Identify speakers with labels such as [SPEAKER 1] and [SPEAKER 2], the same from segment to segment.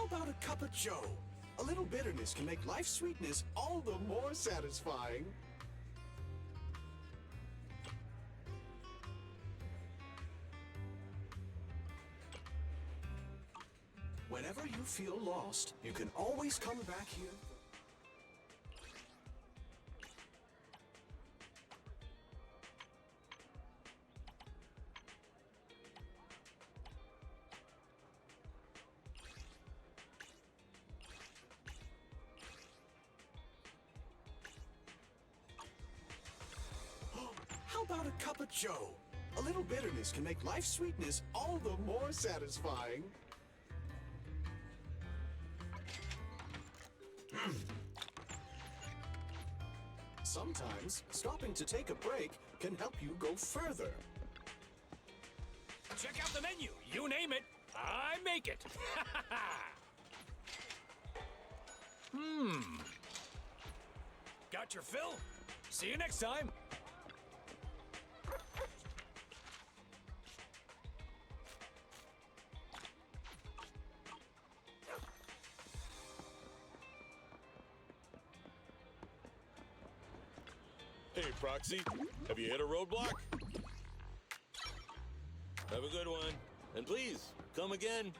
[SPEAKER 1] about a cup of joe? A little bitterness can make life's sweetness all the more satisfying. Whenever you feel lost, you can always come back here. How about a cup of joe? A little bitterness can make life's sweetness all the more satisfying. Sometimes, stopping to take a break can help you go further.
[SPEAKER 2] Check out the menu. You name it, I make it. Got your fill? See you next time.
[SPEAKER 3] Hey, Proxy, have you hit a roadblock? Have a good one. And please, come again.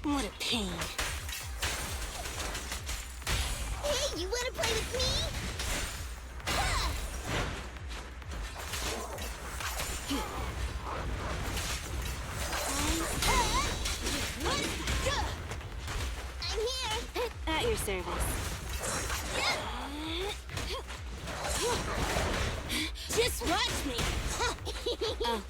[SPEAKER 4] What a pain. Hey, you wanna play with me? I'm here. At your service. Just watch me. Oh.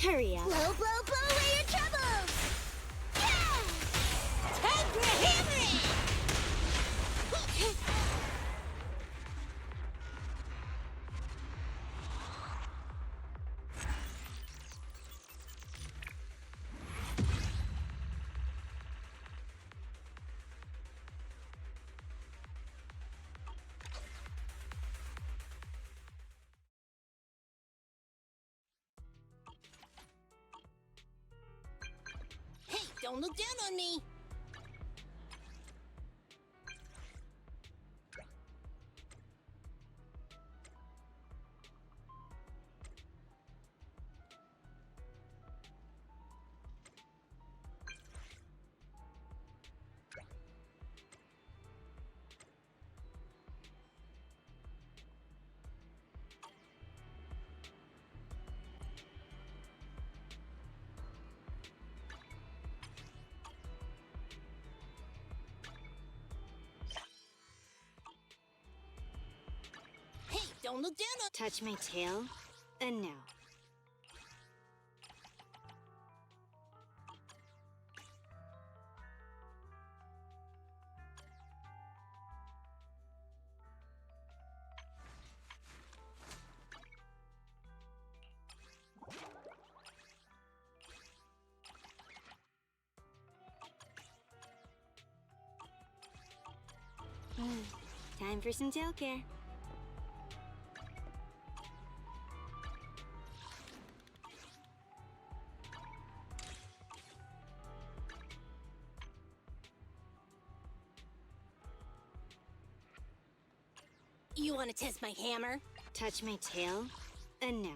[SPEAKER 4] Hurry up. Blow, blow, blow away your troubles! Yeah! Time for hammering! Don't look down on me! Don't look down on— Touch my tail, and now. Time for some tail care.
[SPEAKER 5] You want to test my hammer?
[SPEAKER 4] Touch my tail, and now.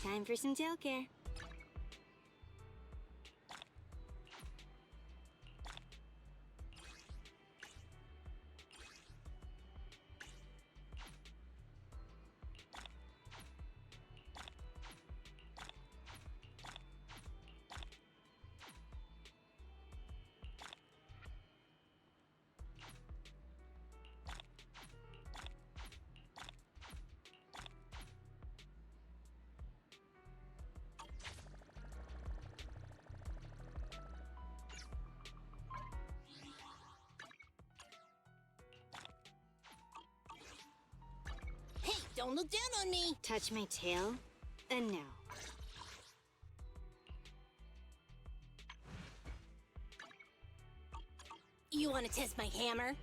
[SPEAKER 4] Time for some tail care.
[SPEAKER 5] Hey, don't look down on me!
[SPEAKER 4] Touch my tail, and now.
[SPEAKER 5] You want to test my hammer?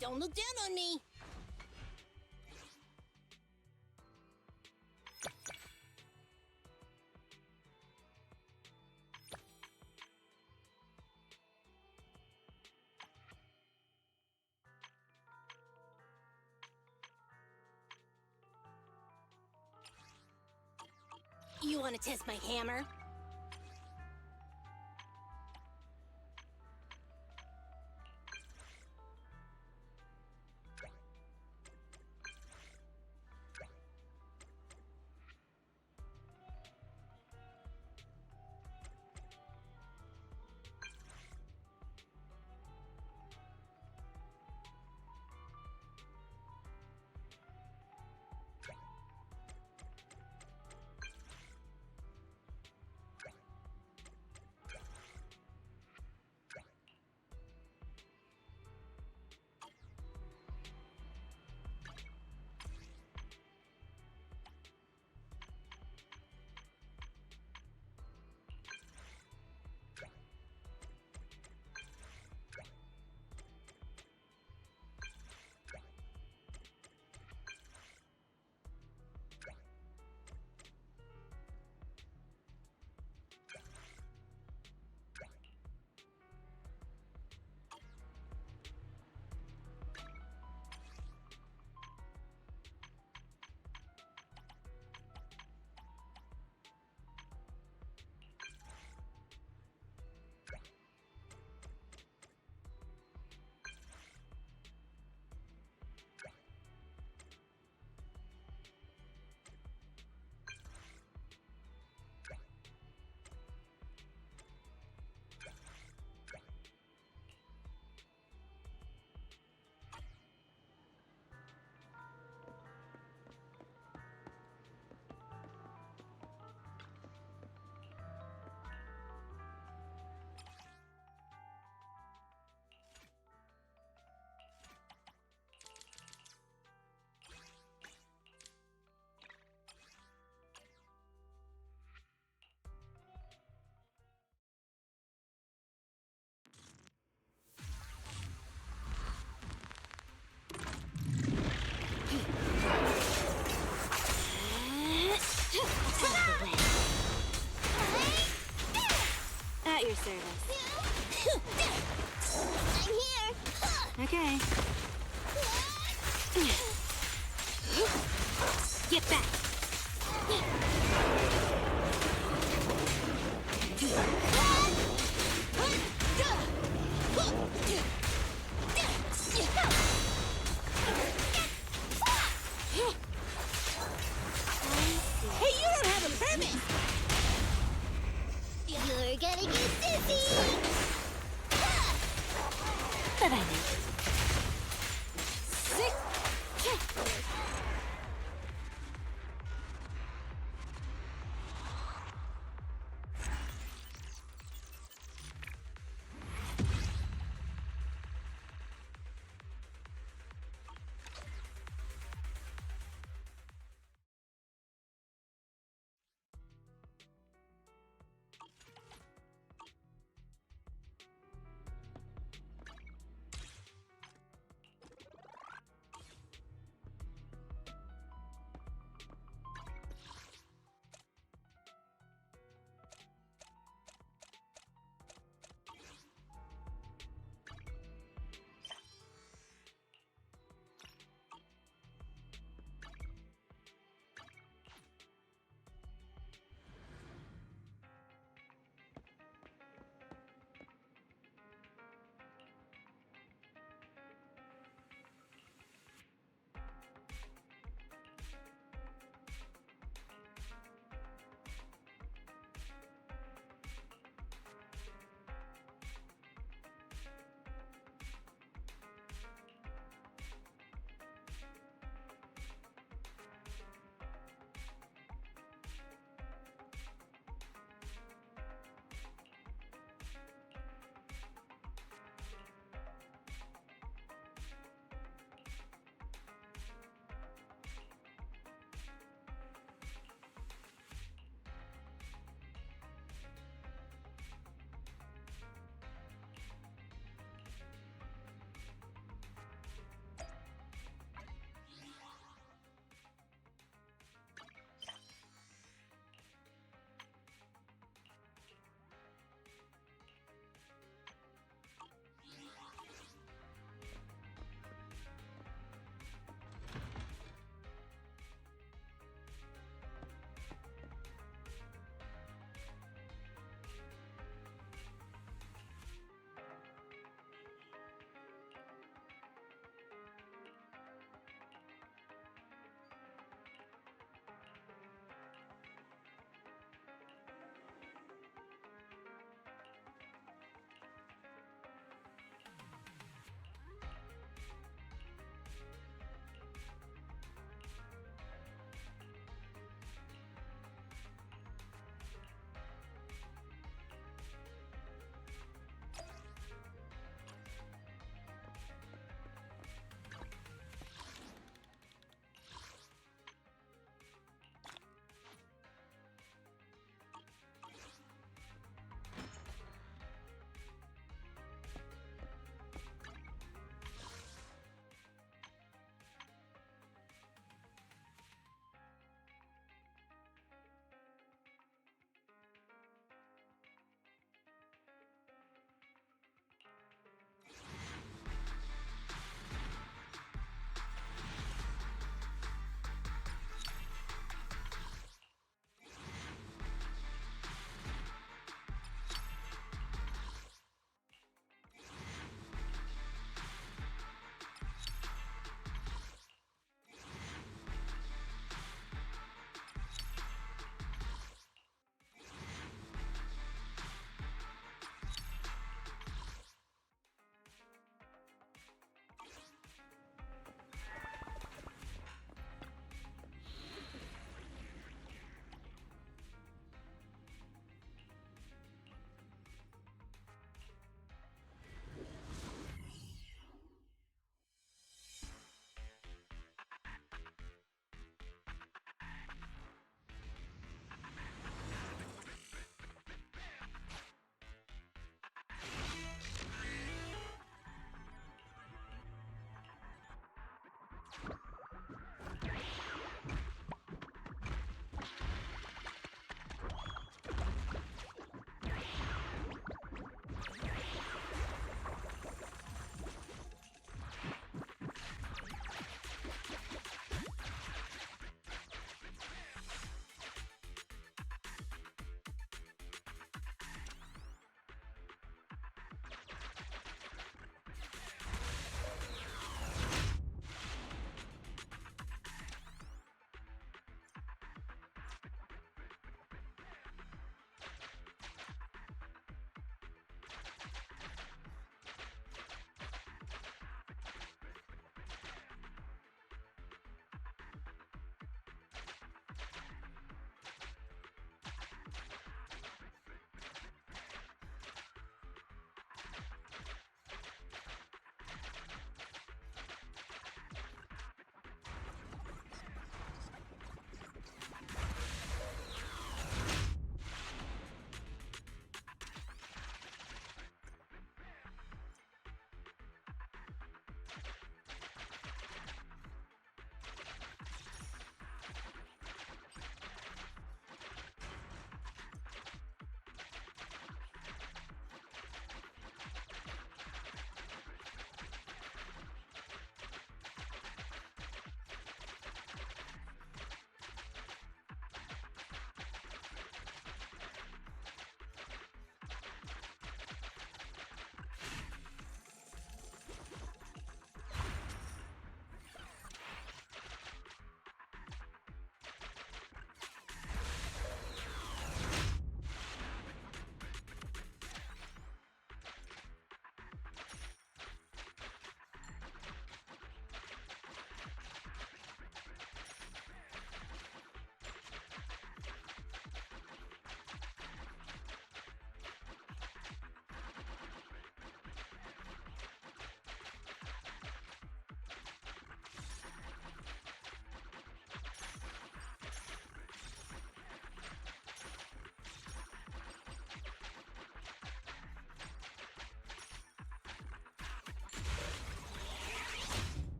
[SPEAKER 5] don't look down on me. You want to test my hammer?
[SPEAKER 4] At your service. I'm here. Okay. Get back.
[SPEAKER 5] Hey, you don't have a permit!
[SPEAKER 4] You're gonna get dizzy. But I know. Sick.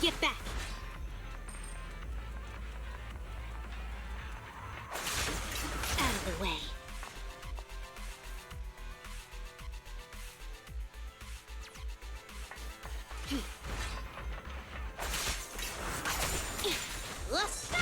[SPEAKER 4] Get back! Out of the way. Let's go!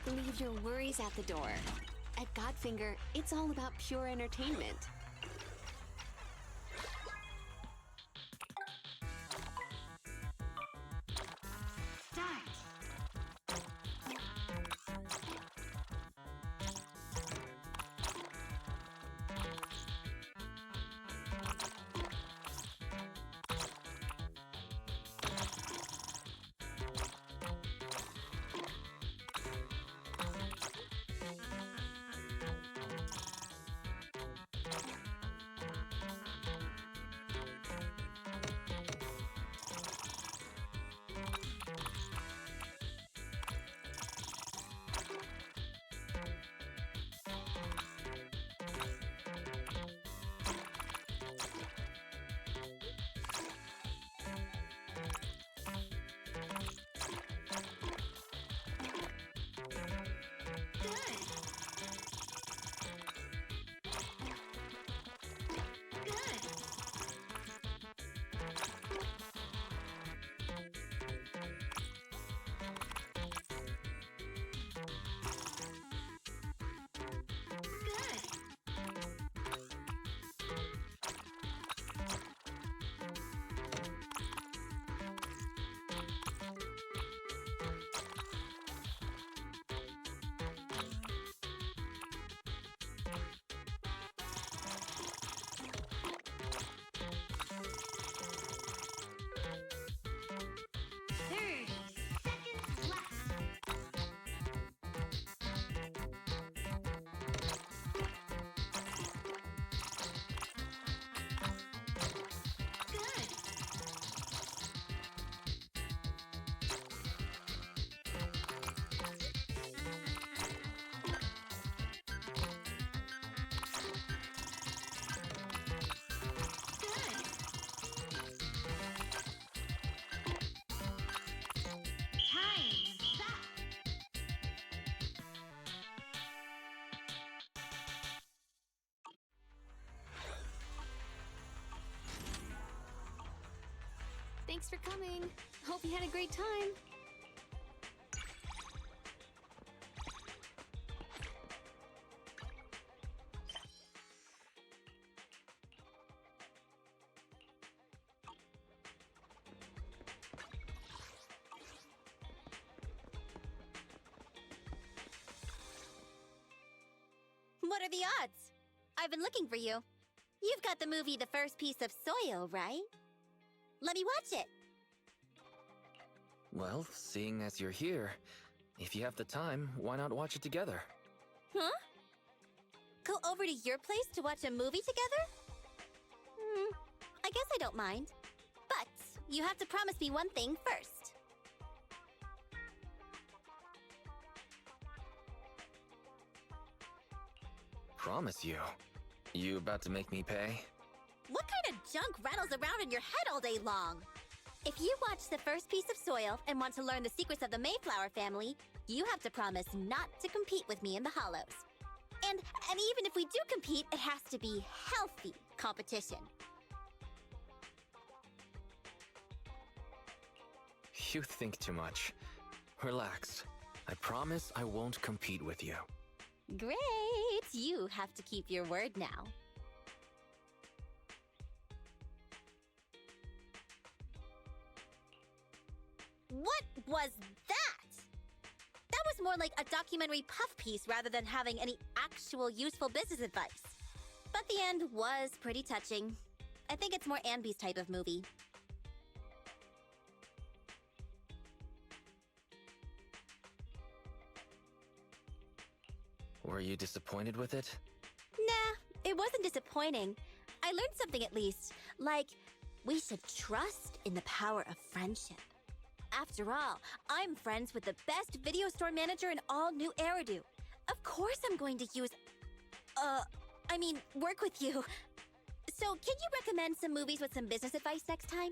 [SPEAKER 6] Leave your worries at the door. At Godfinger, it's all about pure entertainment. Thanks for coming. Hope you had a great time.
[SPEAKER 4] What are the odds? I've been looking for you. You've got the movie The First Piece of Soil, right? Let me watch it.
[SPEAKER 7] Well, seeing as you're here, if you have the time, why not watch it together?
[SPEAKER 4] Huh? Go over to your place to watch a movie together? I guess I don't mind. But you have to promise me one thing first.
[SPEAKER 7] Promise you. You about to make me pay?
[SPEAKER 4] What kind of junk rattles around in your head all day long? If you watch The First Piece of Soil and want to learn the secrets of the Mayflower family, you have to promise not to compete with me in the Hollows. And even if we do compete, it has to be healthy competition.
[SPEAKER 7] You think too much. Relax. I promise I won't compete with you.
[SPEAKER 4] Great! You have to keep your word now. What was that? That was more like a documentary puff piece rather than having any actual useful business advice. But the end was pretty touching. I think it's more Anby's type of movie.
[SPEAKER 7] Were you disappointed with it?
[SPEAKER 4] Nah, it wasn't disappointing. I learned something at least. Like, we should trust in the power of friendship. After all, I'm friends with the best video store manager in all New Eridu. Of course I'm going to work with you. So, can you recommend some movies with some business advice next time?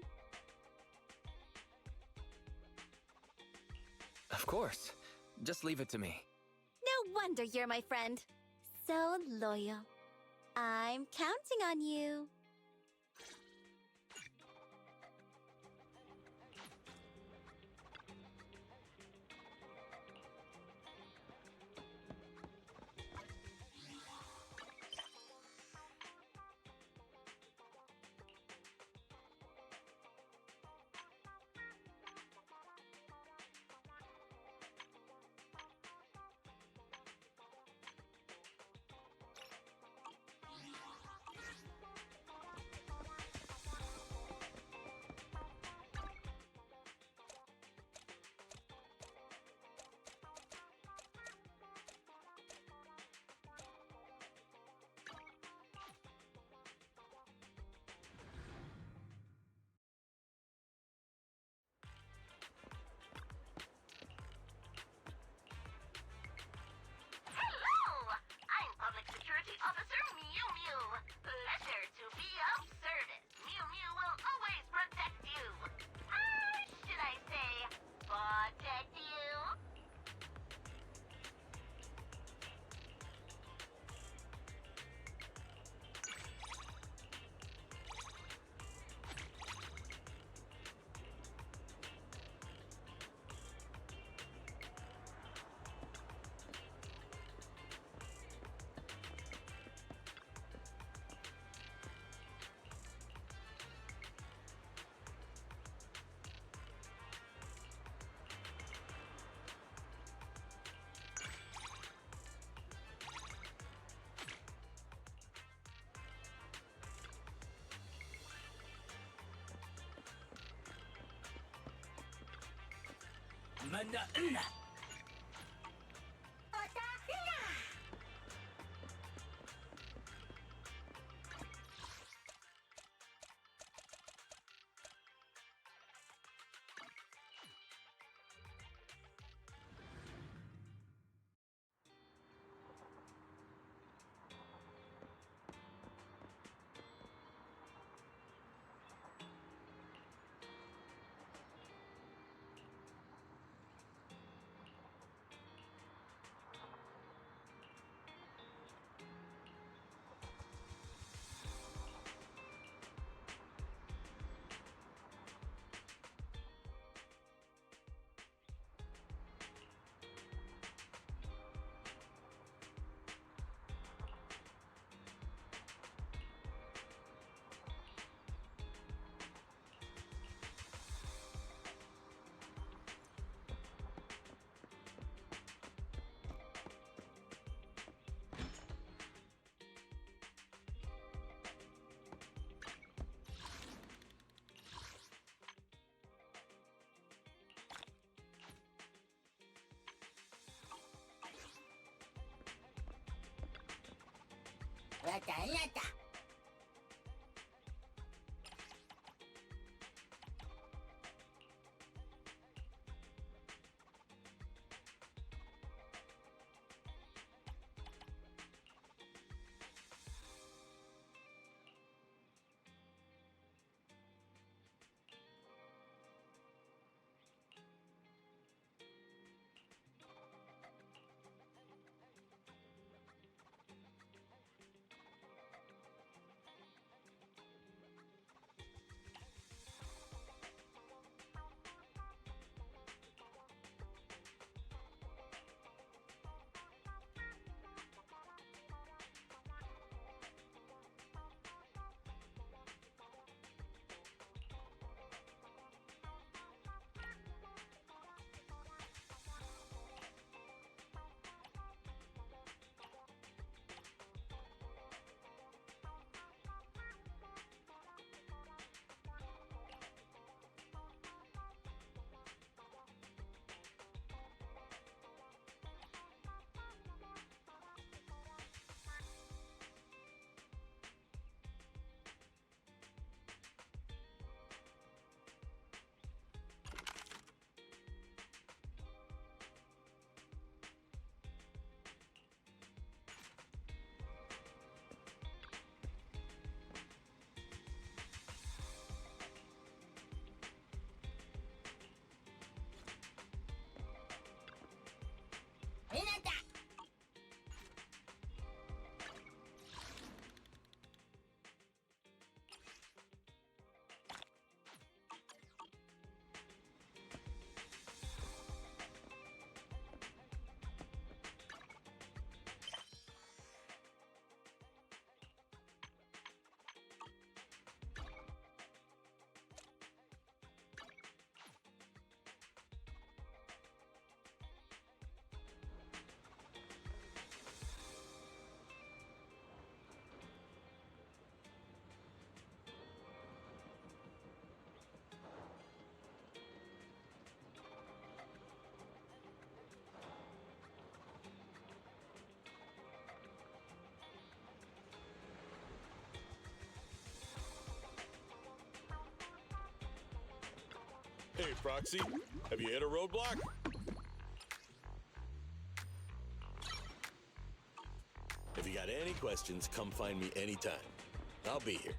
[SPEAKER 7] Of course. Just leave it to me.
[SPEAKER 4] No wonder you're my friend. So loyal. I'm counting on you.
[SPEAKER 2] Mana.
[SPEAKER 3] Hey, Proxy, have you hit a roadblock? If you got any questions, come find me anytime. I'll be here.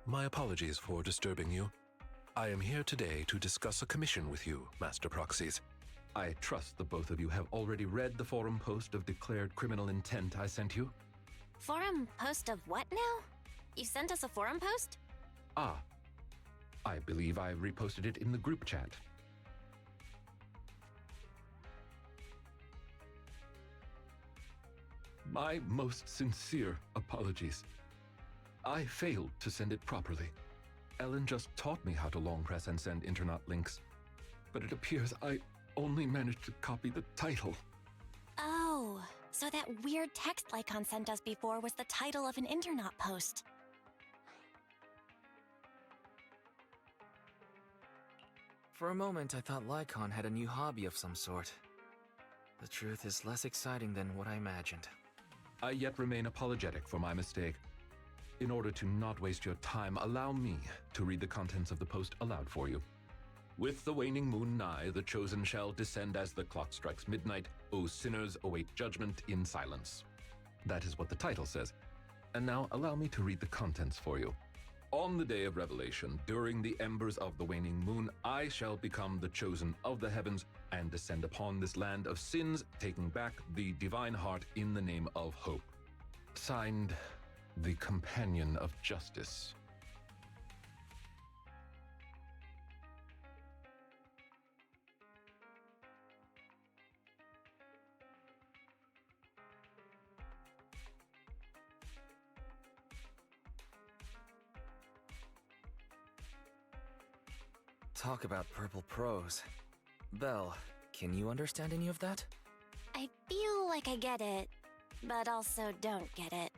[SPEAKER 8] My apologies for disturbing you. I am here today to discuss a commission with you, Master Proxies. I trust the both of you have already read the forum post of declared criminal intent I sent you.
[SPEAKER 4] Forum post of what now? You sent us a forum post?
[SPEAKER 8] Ah, I believe I reposted it in the group chat. My most sincere apologies. I failed to send it properly. Ellen just taught me how to long press and send Internet links, but it appears I only managed to copy the title.
[SPEAKER 4] Oh, so that weird text Lycon sent us before was the title of an Internet post.
[SPEAKER 7] For a moment, I thought Lycon had a new hobby of some sort. The truth is less exciting than what I imagined.
[SPEAKER 8] I yet remain apologetic for my mistake. In order to not waste your time, allow me to read the contents of the post aloud for you. With the waning moon nigh, the chosen shall descend as the clock strikes midnight. O sinners, await judgment in silence. That is what the title says. And now allow me to read the contents for you. On the day of revelation, during the embers of the waning moon, I shall become the chosen of the heavens and descend upon this land of sins, taking back the divine heart in the name of hope. Signed, the Companion of Justice.
[SPEAKER 7] Talk about purple prose. Belle, can you understand any of that?
[SPEAKER 4] I feel like I get it, but also don't get it.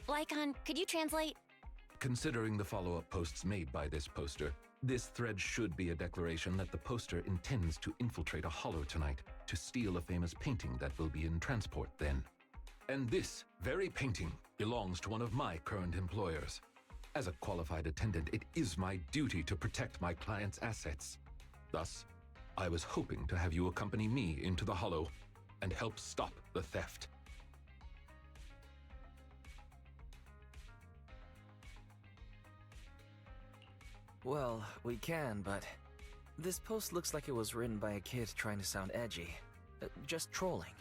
[SPEAKER 4] Lycon, could you translate?
[SPEAKER 8] Considering the follow-up posts made by this poster, this thread should be a declaration that the poster intends to infiltrate a hollow tonight to steal a famous painting that will be in transport then. And this very painting belongs to one of my current employers. As a qualified attendant, it is my duty to protect my client's assets. Thus, I was hoping to have you accompany me into the hollow and help stop the theft.
[SPEAKER 7] Well, we can, but this post looks like it was written by a kid trying to sound edgy. Just trolling.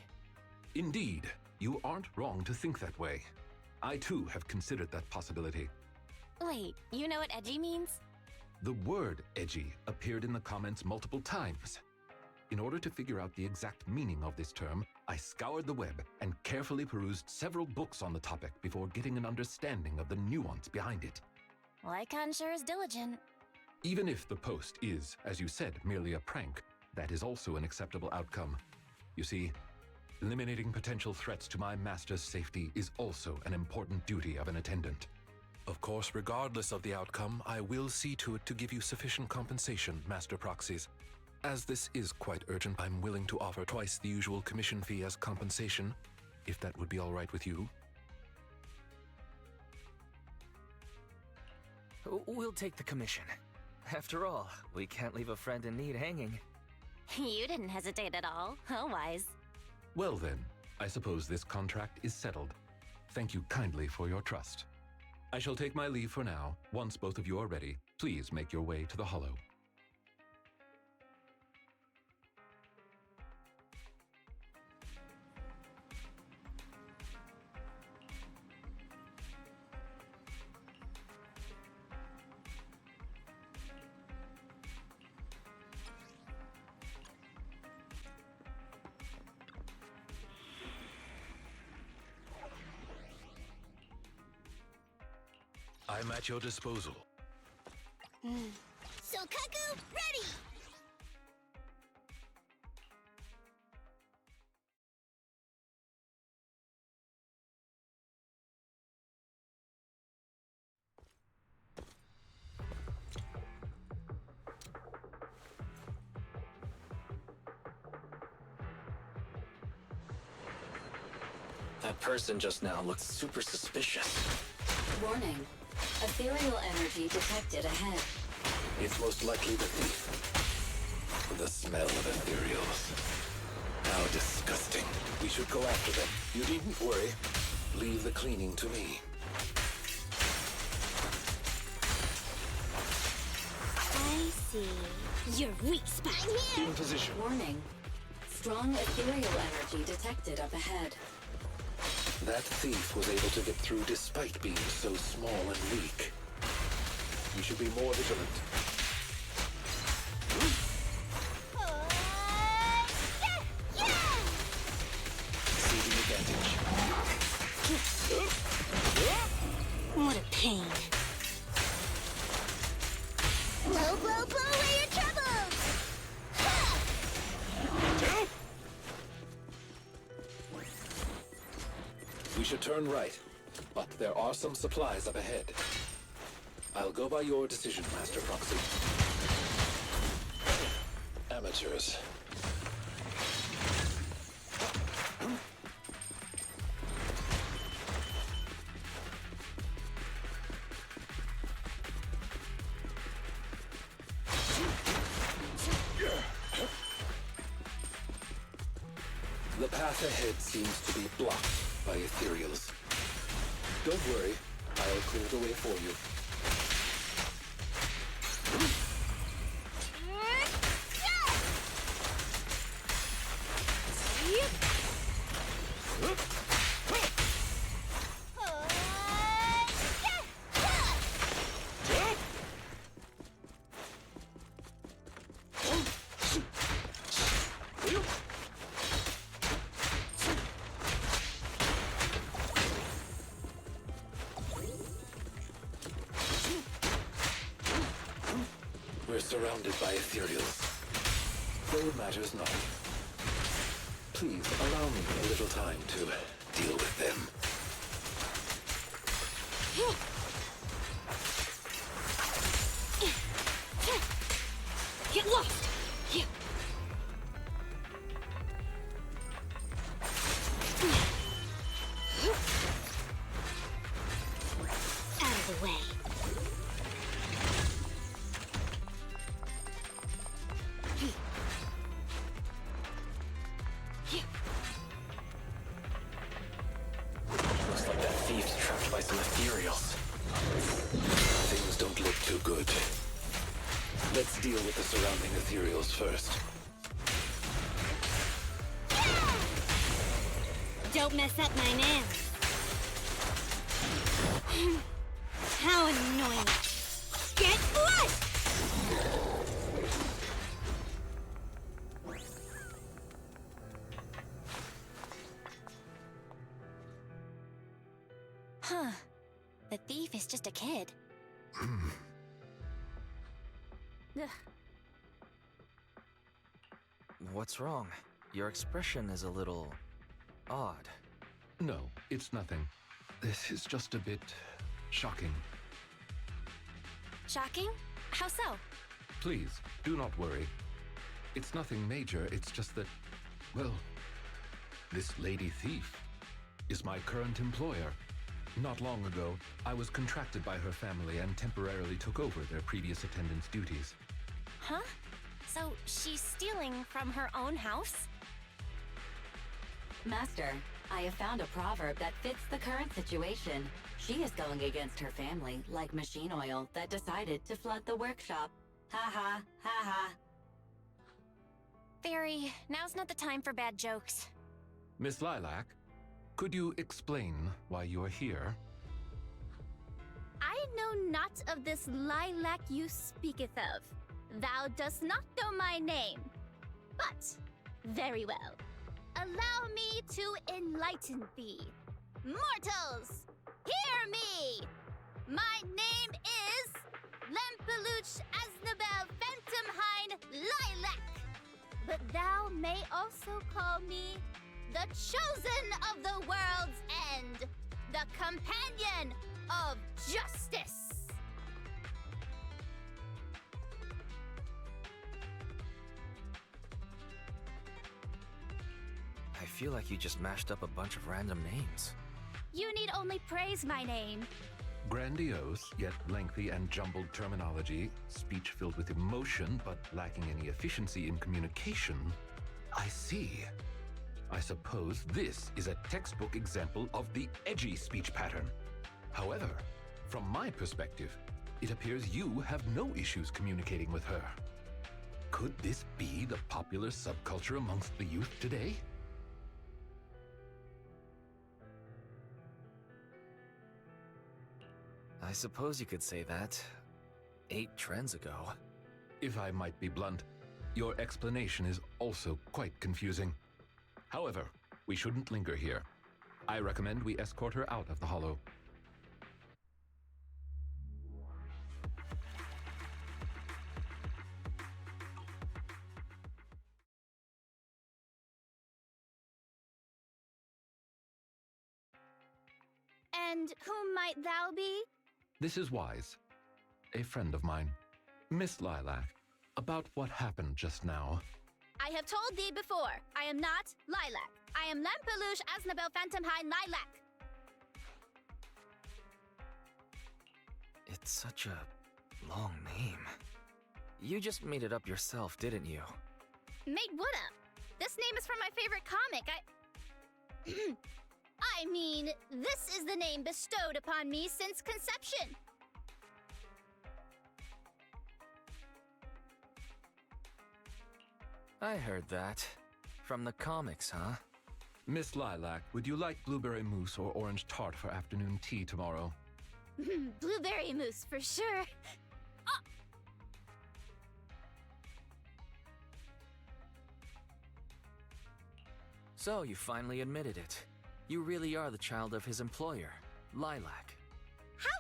[SPEAKER 8] Indeed, you aren't wrong to think that way. I too have considered that possibility.
[SPEAKER 4] Wait, you know what edgy means?
[SPEAKER 8] The word edgy appeared in the comments multiple times. In order to figure out the exact meaning of this term, I scoured the web and carefully perused several books on the topic before getting an understanding of the nuance behind it.
[SPEAKER 4] Lycon sure is diligent.
[SPEAKER 8] Even if the post is, as you said, merely a prank, that is also an acceptable outcome. You see, eliminating potential threats to my master's safety is also an important duty of an attendant. Of course, regardless of the outcome, I will see to it to give you sufficient compensation, Master Proxies. As this is quite urgent, I'm willing to offer twice the usual commission fee as compensation, if that would be all right with you.
[SPEAKER 7] We'll take the commission. After all, we can't leave a friend in need hanging.
[SPEAKER 4] You didn't hesitate at all. How wise.
[SPEAKER 8] Well then, I suppose this contract is settled. Thank you kindly for your trust. I shall take my leave for now. Once both of you are ready, please make your way to the hollow. I'm at your disposal.
[SPEAKER 5] So, Kaku, ready!
[SPEAKER 7] That person just now looked super suspicious.
[SPEAKER 9] Warning. Ethereal energy detected ahead.
[SPEAKER 3] It's most likely the thief. The smell of ethereals. How disgusting. We should go after them. You needn't worry. Leave the cleaning to me.
[SPEAKER 5] see. Your weak spot.
[SPEAKER 3] In position.
[SPEAKER 9] Warning. Strong ethereal energy detected up ahead.
[SPEAKER 3] That thief was able to get through despite being so small and weak. We should be more vigilant. Seizing advantage.
[SPEAKER 5] What a pain. Blow, blow, blow away your troubles!
[SPEAKER 3] We should turn right, but there are some supplies up ahead. I'll go by your decision, Master Proxy. Amateurs. The path ahead seems to be blocked by ethereals. Don't worry, I'll clear the way for you. We're surrounded by ethereals. Though it matters not. Please allow me a little time to deal with them.
[SPEAKER 5] Get lost! Out of the way.
[SPEAKER 3] Looks like that thief's trapped by some ethereals. Things don't look too good. Let's deal with the surrounding ethereals first.
[SPEAKER 5] Don't mess up my nails. How annoying. Get lost!
[SPEAKER 4] Huh. The thief is just a kid. Ugh.
[SPEAKER 7] What's wrong? Your expression is a little odd.
[SPEAKER 8] No, it's nothing. This is just a bit shocking.
[SPEAKER 4] Shocking? How so?
[SPEAKER 8] Please, do not worry. It's nothing major, it's just that, well, this lady thief is my current employer. Not long ago, I was contracted by her family and temporarily took over their previous attendance duties.
[SPEAKER 4] Huh? So she's stealing from her own house?
[SPEAKER 9] Master, I have found a proverb that fits the current situation. She is going against her family, like machine oil that decided to flood the workshop. Ha ha, ha ha.
[SPEAKER 4] Fairy, now's not the time for bad jokes.
[SPEAKER 8] Miss Lilac, could you explain why you're here?
[SPEAKER 4] I know not of this lilac you speaketh of. Thou dost not know my name. But, very well. Allow me to enlighten thee. Mortals, hear me! My name is Lempeluch Aznabel Phantomhine Lilac. But thou may also call me the Chosen of the World's End, the Companion of Justice.
[SPEAKER 7] I feel like you just mashed up a bunch of random names.
[SPEAKER 4] You need only praise my name.
[SPEAKER 8] Grandiose, yet lengthy and jumbled terminology, speech filled with emotion but lacking any efficiency in communication. I see. I suppose this is a textbook example of the edgy speech pattern. However, from my perspective, It appears you have no issues communicating with her. Could this be the popular subculture amongst the youth today?
[SPEAKER 7] I suppose you could say that. 8 trends ago.
[SPEAKER 8] If I might be blunt, your explanation is also quite confusing. However, we shouldn't linger here. I recommend we escort her out of the hollow.
[SPEAKER 4] And whom might thou be?
[SPEAKER 8] This is Wise, a friend of mine. Miss Lilac, about what happened just now.
[SPEAKER 4] I have told thee before, I am not Lilac. I am Lampeluche Asnabel Phantomhine Lilac.
[SPEAKER 7] It's such a long name. You just made it up yourself, didn't you?
[SPEAKER 4] Made what up? This name is from my favorite comic. I mean, this is the name bestowed upon me since conception.
[SPEAKER 7] I heard that. From the comics, huh?
[SPEAKER 8] Miss Lilac, would you like blueberry mousse or orange tart for afternoon tea tomorrow?
[SPEAKER 4] Blueberry mousse, for sure.
[SPEAKER 7] So you admitted it. You really are the child of his employer, Lilac.
[SPEAKER 4] How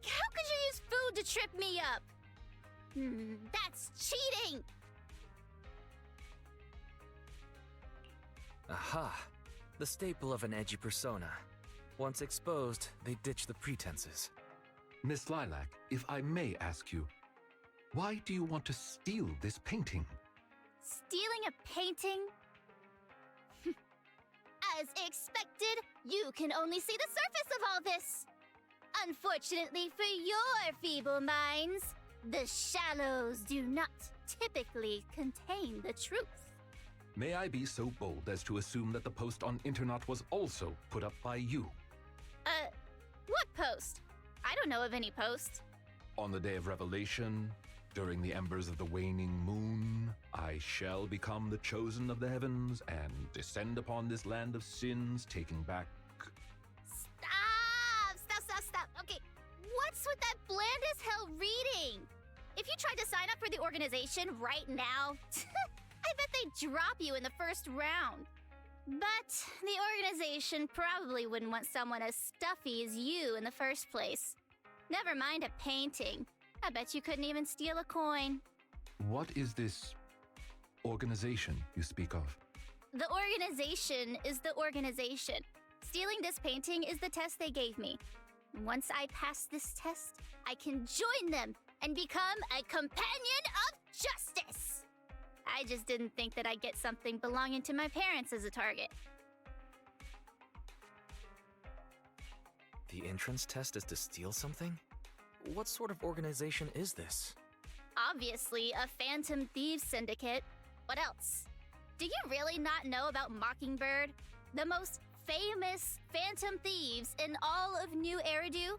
[SPEAKER 4] could you use food to trip me up? That's cheating!
[SPEAKER 7] Aha! The staple of an edgy persona. Once exposed, they ditch the pretenses.
[SPEAKER 8] Miss Lilac, if I may ask you, why do you want to steal this painting?
[SPEAKER 4] Stealing a painting? As expected, you can only see the surface of all this. Unfortunately for your feeble minds, the shallows do not typically contain the truth.
[SPEAKER 8] May I be so bold as to assume that the post on Internet was also put up by you?
[SPEAKER 4] What post? I don't know of any post.
[SPEAKER 8] On the day of revelation, during the embers of the waning moon, I shall become the chosen of the heavens and descend upon this land of sins, taking back...
[SPEAKER 4] Stop. Okay, what's with that bland as hell reading? If you tried to sign up for the organization right now, I bet they'd drop you in the first round. But the organization probably wouldn't want someone as stuffy as you in the first place. Never mind a painting. I bet you couldn't even steal a coin.
[SPEAKER 8] What is this organization you speak of?
[SPEAKER 4] The organization is the organization. Stealing this painting is the test they gave me. Once I pass this test, I can join them and become a companion of justice. I just didn't think that I'd get something belonging to my parents as a target.
[SPEAKER 7] The entrance test is to steal something? What sort of organization is this?
[SPEAKER 4] Obviously, a phantom thieves syndicate. What else? Do you really not know about Mockingbird? The most famous phantom thieves in all of New Eridu?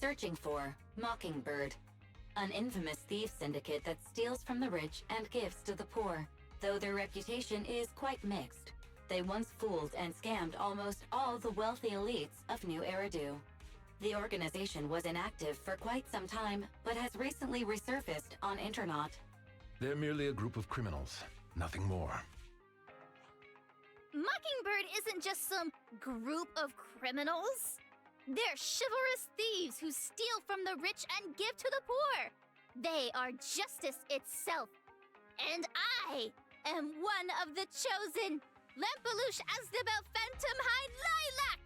[SPEAKER 9] Searching for Mockingbird, an infamous thief syndicate that steals from the rich and gives to the poor. Though their reputation is quite mixed, they once fooled and scammed almost all the wealthy elites of New Eridu. The organization was inactive for quite some time, but has recently resurfaced on Internet.
[SPEAKER 8] They're merely a group of criminals, nothing more.
[SPEAKER 4] Mockingbird isn't just some group of criminals. They're chivalrous thieves who steal from the rich and give to the poor. They are justice itself. And I am one of the chosen, Lampeluche Asnabel Phantomhine Lilac,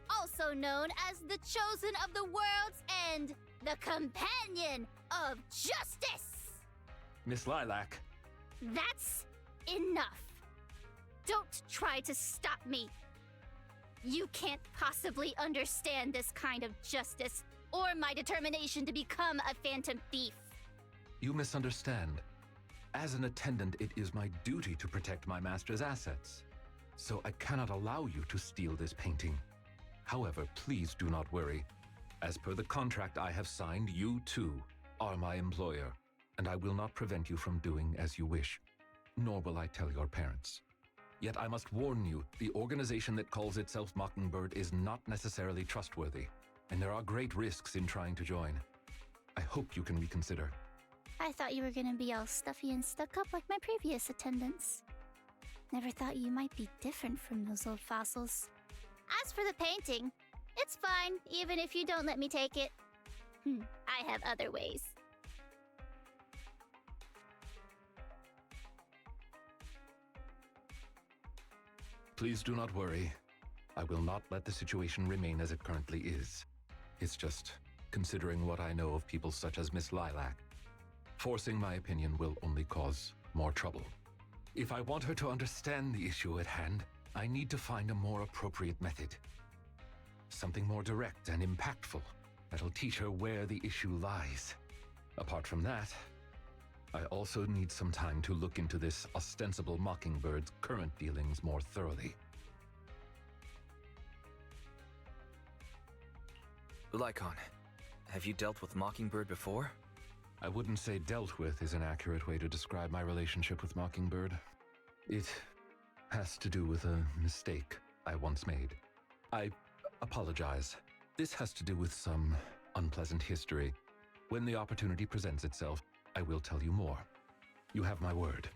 [SPEAKER 4] also known as the chosen of the world's end, the companion of justice.
[SPEAKER 8] Miss Lilac.
[SPEAKER 4] That's enough. Don't try to stop me. You can't possibly understand this kind of justice or my determination to become a phantom thief.
[SPEAKER 8] You misunderstand. As an attendant, it is my duty to protect my master's assets. So I cannot allow you to steal this painting. However, please do not worry. As per the contract I have signed, you too are my employer, and I will not prevent you from doing as you wish, nor will I tell your parents. Yet I must warn you, the organization that calls itself Mockingbird is not necessarily trustworthy, and there are great risks in trying to join. I hope you can reconsider.
[SPEAKER 10] I thought you were gonna be all stuffy and stuck up like my previous attendants. Never thought you might be different from those old fossils. As for the painting, it's fine, even if you don't let me take it. I have other ways.
[SPEAKER 8] Please do not worry. I will not let the situation remain as it currently is. It's just considering what I know of people such as Miss Lilac. Forcing my opinion will only cause more trouble. If I want her to understand the issue at hand, I need to find a more appropriate method. Something more direct and impactful that'll teach her where the issue lies. Apart from that, I also need some time to look into this ostensible Mockingbird's current dealings more thoroughly.
[SPEAKER 7] Lycaon, have you dealt with Mockingbird before?
[SPEAKER 8] I wouldn't say dealt with is an accurate way to describe my relationship with Mockingbird. It has to do with a mistake I once made. I apologize. This has to do with some unpleasant history. When the opportunity presents itself, I will tell you more. You have my word.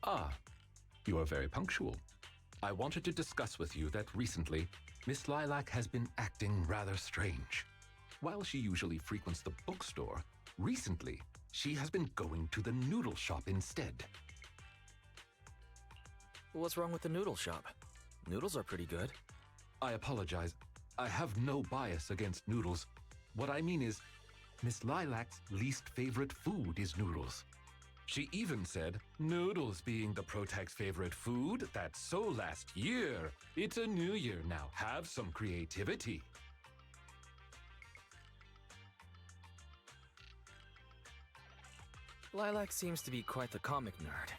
[SPEAKER 8] Ah, you are very punctual. I wanted to discuss with you that recently, Miss Lilac has been acting rather strange. While she usually frequents the bookstore, recently, she has been going to the noodle shop instead.
[SPEAKER 7] What's wrong with the noodle shop? Noodles are pretty good.
[SPEAKER 8] I apologize. I have no bias against noodles. What I mean is, Miss Lilac's least favorite food is noodles. She even said, noodles being the Protag's favorite food, that's so last year. It's a new year now. Have some creativity.
[SPEAKER 7] Lilac seems to be quite the comic nerd.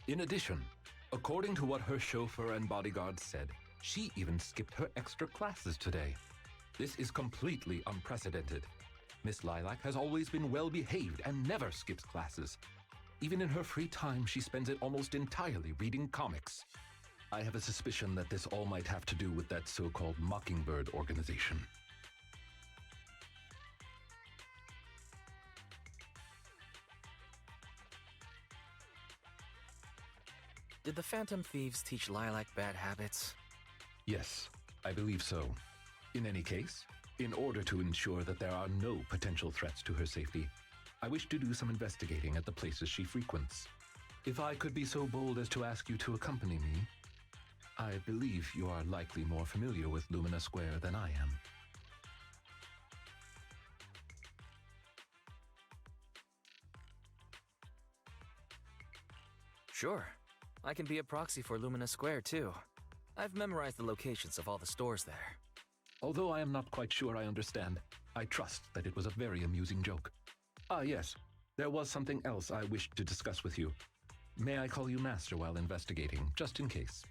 [SPEAKER 8] In addition, according to what her chauffeur and bodyguards said, she even skipped her extra classes today. This is completely unprecedented. Miss Lilac has always been well behaved and never skips classes. Even in her free time, she spends it almost entirely reading comics. I have a suspicion that this all might have to do with that so-called Mockingbird organization.
[SPEAKER 7] Did the Phantom Thieves teach Lilac bad habits?
[SPEAKER 8] Yes, I believe so. In any case, in order to ensure that there are no potential threats to her safety, I wish to do some investigating at the places she frequents. If I could be so bold as to ask you to accompany me, I believe you are likely more familiar with Lumina Square than I am.
[SPEAKER 7] Sure. I can be a proxy for Lumina Square, too. I've memorized the locations of all the stores there.
[SPEAKER 8] Although I am not quite sure I understand, I trust that it was a very amusing joke. Ah, yes. There was something else I wished to discuss with you. May I call you Master while investigating, just in case?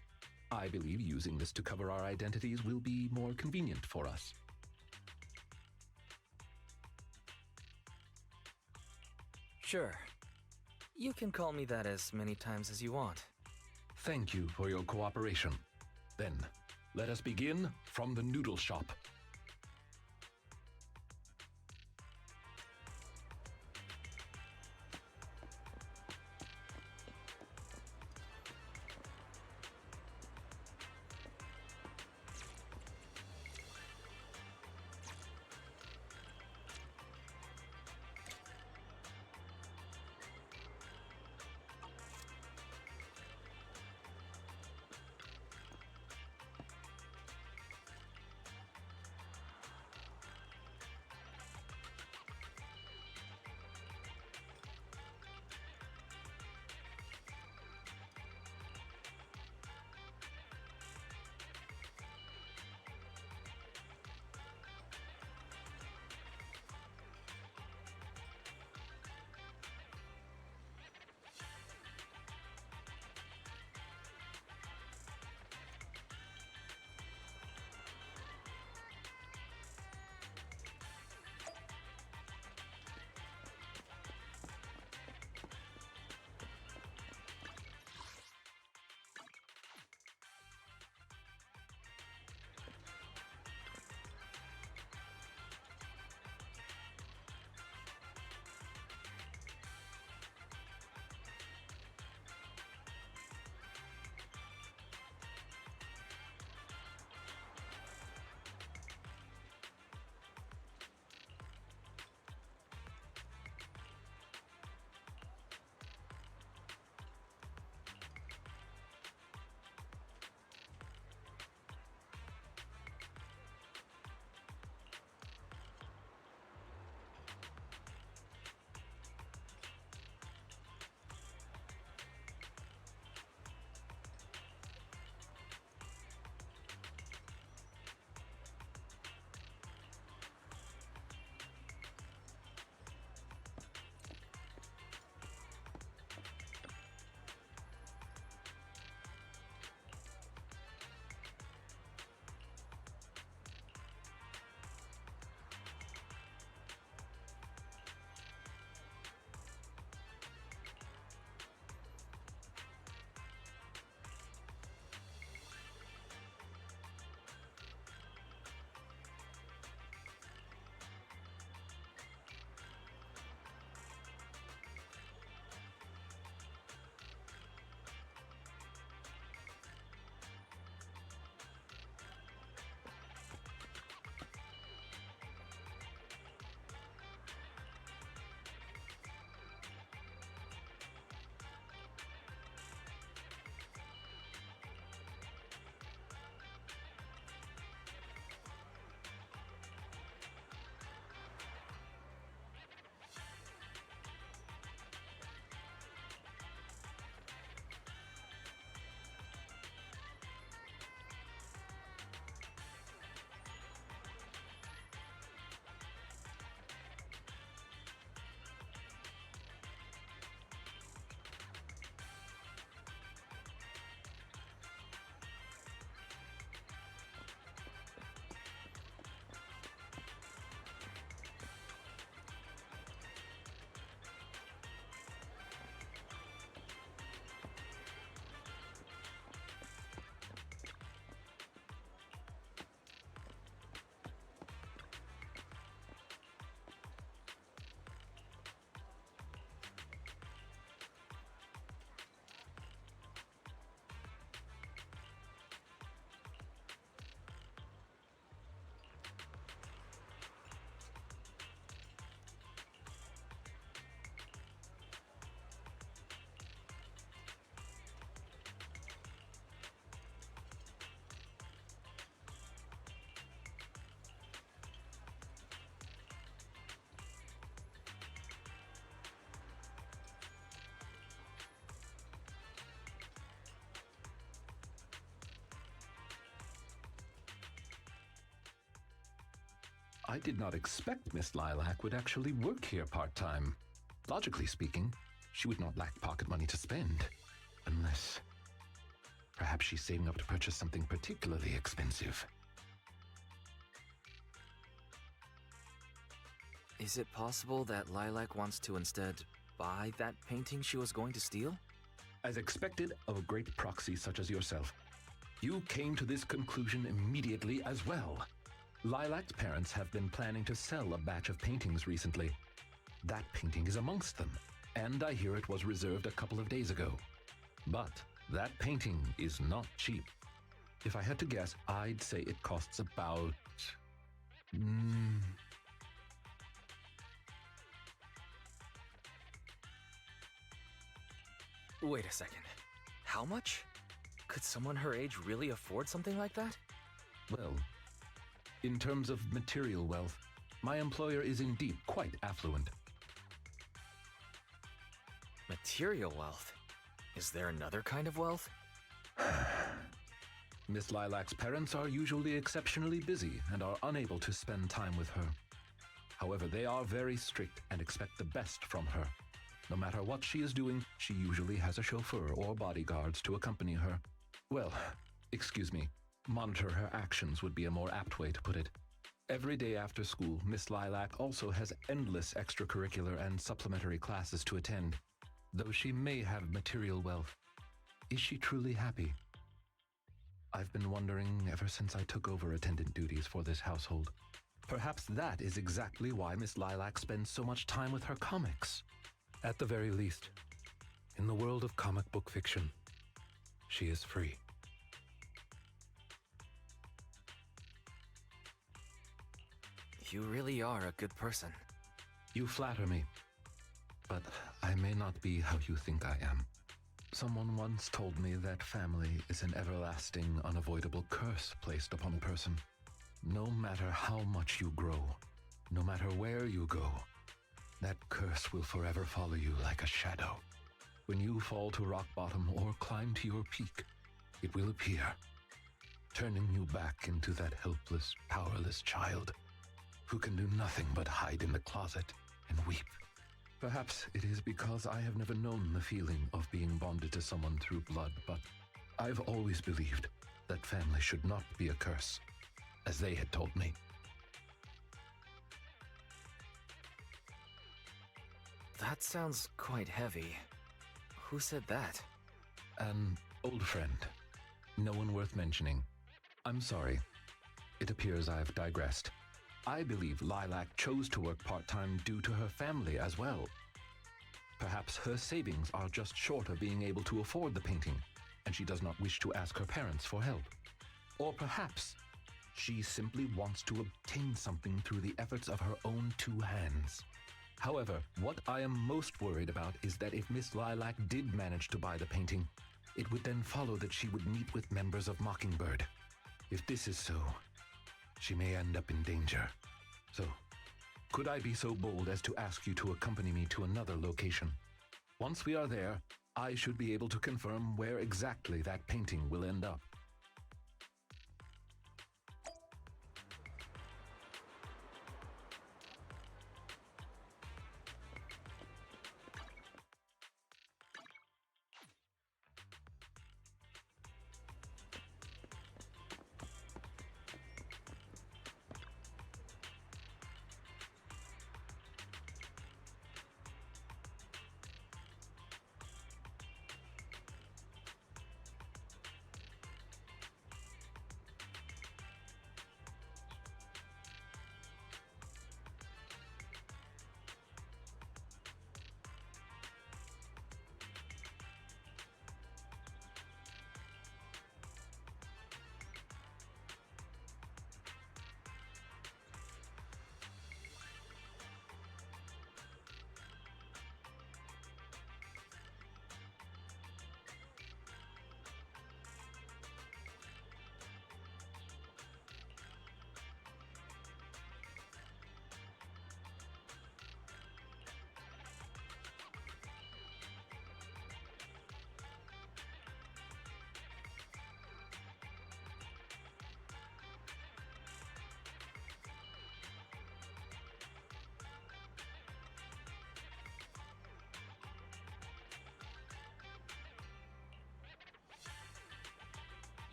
[SPEAKER 8] I believe using this to cover our identities will be more convenient for us.
[SPEAKER 7] Sure. You can call me that as many times as you want.
[SPEAKER 8] Thank you for your cooperation. Then, let us begin from the noodle shop. I did not expect Miss Lilac would actually work here part-time. Logically speaking, she would not lack pocket money to spend. Unless... perhaps she's saving up to purchase something particularly expensive.
[SPEAKER 7] Is it possible that Lilac wants to instead buy that painting she was going to steal?
[SPEAKER 8] As expected of a great proxy such as yourself, you came to this conclusion immediately as well. Lilac's parents have been planning to sell a batch of paintings recently. That painting is amongst them, and I hear it was reserved a couple of days ago. But that painting is not cheap. If I had to guess, I'd say it costs about...
[SPEAKER 7] Wait a second. How much? Could someone her age really afford something like that?
[SPEAKER 8] Well, in terms of material wealth, my employer is indeed quite affluent.
[SPEAKER 7] Material wealth? Is there another kind of wealth?
[SPEAKER 8] Miss Lilac's parents are usually exceptionally busy and are unable to spend time with her. However, they are very strict and expect the best from her. No matter what she is doing, she usually has a chauffeur or bodyguards to accompany her. Well, excuse me, monitor her actions would be a more apt way to put it. Every day after school, Miss Lilac also has endless extracurricular and supplementary classes to attend. Though she may have material wealth, is she truly happy? I've been wondering ever since I took over attendant duties for this household. Perhaps that is exactly why Miss Lilac spends so much time with her comics. At the very least, in the world of comic book fiction, she is free.
[SPEAKER 7] You really are a good person.
[SPEAKER 8] You flatter me, but I may not be how you think I am. Someone once told me that family is an everlasting, unavoidable curse placed upon a person. No matter how much you grow, no matter where you go, that curse will forever follow you like a shadow. When you fall to rock bottom or climb to your peak, it will appear, turning you back into that helpless, powerless child who can do nothing but hide in the closet and weep. Perhaps it is because I have never known the feeling of being bonded to someone through blood, but I've always believed that family should not be a curse, as they had told me.
[SPEAKER 7] That sounds quite heavy. Who said that?
[SPEAKER 8] An old friend. No one worth mentioning. I'm sorry. It appears I've digressed. I believe Lilac chose to work part-time due to her family as well. Perhaps her savings are just short of being able to afford the painting, and she does not wish to ask her parents for help. Or perhaps she simply wants to obtain something through the efforts of her own two hands. However, what I am most worried about is that if Miss Lilac did manage to buy the painting, it would then follow that she would meet with members of Mockingbird. If this is so, she may end up in danger. So, could I be so bold as to ask you to accompany me to another location? Once we are there, I should be able to confirm where exactly that painting will end up.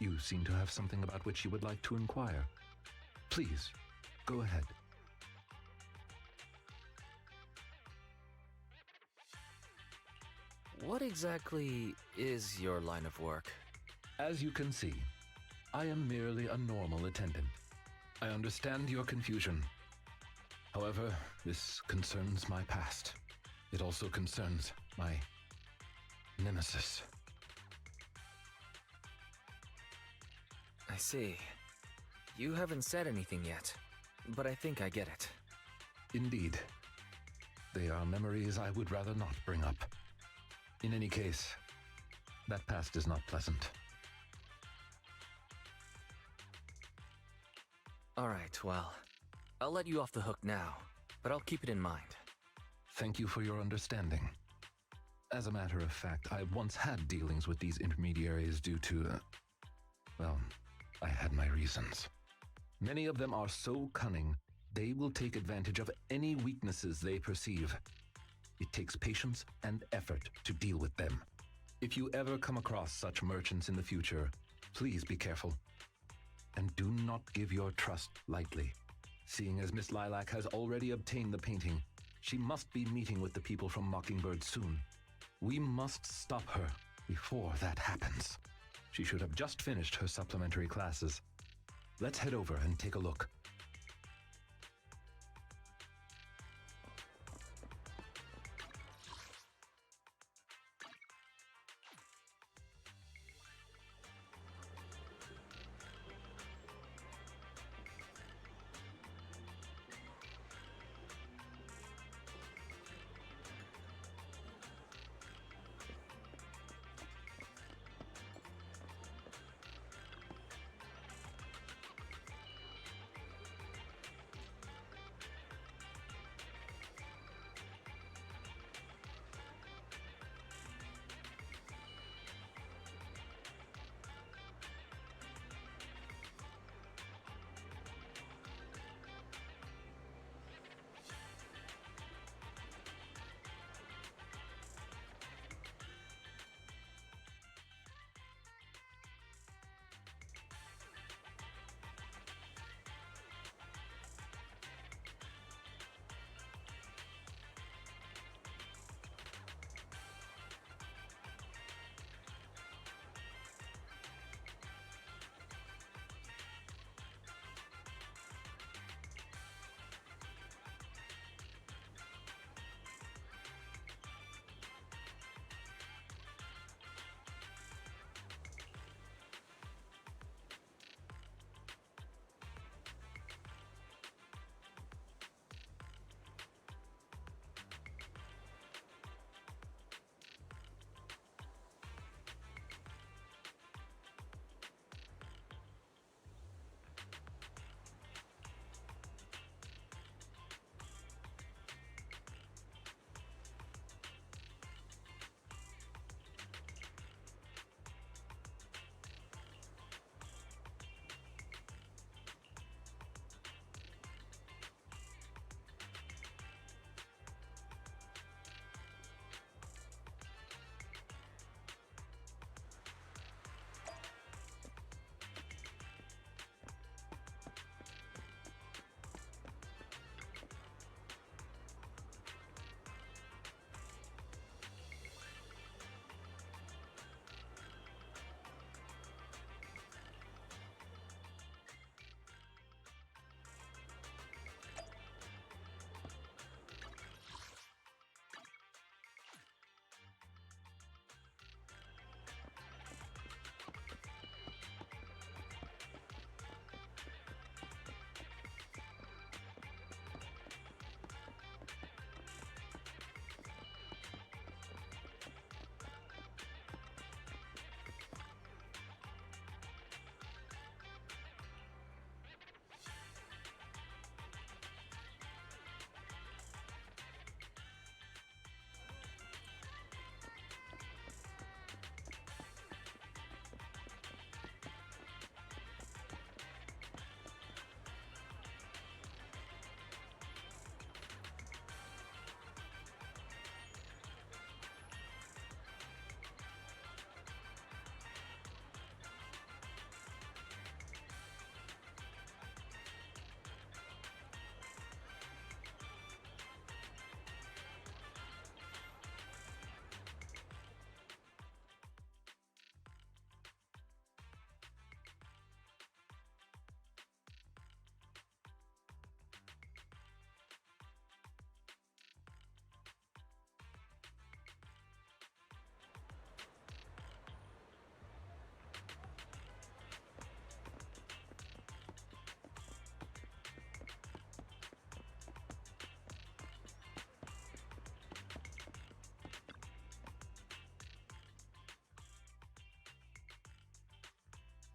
[SPEAKER 8] You seem to have something about which you would like to inquire. Please, go ahead.
[SPEAKER 7] What exactly is your line of work?
[SPEAKER 8] As you can see, I am merely a normal attendant. I understand your confusion. However, this concerns my past. It also concerns my nemesis.
[SPEAKER 7] I see. You haven't said anything yet, but I think I get it.
[SPEAKER 8] Indeed. They are memories I would rather not bring up. In any case, that past is not pleasant.
[SPEAKER 7] Alright, well, I'll let you off the hook now, but I'll keep it in mind.
[SPEAKER 8] Thank you for your understanding. As a matter of fact, I once had dealings with these intermediaries due to, well, I had my reasons. Many of them are so cunning, they will take advantage of any weaknesses they perceive. It takes patience and effort to deal with them. If you ever come across such merchants in the future, please be careful. And do not give your trust lightly. Seeing as Miss Lilac has already obtained the painting, she must be meeting with the people from Mockingbird soon. We must stop her before that happens. She should have just finished her supplementary classes. Let's head over and take a look.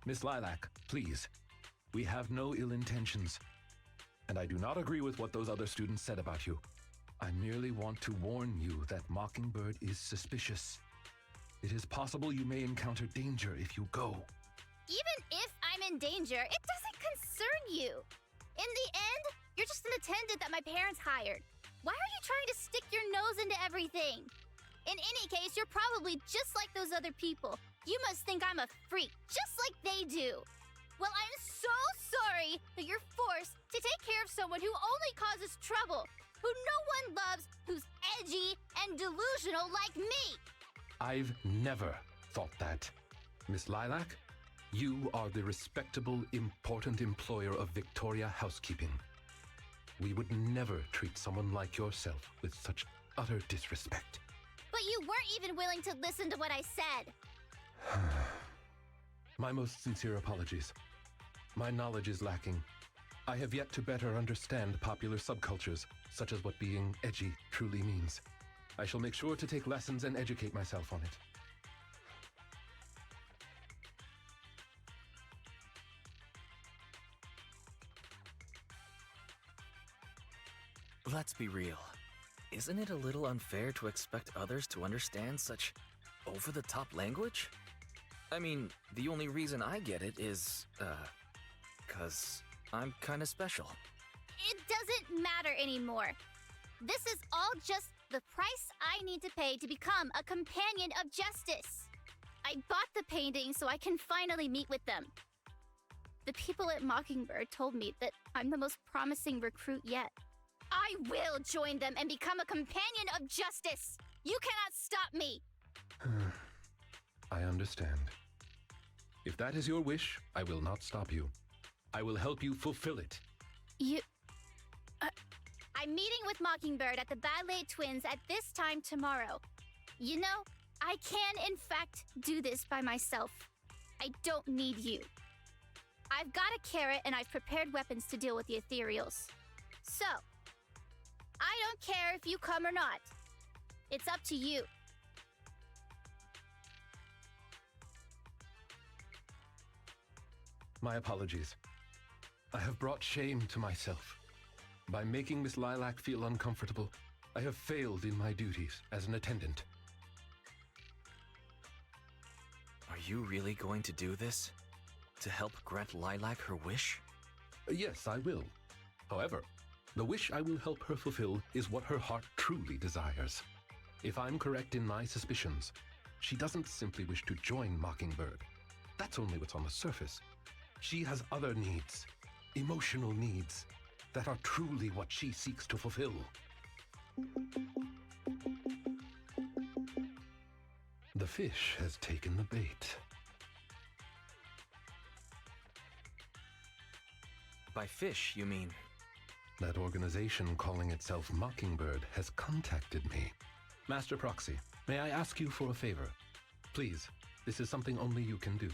[SPEAKER 8] Miss Lilac, please. We have no ill intentions. And I do not agree with what those other students said about you. I merely want to warn you that Mockingbird is suspicious. It is possible you may encounter danger if you go.
[SPEAKER 10] Even if I'm in danger, it doesn't concern you. In the end, you're just an attendant that my parents hired. Why are you trying to stick your nose into everything? In any case, you're probably just like those other people. You must think I'm a freak, just like they do. Well, I'm so sorry that you're forced to take care of someone who only causes trouble, who no one loves, who's edgy and delusional like me.
[SPEAKER 8] I've never thought that. Miss Lilac, you are the respectable, important employer of Victoria Housekeeping. We would never treat someone like yourself with such utter disrespect.
[SPEAKER 10] But you weren't even willing to listen to what I said.
[SPEAKER 8] My most sincere apologies. My knowledge is lacking. I have yet to better understand popular subcultures, such as what being edgy truly means. I shall make sure to take lessons and educate myself on it.
[SPEAKER 7] Let's be real. Isn't it a little unfair to expect others to understand such over-the-top language? I mean, the only reason I get it is, 'cause I'm kinda special.
[SPEAKER 10] It doesn't matter anymore. This is all just the price I need to pay to become a companion of justice. I bought the painting so I can finally meet with them. The people at Mockingbird told me that I'm the most promising recruit yet. I will join them and become a companion of justice. You cannot stop me.
[SPEAKER 8] I understand. If that is your wish, I will not stop you. I will help you fulfill it.
[SPEAKER 10] I'm meeting with Mockingbird at the Ballet Twins at this time tomorrow. You know, I can in fact do this by myself. I don't need you. I've got a carrot and I've prepared weapons to deal with the ethereals. So, I don't care if you come or not. It's up to you.
[SPEAKER 8] My apologies. I have brought shame to myself. By making Miss Lilac feel uncomfortable, I have failed in my duties as an attendant.
[SPEAKER 7] Are you really going to do this? To help grant Lilac her wish?
[SPEAKER 8] Yes, I will. However, the wish I will help her fulfill is what her heart truly desires. If I'm correct in my suspicions, she doesn't simply wish to join Mockingbird. That's only what's on the surface. She has other needs, emotional needs, that are truly what she seeks to fulfill. The fish has taken the bait.
[SPEAKER 7] By fish, you mean?
[SPEAKER 8] That organization calling itself Mockingbird has contacted me. Master Proxy, may I ask you for a favor? Please, this is something only you can do.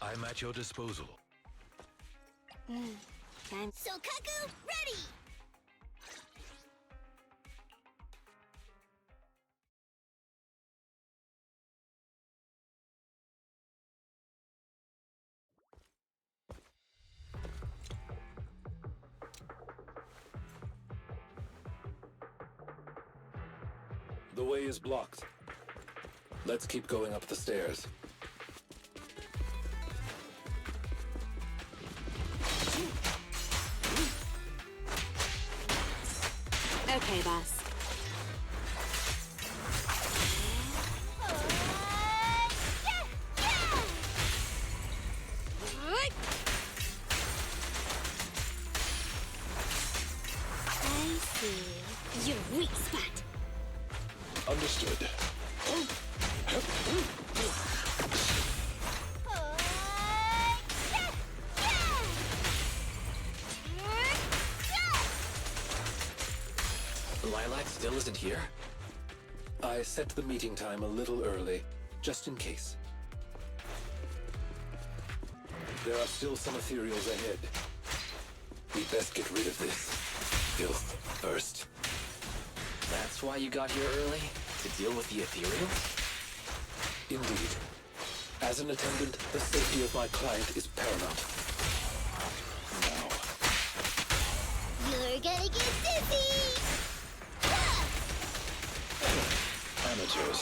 [SPEAKER 8] I'm at your disposal.
[SPEAKER 10] Sokaku, ready!
[SPEAKER 3] The way is blocked. Let's keep going up the stairs.
[SPEAKER 6] Okay, boss.
[SPEAKER 5] I see. Your weak spot.
[SPEAKER 3] Understood.
[SPEAKER 7] Lilac still isn't here?
[SPEAKER 3] I set the meeting time a little early, just in case. There are still some ethereals ahead. We best get rid of this filth first.
[SPEAKER 7] That's why you got here early? To deal with the ethereal?
[SPEAKER 3] Indeed. As an attendant, the safety of my client is paramount. Now.
[SPEAKER 10] You're gonna get dizzy!
[SPEAKER 3] Amateurs.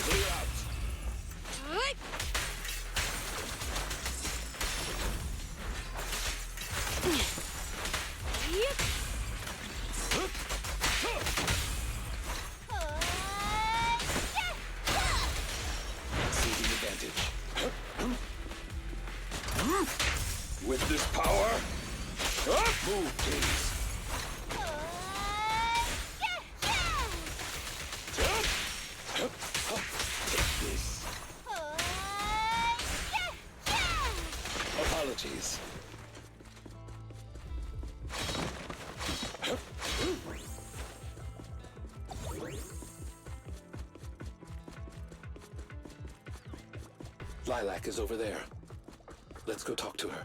[SPEAKER 2] Clear out.
[SPEAKER 3] See the advantage.
[SPEAKER 2] With this power,
[SPEAKER 3] Move, please. Take this. Apologies. Lilac is over there. Let's go talk to her.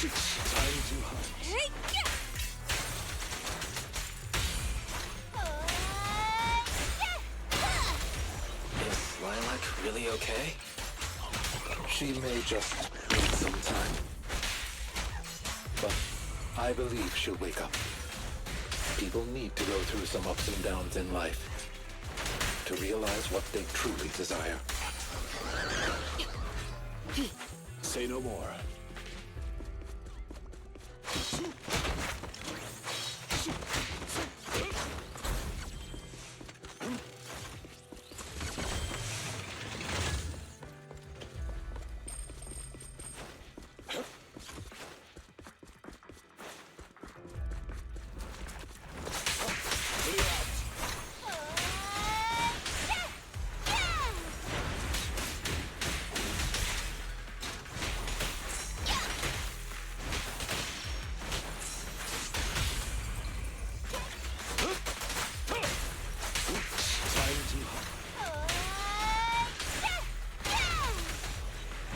[SPEAKER 3] Time to hunt.
[SPEAKER 7] Is Lilac really okay?
[SPEAKER 3] She may just need some time. But I believe she'll wake up. People need to go through some ups and downs in life to realize what they truly desire. Say no more.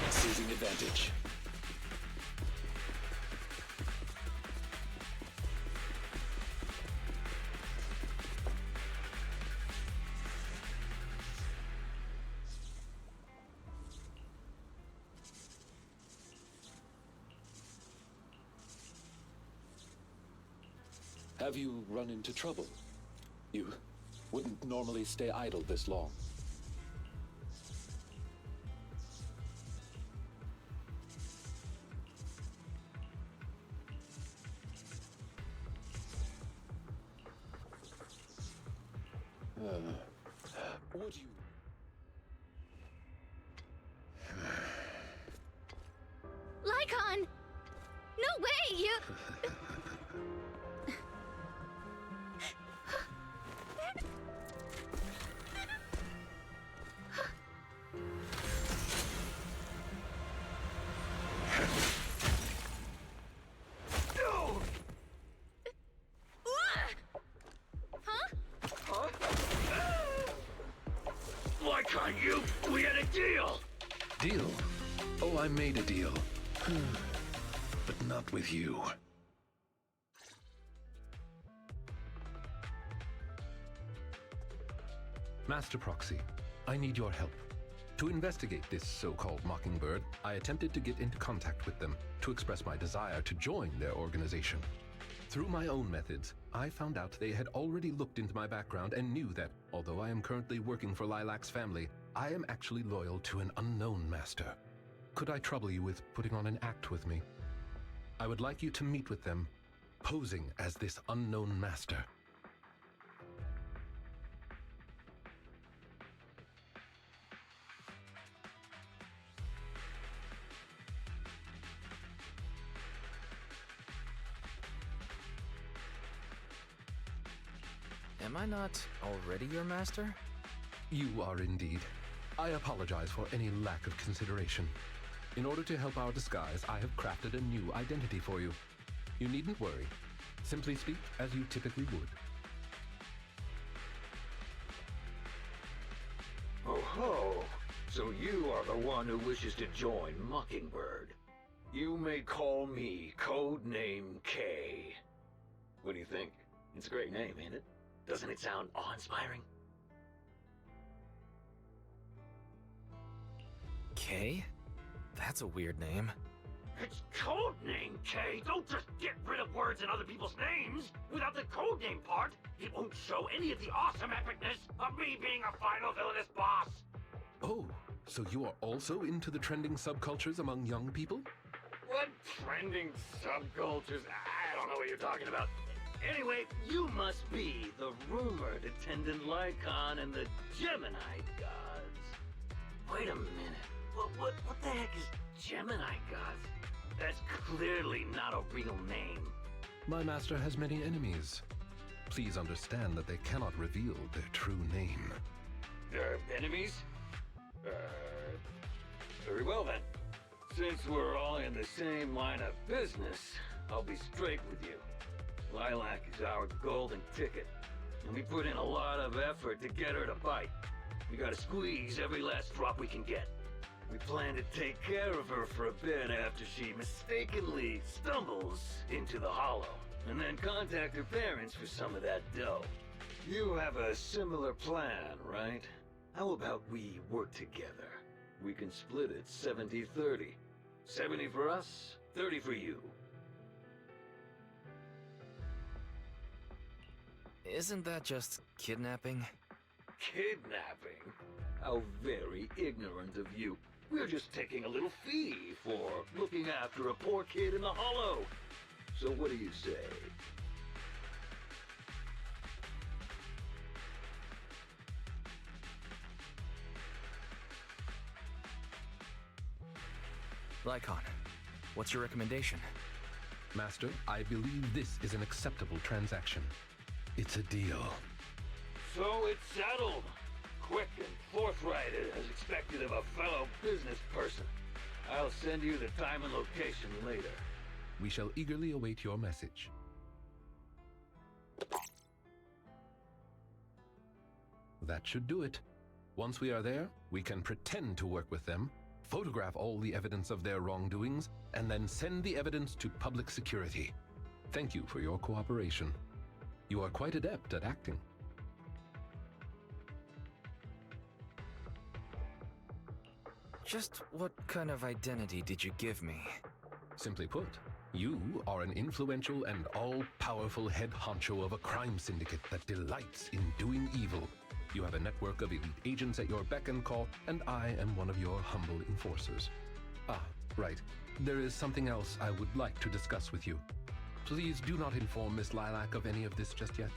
[SPEAKER 3] Seizing advantage. Have you run into trouble? You wouldn't normally stay idle this long. Would you
[SPEAKER 2] Lycaon, we had a deal!
[SPEAKER 3] Deal? Oh, I made a deal. But not with you. Master Proxy, I need your help. To investigate this so-called Mockingbird, I attempted to get into contact with them to express my desire to join their organization. Through my own methods, I found out they had already looked into my background and knew that, although I am currently working for Lilac's family, I am actually loyal to an unknown master. Could I trouble you with putting on an act with me? I would like you to meet with them, posing as this unknown master.
[SPEAKER 7] Am I not already your master?
[SPEAKER 3] You are indeed. I apologize for any lack of consideration. In order to help our disguise, I have crafted a new identity for you. You needn't worry. Simply speak as you typically would.
[SPEAKER 11] Oh ho! So you are the one who wishes to join Mockingbird. You may call me Codename K. What do you think? It's a great name, ain't it? Doesn't it sound awe-inspiring?
[SPEAKER 7] K? That's a weird name.
[SPEAKER 2] It's Codename K! Don't just get rid of words in other people's names! Without the codename part, it won't show any of the awesome epicness of me being a final villainous boss!
[SPEAKER 3] Oh, so you are also into the trending subcultures among young people?
[SPEAKER 2] What trending subcultures? I don't know what you're talking about. Anyway, you must be the rumored attendant Lycaon and the Gemini gods. Wait a minute. What the heck is Gemini gods? That's clearly not a real name.
[SPEAKER 3] My master has many enemies. Please understand that they cannot reveal their true name.
[SPEAKER 2] Enemies? Very well then. Since we're all in the same line of business, I'll be straight with you. Lilac is our golden ticket, and we put in a lot of effort to get her to bite. We gotta squeeze every last drop we can get. We plan to take care of her for a bit after she mistakenly stumbles into the hollow, and then contact her parents for some of that dough. You have a similar plan, right? How about we work together? We can split it 70-30. 70 for us, 30 for you.
[SPEAKER 7] Isn't that just kidnapping?
[SPEAKER 2] Kidnapping? How very ignorant of you. We're just taking a little fee for looking after a poor kid in the hollow. So what do you say?
[SPEAKER 7] Lycaon, what's your recommendation?
[SPEAKER 3] Master, I believe this is an acceptable transaction. It's a deal.
[SPEAKER 2] So it's settled. Quick and forthright as expected of a fellow business person. I'll send you the time and location later.
[SPEAKER 3] We shall eagerly await your message. That should do it. Once we are there, we can pretend to work with them, photograph all the evidence of their wrongdoings, and then send the evidence to public security. Thank you for your cooperation. You are quite adept at acting.
[SPEAKER 7] Just what kind of identity did you give me?
[SPEAKER 3] Simply put, you are an influential and all-powerful head honcho of a crime syndicate that delights in doing evil. You have a network of elite agents at your beck and call, and I am one of your humble enforcers. Ah, right. There is something else I would like to discuss with you. Please do not inform Miss Lilac of any of this just yet.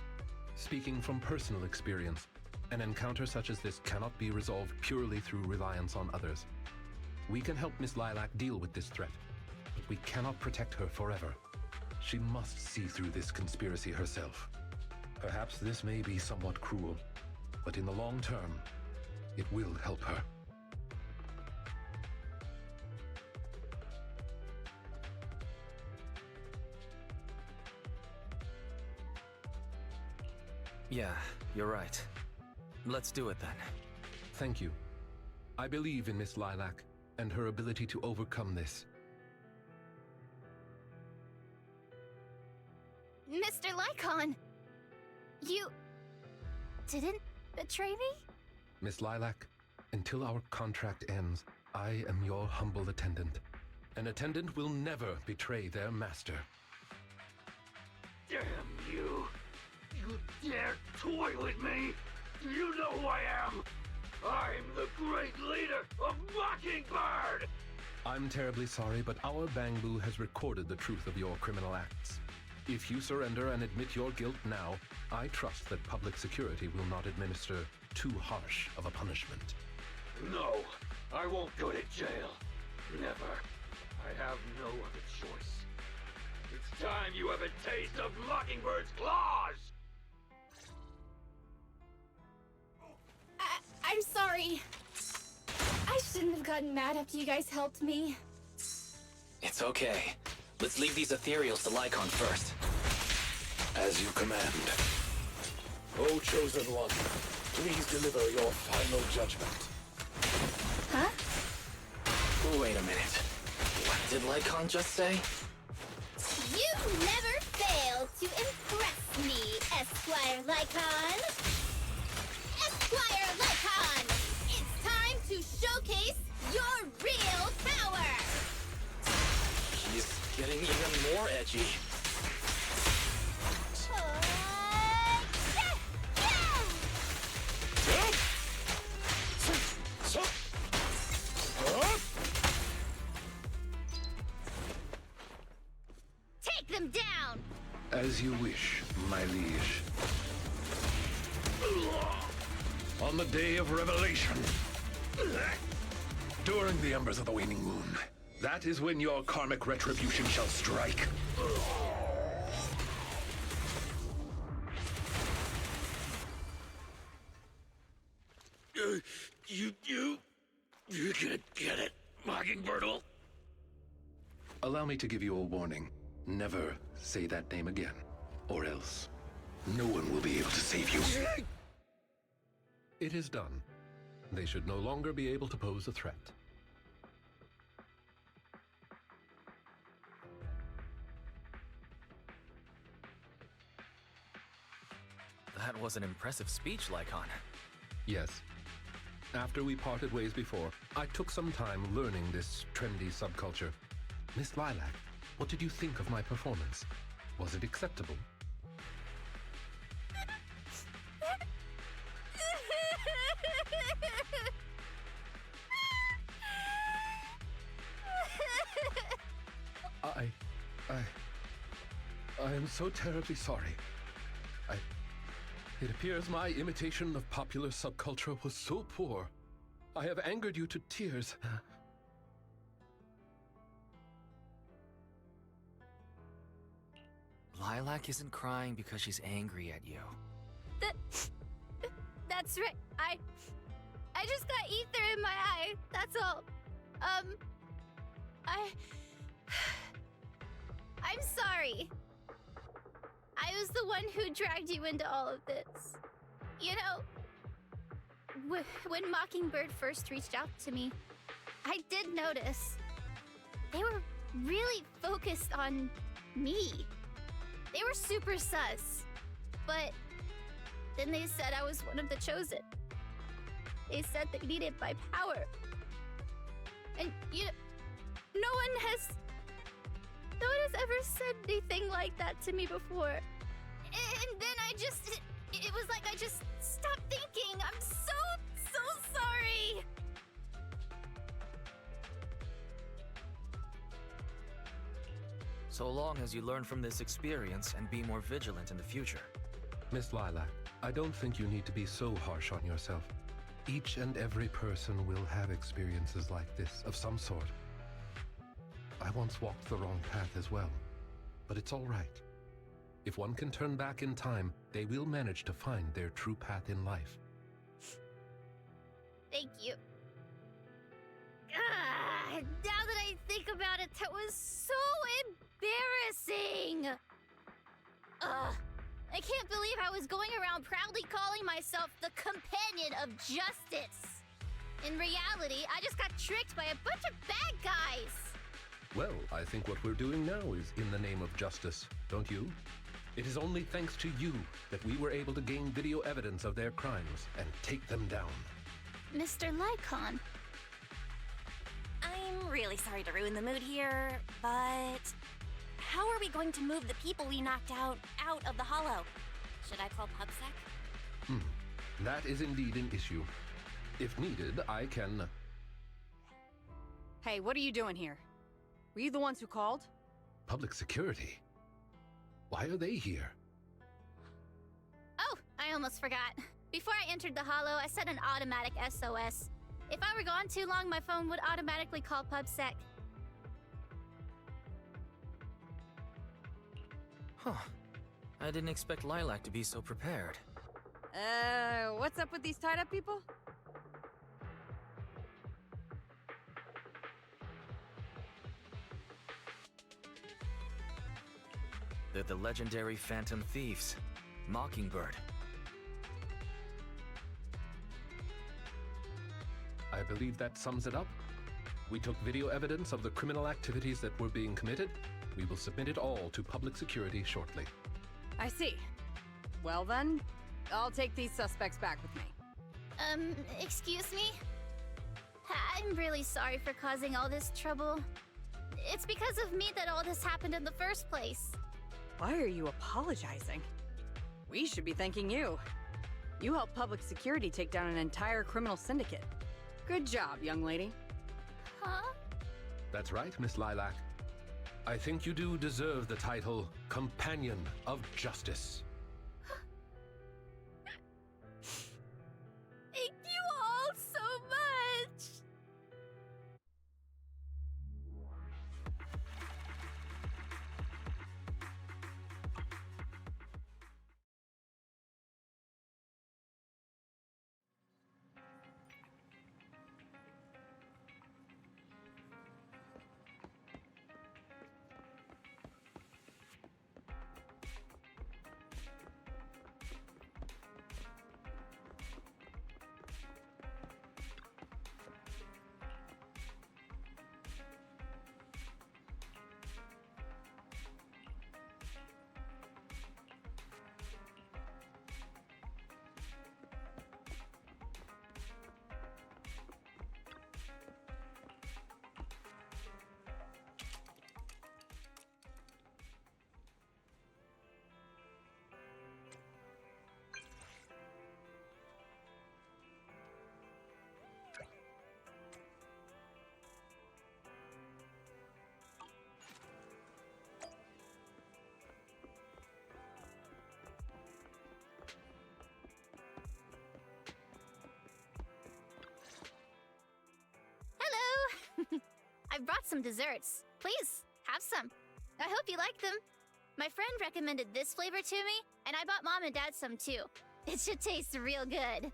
[SPEAKER 3] Speaking from personal experience, an encounter such as this cannot be resolved purely through reliance on others. We can help Miss Lilac deal with this threat, but we cannot protect her forever.
[SPEAKER 8] She must see through this conspiracy herself. Perhaps this may be somewhat cruel, but in the long term, it will help her.
[SPEAKER 7] Yeah, you're right. Let's do it then.
[SPEAKER 8] Thank you. I believe in Miss Lilac and her ability to overcome this.
[SPEAKER 10] Mr. Lycaon! You didn't betray me?
[SPEAKER 8] Miss Lilac, until our contract ends, I am your humble attendant. An attendant will never betray their master.
[SPEAKER 2] Damn you! You dare toy with me? Do you know who I am? I'm the great leader of Mockingbird!
[SPEAKER 8] I'm terribly sorry, but our bangboo has recorded the truth of your criminal acts. If you surrender and admit your guilt now, I trust that public security will not administer too harsh of a punishment.
[SPEAKER 2] No, I won't go to jail. Never. I have no other choice. It's time you have a taste of Mockingbird's claws!
[SPEAKER 5] I'm sorry. I shouldn't have gotten mad after you guys helped me.
[SPEAKER 7] It's okay. Let's leave these ethereals to Lycaon first.
[SPEAKER 3] As you command. O Chosen One, please deliver your final judgment.
[SPEAKER 5] Huh?
[SPEAKER 7] Wait a minute. What did Lycaon just say?
[SPEAKER 4] You never fail to impress me, Esquire Lycon! Esquire Lycon! It's time to showcase your real power!
[SPEAKER 7] He's getting even more edgy.
[SPEAKER 4] Take them down!
[SPEAKER 8] As you wish, my liege. On the day of revelation, during the embers of the waning moon, that is when your karmic retribution shall strike.
[SPEAKER 2] You're gonna get it, Mockingbirdle.
[SPEAKER 8] Allow me to give you a warning. Never say that name again, or else no one will be able to save you. It is done. They should no longer be able to pose a threat.
[SPEAKER 7] That was an impressive speech, Lycaon.
[SPEAKER 8] Yes. After we parted ways before, I took some time learning this trendy subculture. Miss Lilac, what did you think of my performance? Was it acceptable? I am so terribly sorry. It appears my imitation of popular subculture was so poor. I have angered you to tears.
[SPEAKER 7] Lilac isn't crying because she's angry at you.
[SPEAKER 10] That's right. I just got ether in my eye. That's all. I'm sorry. I was the one who dragged you into all of this. You know, when Mockingbird first reached out to me, I did notice they were really focused on me. They were super sus. But then they said I was one of the chosen. They said they needed my power. And you know, no one has ever said anything like that to me before. And then it was like I just stopped thinking. I'm so sorry.
[SPEAKER 7] So long as you learn from this experience and be more vigilant in the future.
[SPEAKER 8] Miss Lilac, I don't think you need to be so harsh on yourself. Each and every person will have experiences like this of some sort. I once walked the wrong path as well. but it's all right. If one can turn back in time, they will manage to find their true path in life.
[SPEAKER 10] Thank you. Now that I think about it, that was so embarrassing. I can't believe I was going around proudly calling myself the companion of justice. In reality, I just got tricked by a bunch of bad guys.
[SPEAKER 8] Well, I think what we're doing now is in the name of justice, don't you? It is only thanks to you that we were able to gain video evidence of their crimes and take them down.
[SPEAKER 10] Mr. Lycaon.
[SPEAKER 4] I'm really sorry to ruin the mood here, but how are we going to move the people we knocked out of the hollow? Should I call PubSec?
[SPEAKER 8] That is indeed an issue. If needed, I can...
[SPEAKER 12] Hey, what are you doing here? Were you the ones who called?
[SPEAKER 8] Public security? Why are they here?
[SPEAKER 10] Oh, I almost forgot. Before I entered the hollow, I set an automatic SOS. If I were gone too long, my phone would automatically call PubSec.
[SPEAKER 7] Huh. I didn't expect Lilac to be so prepared.
[SPEAKER 12] What's up with these tied-up people?
[SPEAKER 7] They're the legendary Phantom Thieves, Mockingbird.
[SPEAKER 8] I believe that sums it up. We took video evidence of the criminal activities that were being committed. We will submit it all to public security shortly.
[SPEAKER 12] I see. Well then, I'll take these suspects back with me.
[SPEAKER 10] Excuse me? I'm really sorry for causing all this trouble. It's because of me that all this happened in the first place.
[SPEAKER 12] Why are you apologizing? We should be thanking you. You helped public security take down an entire criminal syndicate. Good job, young lady.
[SPEAKER 10] Huh?
[SPEAKER 8] That's right, Miss Lilac. I think you do deserve the title Companion of Justice.
[SPEAKER 10] Thank you all so much! I brought some desserts. Please, have some. I hope you like them. My friend recommended this flavor to me, and I bought Mom and Dad some too. It should taste real good.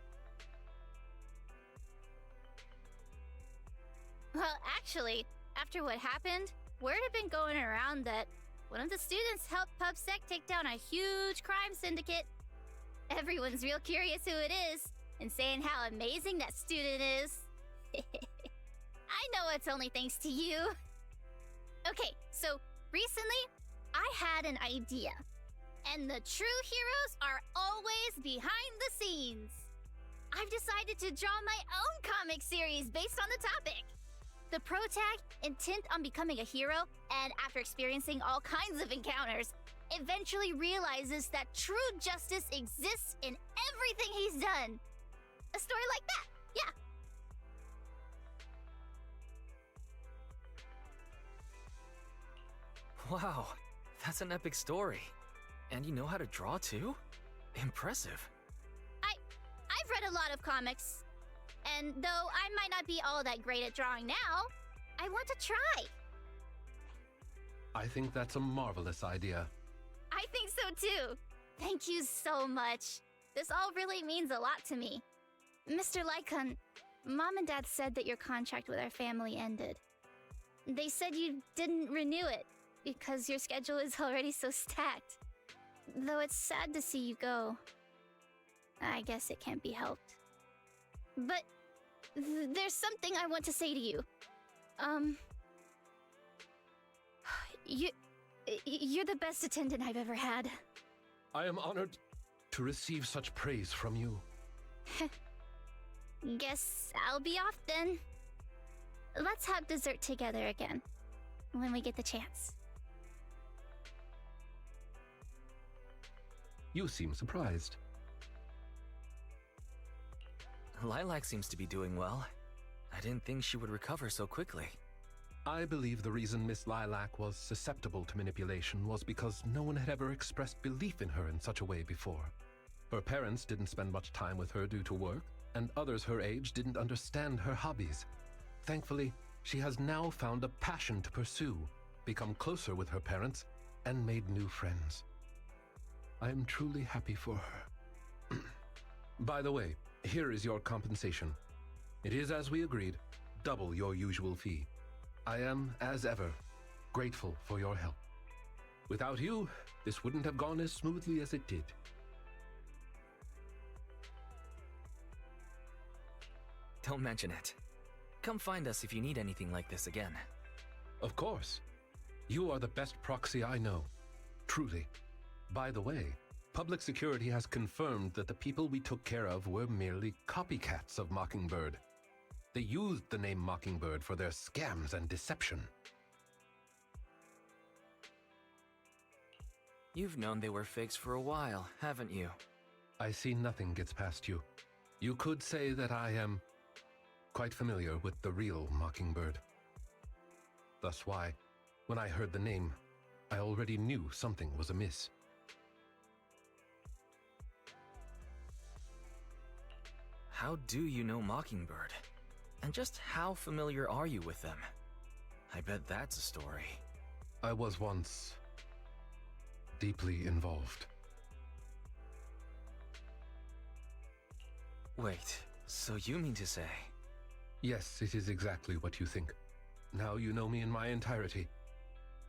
[SPEAKER 10] Well, actually, after what happened, word had been going around that one of the students helped PubSec take down a huge crime syndicate. Everyone's real curious who it is, and saying how amazing that student is. I know it's only thanks to you. Okay, so recently, I had an idea. And the true heroes are always behind the scenes. I've decided to draw my own comic series based on the topic. The protag, intent on becoming a hero, and after experiencing all kinds of encounters, eventually realizes that true justice exists in everything he's done. A story like that, yeah.
[SPEAKER 7] Wow, that's an epic story. And you know how to draw too? Impressive.
[SPEAKER 10] I've read a lot of comics. And though I might not be all that great at drawing now, I want to try.
[SPEAKER 8] I think that's a marvelous idea.
[SPEAKER 10] I think so too. Thank you so much. This all really means a lot to me. Mr. Lycaon, Mom and Dad said that your contract with our family ended. They said you didn't renew it because your schedule is already so stacked. Though it's sad to see you go. I guess it can't be helped. But there's something I want to say to you. You're the best attendant I've ever had.
[SPEAKER 8] I am honored to receive such praise from you.
[SPEAKER 10] Guess I'll be off then. Let's have dessert together again, when we get the chance.
[SPEAKER 8] You seem surprised.
[SPEAKER 7] Lilac seems to be doing well. I didn't think she would recover so quickly.
[SPEAKER 8] I believe the reason Miss Lilac was susceptible to manipulation was because no one had ever expressed belief in her in such a way before. Her parents didn't spend much time with her due to work, and others her age didn't understand her hobbies. Thankfully, she has now found a passion to pursue, become closer with her parents, and made new friends. I am truly happy for her. By the way, here is your compensation. It is as we agreed, double your usual fee. I am, as ever, grateful for your help. Without you, this wouldn't have gone as smoothly as it did.
[SPEAKER 7] Don't mention it. Come find us if you need anything like this again.
[SPEAKER 8] Of course. You are the best proxy I know. Truly. By the way, public security has confirmed that the people we took care of were merely copycats of Mockingbird. They used the name Mockingbird for their scams and deception.
[SPEAKER 7] You've known they were fakes for a while, haven't you?
[SPEAKER 8] I see nothing gets past you. You could say that I am quite familiar with the real Mockingbird. Thus why, when I heard the name, I already knew something was amiss.
[SPEAKER 7] How do you know Mockingbird? And just how familiar are you with them? I bet that's a story.
[SPEAKER 8] I was once deeply involved.
[SPEAKER 7] Wait, so you mean to say?
[SPEAKER 8] Yes, it is exactly what you think. Now you know me in my entirety.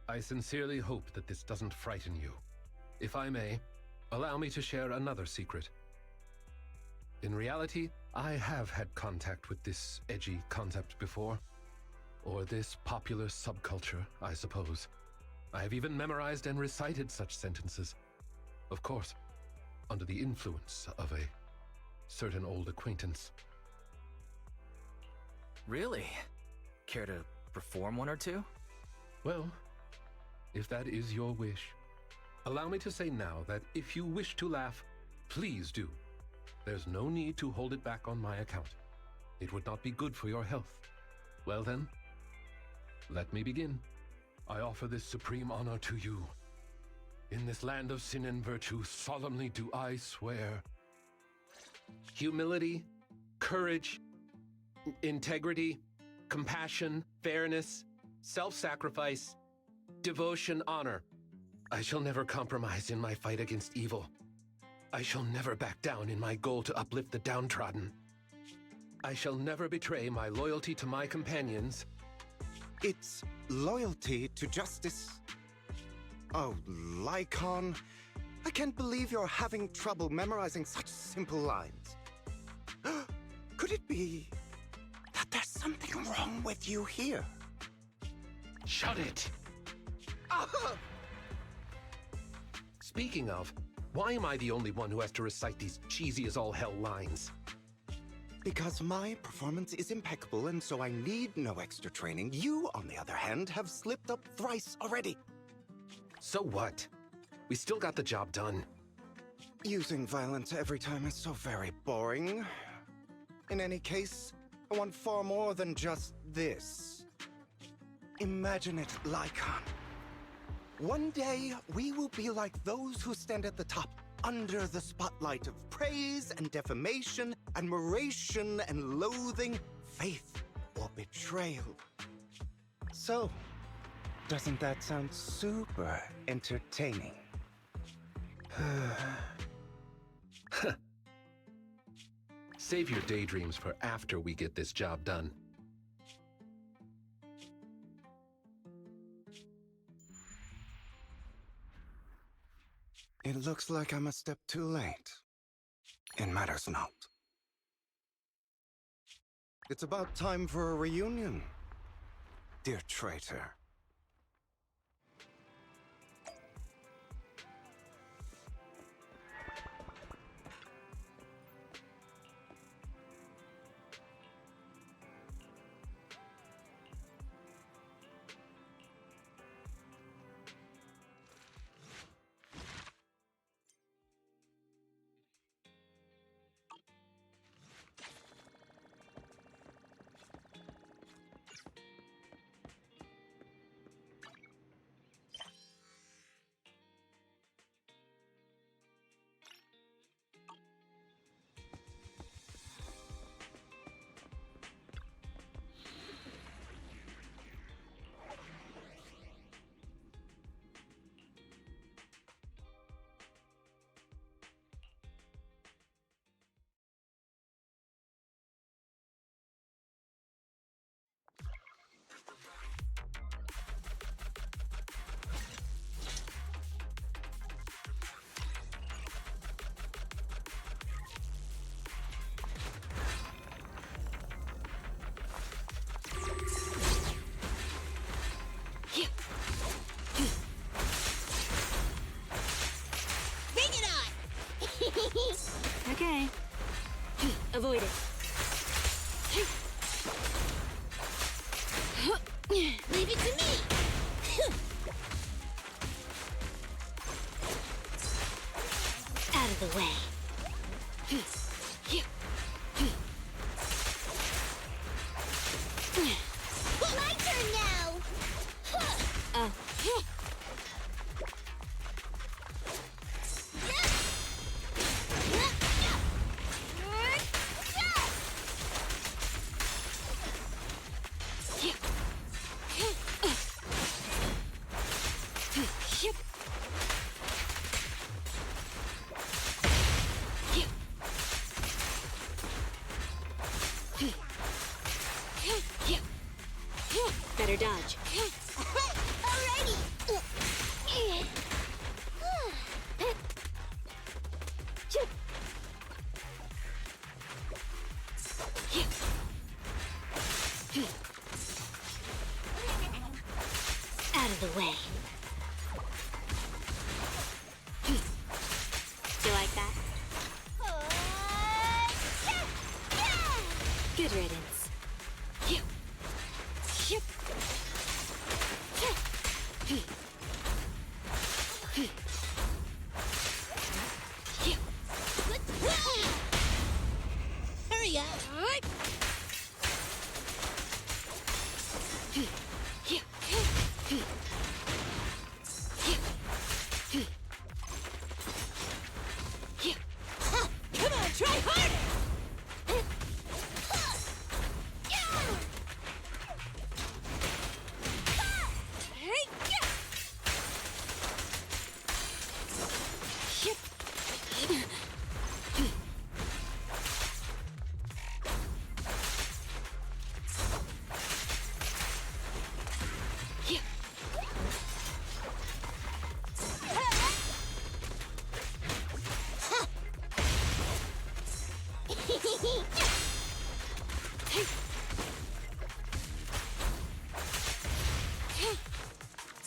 [SPEAKER 8] I sincerely hope that this doesn't frighten you. If I may, allow me to share another secret. In reality, I have had contact with this edgy concept before. Or this popular subculture, I suppose. I have even memorized and recited such sentences. Of course, under the influence of a certain old acquaintance.
[SPEAKER 7] Really? Care to perform one or two?
[SPEAKER 8] Well, if that is your wish, allow me to say now that if you wish to laugh, please do. There's no need to hold it back on my account. It would not be good for your health. Well then, let me begin. I offer this supreme honor to you. In this land of sin and virtue, solemnly do I swear. Humility, courage, integrity, compassion, fairness, self-sacrifice, devotion, honor. I shall never compromise in my fight against evil. I shall never back down in my goal to uplift the downtrodden. I shall never betray my loyalty to my companions.
[SPEAKER 13] It's loyalty to justice. Oh, Lycaon, I can't believe you're having trouble memorizing such simple lines. Could it be that there's something wrong with you here?
[SPEAKER 8] Shut it! Speaking of, why am I the only one who has to recite these cheesy-as-all-hell lines?
[SPEAKER 13] Because my performance is impeccable, and so I need no extra training. You, on the other hand, have slipped up thrice already.
[SPEAKER 8] So what? We still got the job done.
[SPEAKER 13] Using violence every time is so very boring. In any case, I want far more than just this. Imagine it, Lycaon. One day, we will be like those who stand at the top, under the spotlight of praise and defamation, admiration and loathing, faith or betrayal. So, Doesn't that sound super entertaining?
[SPEAKER 8] Save your daydreams for after we get this job done.
[SPEAKER 13] It looks like I'm a step too late. It matters not. It's about time for a reunion, dear traitor.
[SPEAKER 6] Okay. Avoid it.
[SPEAKER 4] Leave it to me!
[SPEAKER 6] Out of the way.
[SPEAKER 4] My turn now!
[SPEAKER 6] Oh. Better dodge.
[SPEAKER 4] Alrighty!
[SPEAKER 6] Out of the way. You like that? Good riddance.
[SPEAKER 4] Hurry up! Come on, try harder!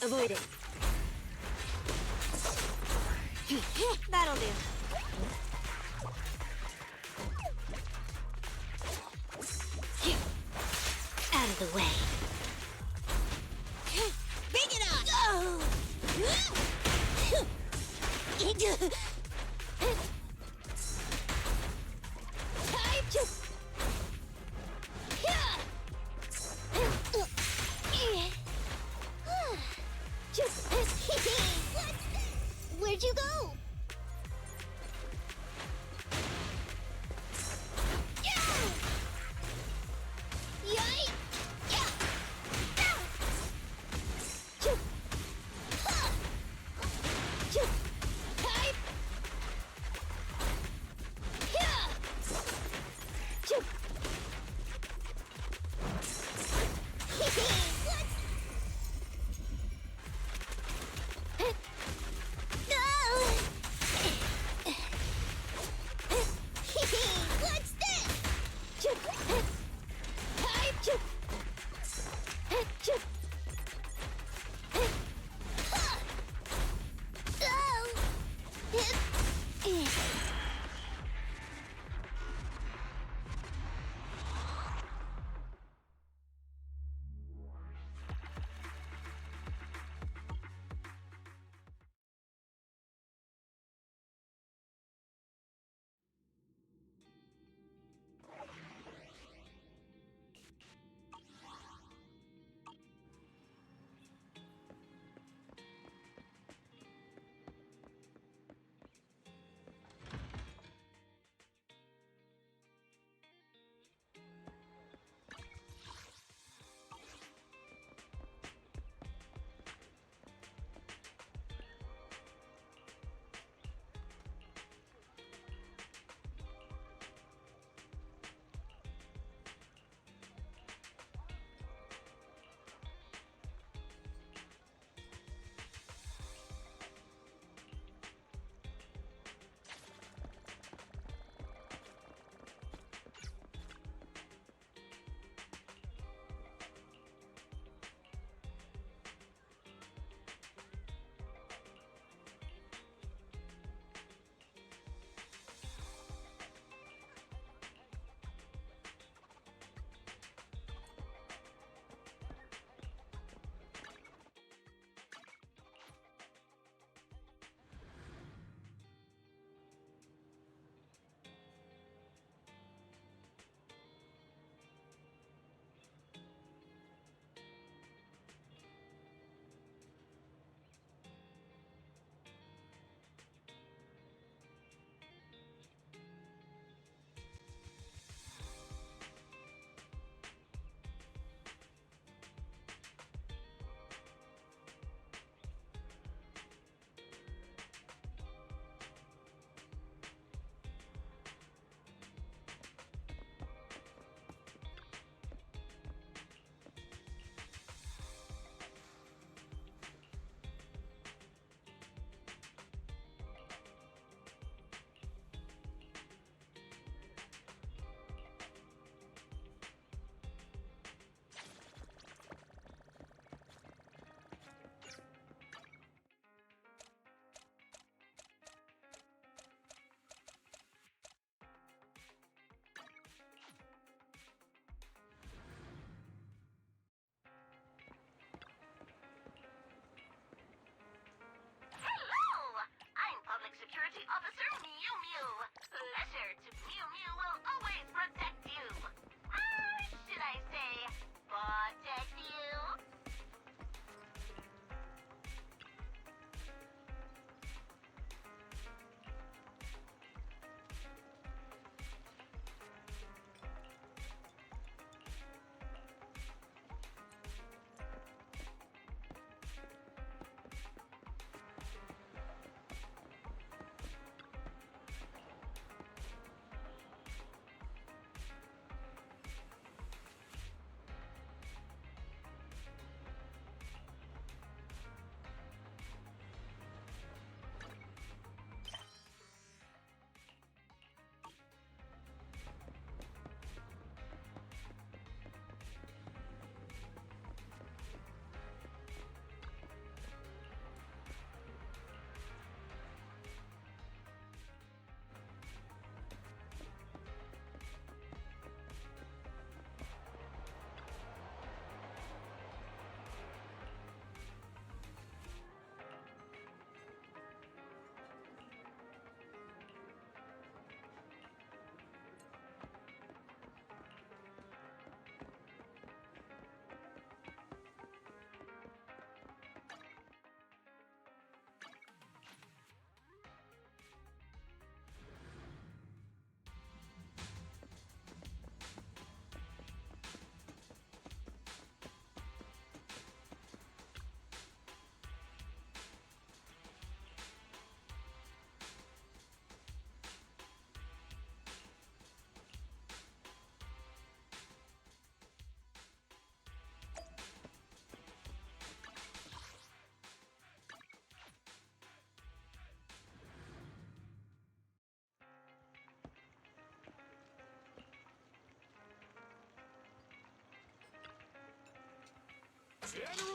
[SPEAKER 6] Avoid it. That'll do. Out of the way.
[SPEAKER 4] Bring it on! Where'd you go? Yikes!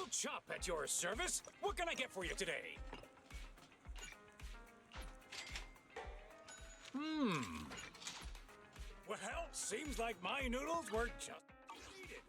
[SPEAKER 14] Grilled chop at your service. What can I get for you today? Well, seems like my noodles were just needed.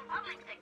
[SPEAKER 9] public security.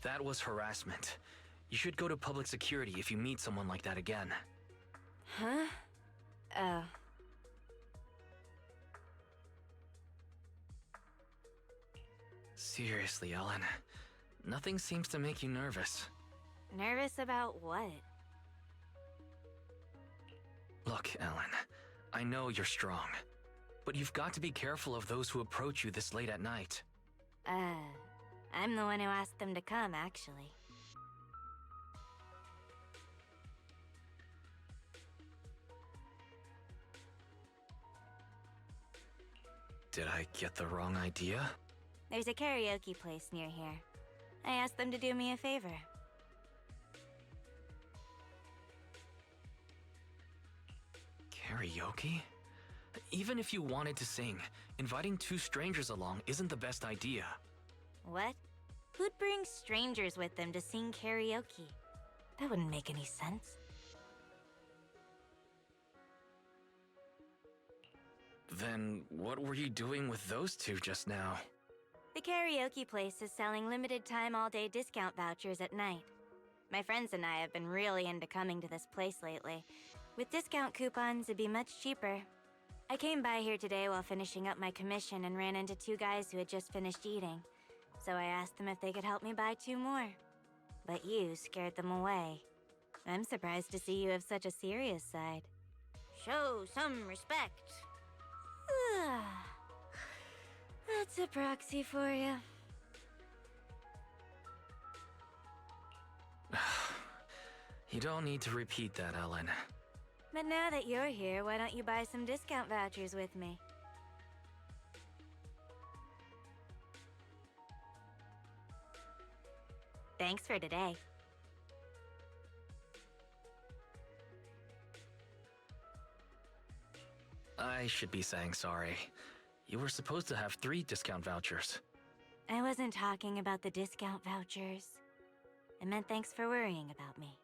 [SPEAKER 7] That was harassment. You should go to public security if you meet someone like that again.
[SPEAKER 15] Huh? Oh.
[SPEAKER 7] Seriously, Ellen. Nothing seems to make you nervous.
[SPEAKER 15] Nervous about what?
[SPEAKER 7] Look, Ellen, I know you're strong, but you've got to be careful of those who approach you this late at night.
[SPEAKER 15] I'm the one who asked them to come, actually.
[SPEAKER 7] Did I get the wrong idea?
[SPEAKER 15] There's a karaoke place near here. I asked them to do me a favor.
[SPEAKER 7] Karaoke? Even if you wanted to sing, inviting two strangers along isn't the best idea.
[SPEAKER 15] What? Who'd bring strangers with them to sing karaoke? That wouldn't make any sense.
[SPEAKER 7] Then what were you doing with those two just now?
[SPEAKER 15] The karaoke place is selling limited-time all-day discount vouchers at night. My friends and I have been really into coming to this place lately. With discount coupons, it'd be much cheaper. I came by here today while finishing up my commission and ran into two guys who had just finished eating. So I asked them if they could help me buy two more. But you scared them away. I'm surprised to see you have such a serious side. Show some respect. That's a proxy for you.
[SPEAKER 7] You don't need to repeat that, Ellen.
[SPEAKER 15] But now that you're here, why don't you buy some discount vouchers with me? Thanks for today.
[SPEAKER 7] I should be saying sorry. You were supposed to have 3 discount vouchers.
[SPEAKER 15] I wasn't talking about the discount vouchers. I meant thanks for worrying about me.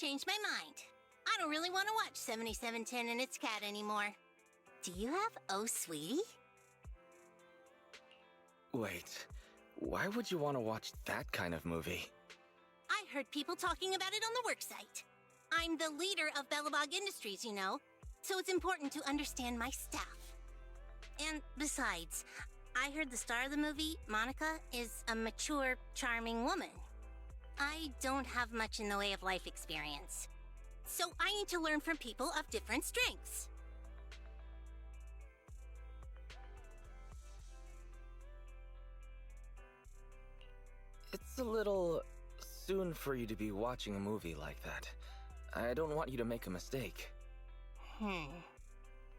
[SPEAKER 4] changed my mind. I don't really want to watch 7710 and its cat anymore. Do you have Oh Sweetie?
[SPEAKER 7] Wait, why would you want to watch that kind of movie?
[SPEAKER 4] I heard people talking about it on the worksite. I'm the leader of Bellabog Industries, you know, so it's important to understand my staff. And besides, I heard the star of the movie, Monica, is a mature, charming woman. I don't have much in the way of life experience, so I need to learn from people of different strengths.
[SPEAKER 7] It's a little soon for you to be watching a movie like that. I don't want you to make a mistake.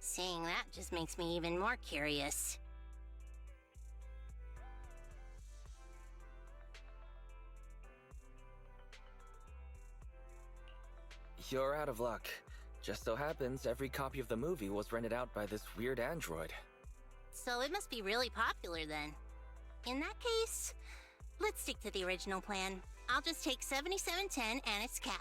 [SPEAKER 4] Saying that just makes me even more curious.
[SPEAKER 7] You're out of luck. Just so happens every copy of the movie was rented out by this weird android.
[SPEAKER 4] So it must be really popular then. In that case, let's stick to the original plan. I'll just take 7710 and its cat.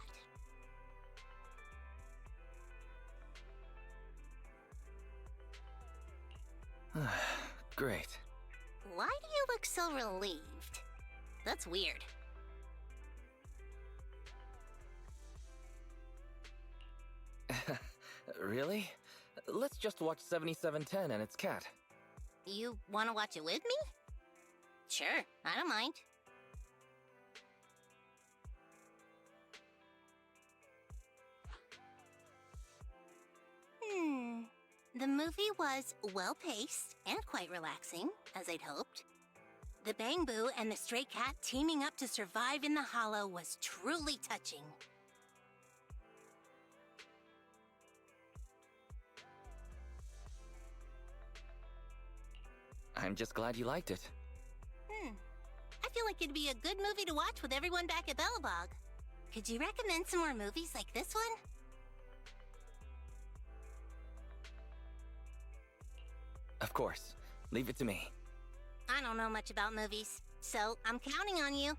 [SPEAKER 7] Great.
[SPEAKER 4] Why do you look so relieved? That's weird.
[SPEAKER 7] Really? Let's just watch 7710 and its cat.
[SPEAKER 4] You want to watch it with me? Sure, I don't mind. The movie was well-paced and quite relaxing, as I'd hoped. The bangboo and the stray cat teaming up to survive in the hollow was truly touching.
[SPEAKER 7] I'm just glad you liked it.
[SPEAKER 4] I feel like it'd be a good movie to watch with everyone back at Bellabog. Could you recommend some more movies like this one?
[SPEAKER 7] Of course. Leave it to me.
[SPEAKER 4] I don't know much about movies, so I'm counting on you.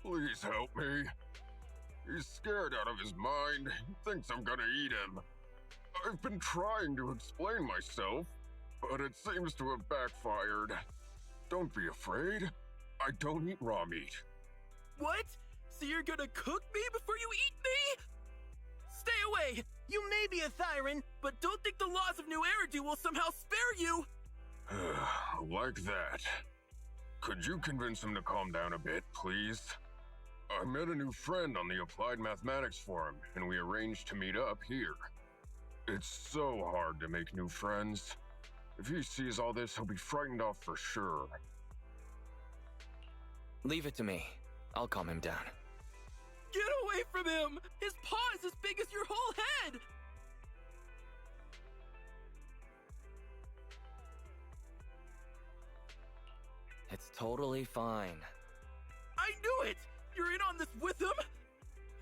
[SPEAKER 16] Please help me. He's scared out of his mind. He thinks I'm gonna eat him. I've been trying to explain myself, but it seems to have backfired. Don't be afraid. I don't eat raw meat.
[SPEAKER 17] What? So you're gonna cook me before you eat me? Stay away! You may be a Thyran, but don't think the laws of New Eridu will somehow spare you!
[SPEAKER 16] Like that. Could you convince him to calm down a bit, please? I met a new friend on the Applied Mathematics Forum, and we arranged to meet up here. It's so hard to make new friends. If he sees all this, he'll be frightened off for sure.
[SPEAKER 7] Leave it to me. I'll calm him down.
[SPEAKER 17] Get away from him! His paw is as big as your whole head!
[SPEAKER 7] It's totally fine.
[SPEAKER 17] I knew it! You're in on this with him?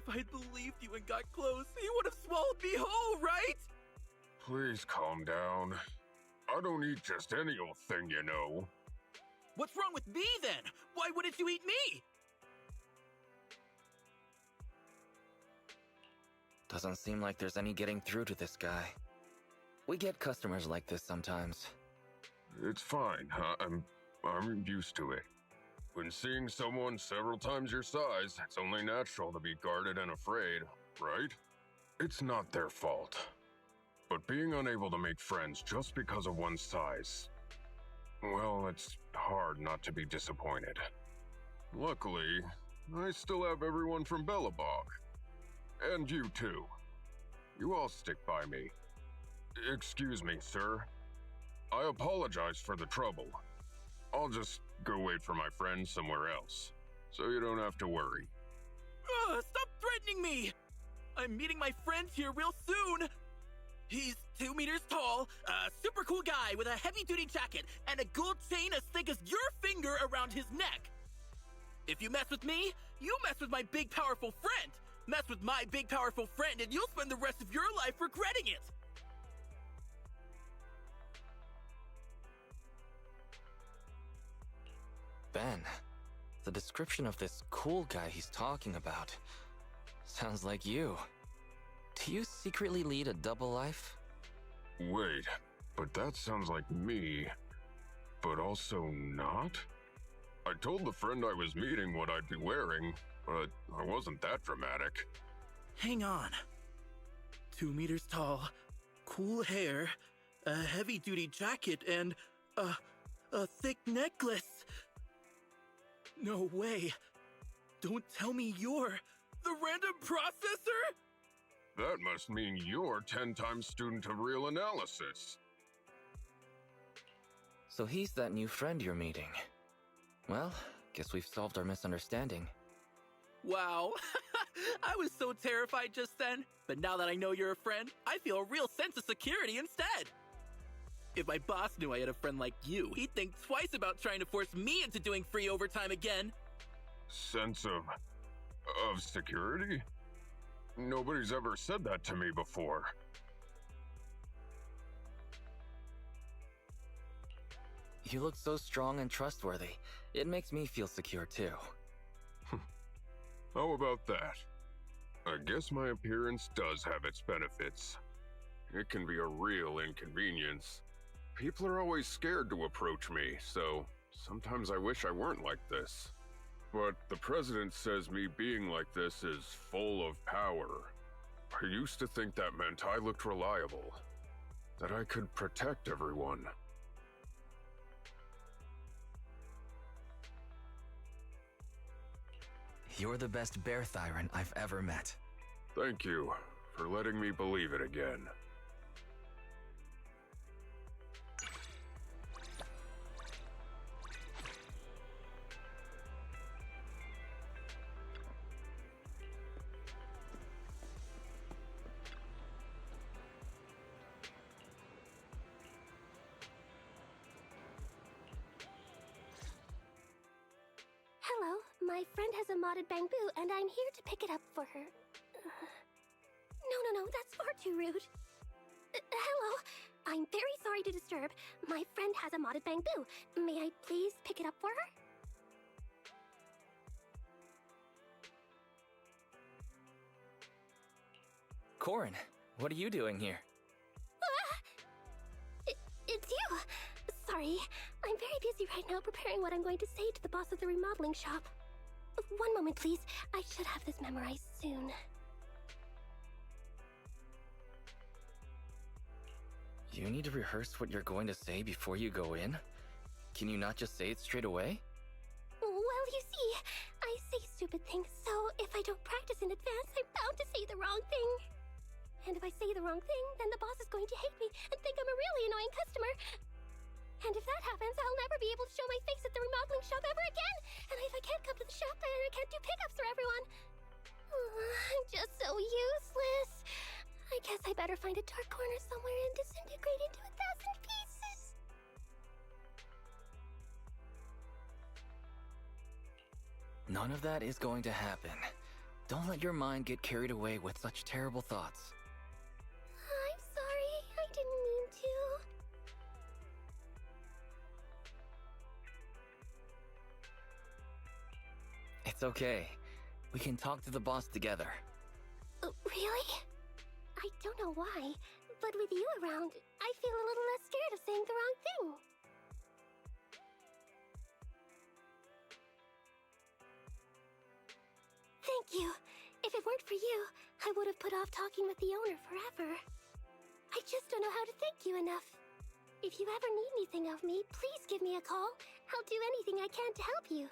[SPEAKER 17] If I'd believed you and got close, he would have swallowed me whole, right?
[SPEAKER 16] Please calm down. I don't eat just any old thing, you know.
[SPEAKER 17] What's wrong with me, then? Why wouldn't you eat me?
[SPEAKER 7] Doesn't seem like there's any getting through to this guy. We get customers like this sometimes.
[SPEAKER 16] It's fine. I'm used to it. When seeing someone several times your size, it's only natural to be guarded and afraid, right? It's not their fault. But being unable to make friends just because of one's size, well, it's hard not to be disappointed. Luckily, I still have everyone from Bellabog. And you too. You all stick by me. Excuse me, sir. I apologize for the trouble. I'll just go wait for my friend somewhere else, so you don't have to worry.
[SPEAKER 17] Stop threatening me! I'm meeting my friend here real soon! He's 2 meters tall, a super cool guy with a heavy-duty jacket and a gold chain as thick as your finger around his neck. If you mess with me, you mess with my big, powerful friend. Mess with my big, powerful friend and you'll spend the rest of your life regretting it.
[SPEAKER 7] Ben, the description of this cool guy he's talking about sounds like you. Do you secretly lead a double life?
[SPEAKER 16] Wait, but that sounds like me, but also not? I told the friend I was meeting what I'd be wearing, but I wasn't that dramatic.
[SPEAKER 17] Hang on. 2 meters tall, cool hair, a heavy-duty jacket, and a thick necklace. No way. Don't tell me you're the random processor?
[SPEAKER 16] That must mean you're 10 times student of real analysis.
[SPEAKER 7] So he's that new friend you're meeting. Well, guess we've solved our misunderstanding.
[SPEAKER 17] Wow. I was so terrified just then, but now that I know you're a friend, I feel a real sense of security instead. If my boss knew I had a friend like you, he'd think twice about trying to force me into doing free overtime again.
[SPEAKER 16] Sense of security? Nobody's ever said that to me before.
[SPEAKER 7] You look so strong and trustworthy. It makes me feel secure too.
[SPEAKER 16] How about that? I guess my appearance does have its benefits. It can be a real inconvenience. People are always scared to approach me, so sometimes I wish I weren't like this. But the president says me being like this is full of power. I used to think that meant I looked reliable, that I could protect everyone.
[SPEAKER 7] You're the best bear Thyron I've ever met.
[SPEAKER 16] Thank you for letting me believe it again.
[SPEAKER 18] Hello, my friend has a modded bangboo, and I'm here to pick it up for her. No, that's far too rude. Hello, I'm very sorry to disturb. My friend has a modded bangboo. May I please pick it up for her?
[SPEAKER 7] Corin, what are you doing here?
[SPEAKER 18] It's you! Sorry, I'm very busy right now preparing what I'm going to say to the boss of the remodeling shop. One moment, please. I should have this memorized soon.
[SPEAKER 7] You need to rehearse what you're going to say before you go in? Can you not just say it straight away?
[SPEAKER 18] Well, you see, I say stupid things, so if I don't practice in advance, I'm bound to say the wrong thing. And if I say the wrong thing, then the boss is going to hate me and think I'm a really annoying customer. And if that happens, I'll never be able to show my face at the remodeling shop ever again. And if I can't come to the shop, then I can't do pickups for everyone. I'm just so useless. I guess I better find a dark corner somewhere and disintegrate into 1,000 pieces.
[SPEAKER 7] None of that is going to happen. Don't let your mind get carried away with such terrible thoughts.
[SPEAKER 18] I'm sorry. I didn't mean to.
[SPEAKER 7] It's okay. We can talk to the boss together.
[SPEAKER 18] Really? I don't know why, but with you around, I feel a little less scared of saying the wrong thing. Thank you. If it weren't for you, I would have put off talking with the owner forever. I just don't know how to thank you enough. If you ever need anything of me, please give me a call. I'll do anything I can to help you.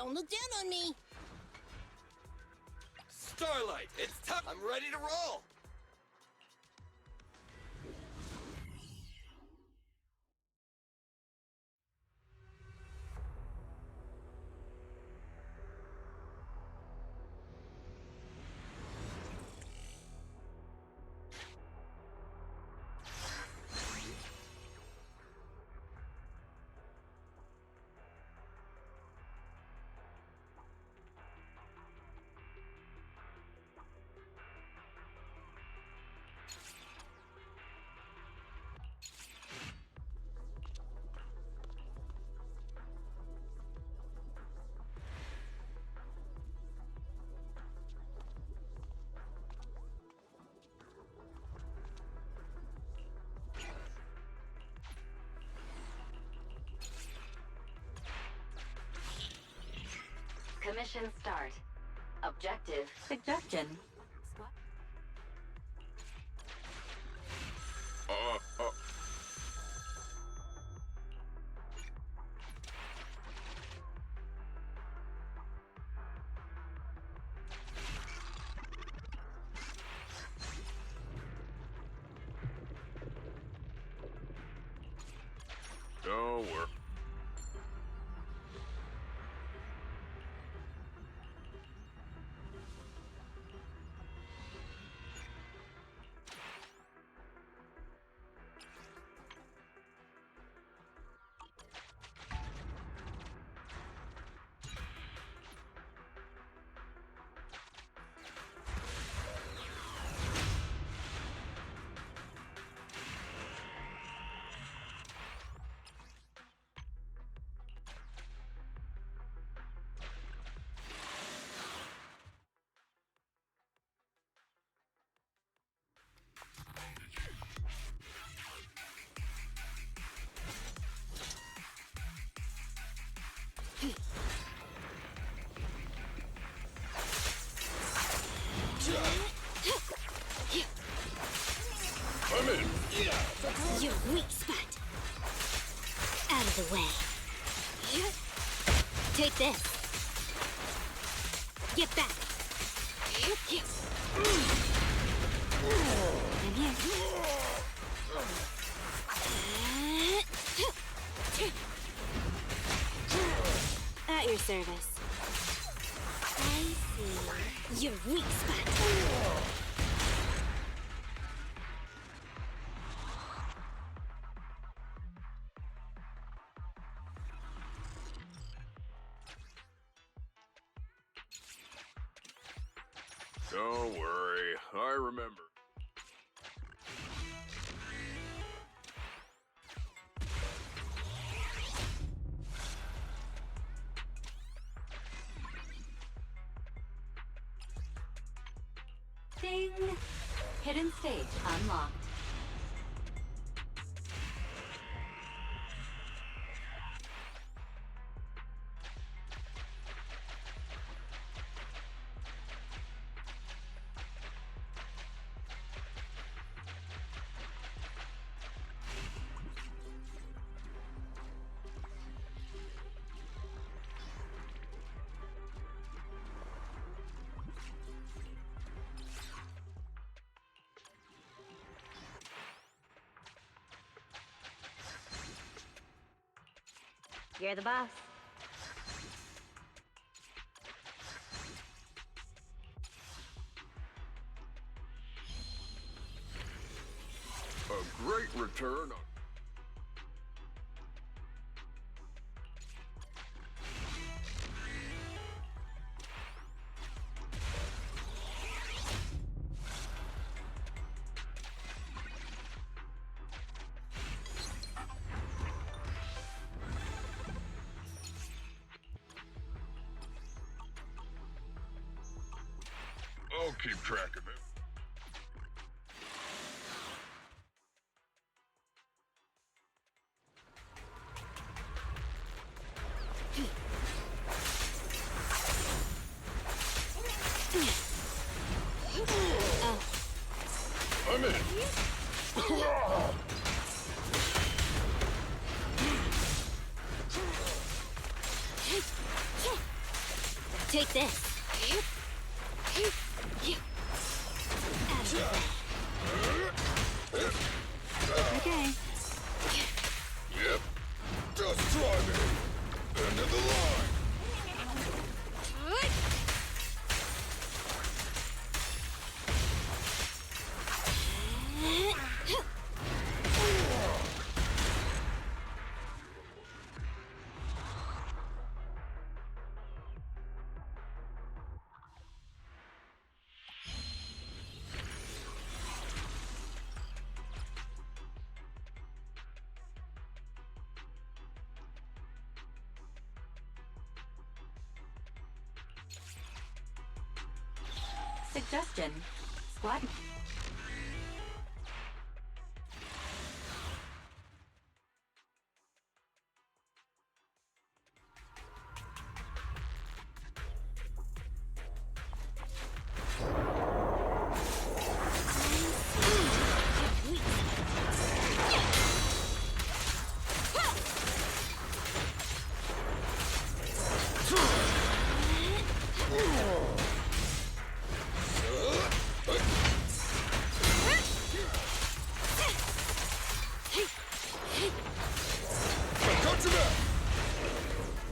[SPEAKER 19] Don't look down on me!
[SPEAKER 20] Starlight, it's time! I'm ready to roll!
[SPEAKER 9] Commission start. Objective. Suggestion.
[SPEAKER 16] Don't worry.
[SPEAKER 20] I'm in!
[SPEAKER 19] Your weak spot! Out of the way. Take this. Get back. I'm here. At your service. I see. Your weak spot.
[SPEAKER 16] Don't worry, I remember.
[SPEAKER 9] Ding! Hidden stage unlocked.
[SPEAKER 15] You're the boss.
[SPEAKER 16] A great return. I'll keep track of it. I'm in.
[SPEAKER 19] Take this.
[SPEAKER 12] Okay.
[SPEAKER 20] Yep. Just try me. End of the line.
[SPEAKER 9] Suggestion. Squad.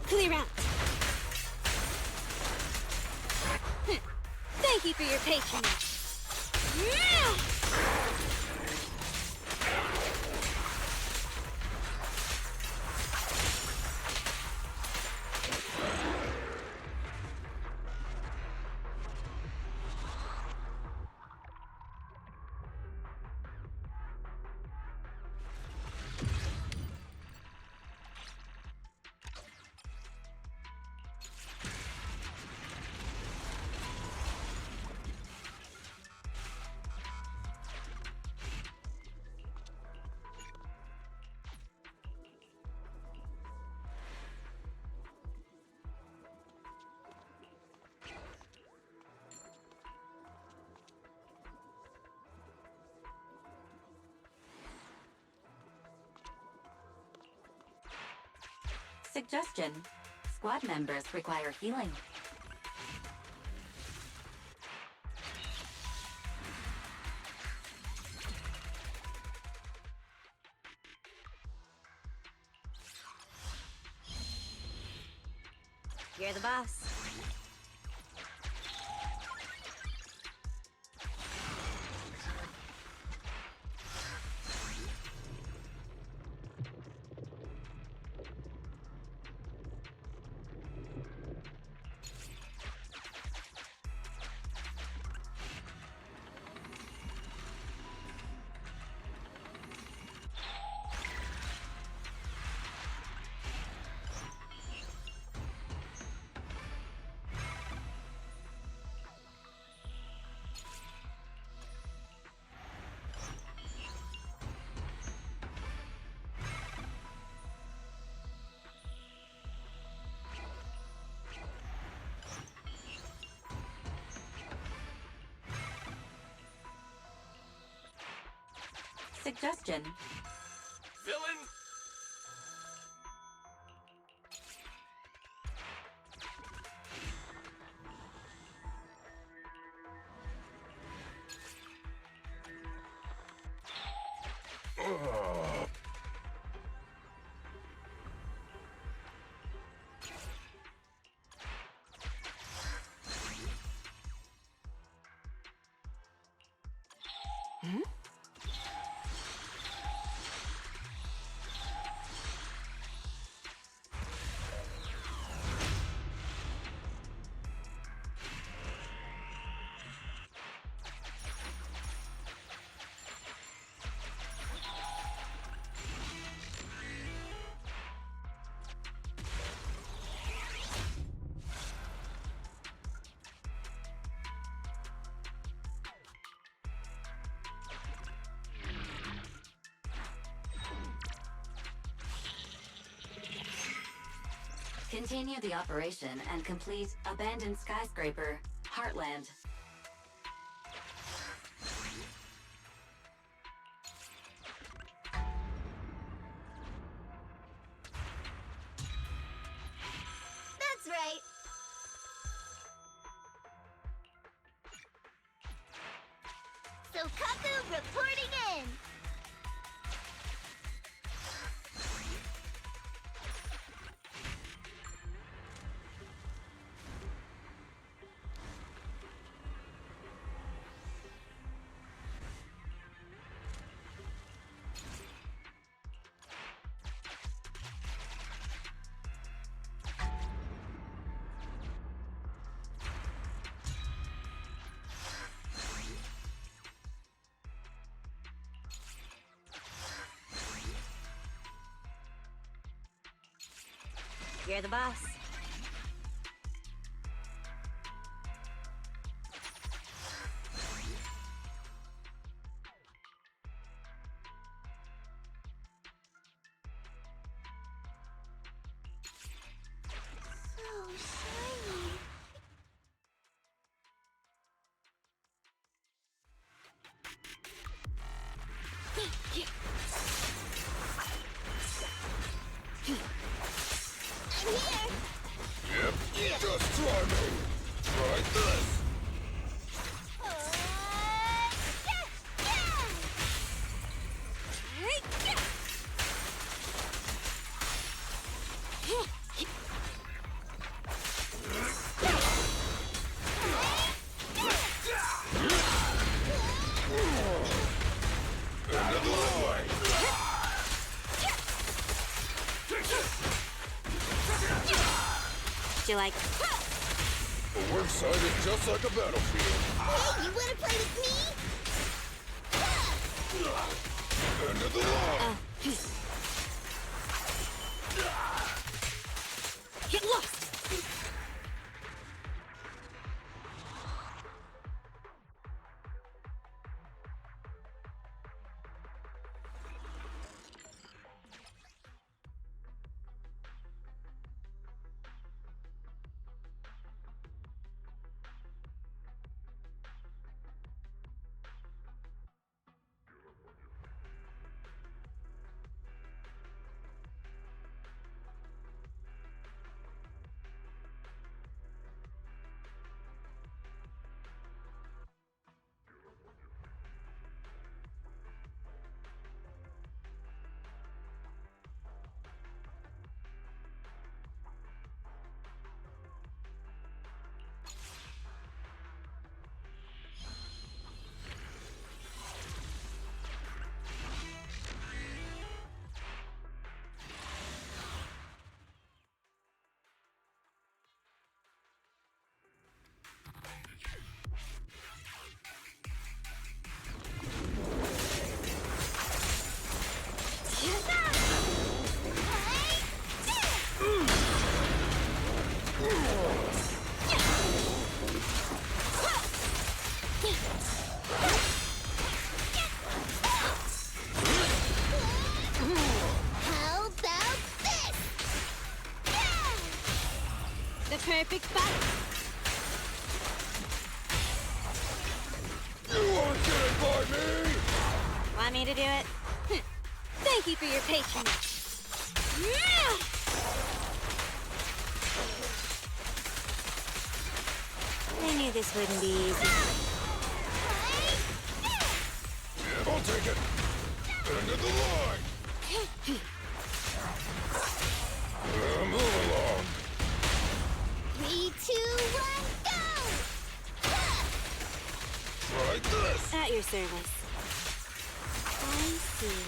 [SPEAKER 19] Clear out. Thank you for your patronage.
[SPEAKER 9] Suggestion. Squad members require healing.
[SPEAKER 15] You're the boss.
[SPEAKER 9] Suggestion.
[SPEAKER 20] Villain.
[SPEAKER 9] Continue the operation and complete Abandoned Skyscraper, Heartland.
[SPEAKER 4] That's right.
[SPEAKER 10] Kaku reporting in!
[SPEAKER 15] You're the boss.
[SPEAKER 10] So shiny. I'm here!
[SPEAKER 20] Yep, just try me. Try this. End of the line.
[SPEAKER 15] Do you like?
[SPEAKER 20] The work side is just like a battlefield.
[SPEAKER 10] Hey, you wanna play with me?
[SPEAKER 20] End of the line.
[SPEAKER 15] Get lost!
[SPEAKER 10] How about this?
[SPEAKER 15] The perfect fight!
[SPEAKER 20] You won't get it by me.
[SPEAKER 15] Want me to do it? Thank you for your patronage. I knew this wouldn't be easy.
[SPEAKER 20] I'll take it. End of the line. Move along.
[SPEAKER 10] 3, 2, 1, go!
[SPEAKER 20] Try this.
[SPEAKER 15] At your service. I see.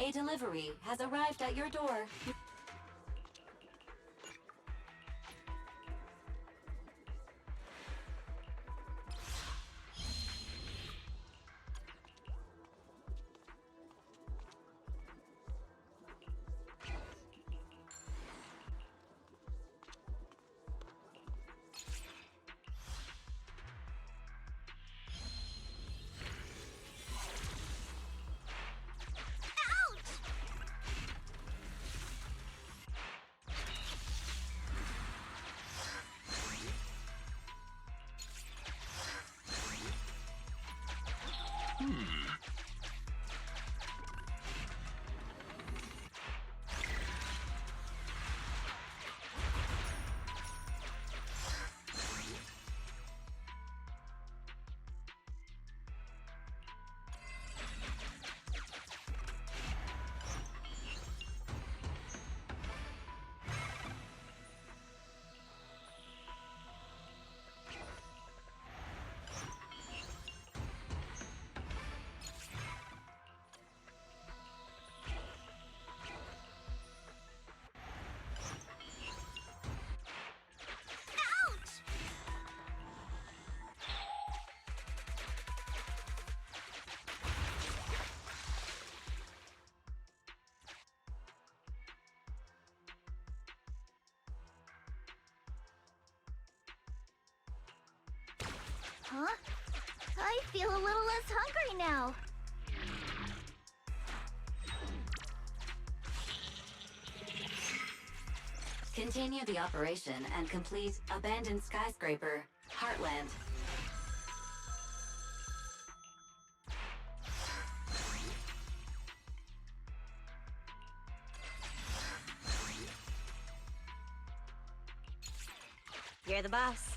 [SPEAKER 9] A delivery has arrived at your door.
[SPEAKER 10] Huh? I feel a little less hungry now.
[SPEAKER 9] Continue the operation and complete Abandoned Skyscraper, Heartland.
[SPEAKER 15] You're the boss.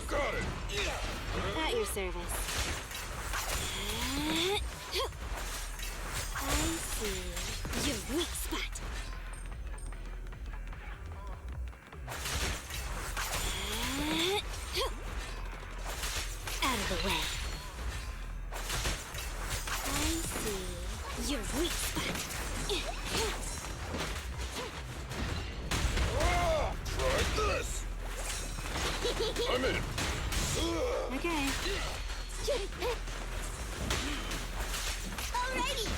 [SPEAKER 20] Got it!
[SPEAKER 19] At your service. I see your weak spot. Out of the way. I see your weak spot.
[SPEAKER 20] Try this! I'm in!
[SPEAKER 19] Okay.
[SPEAKER 10] Alrighty!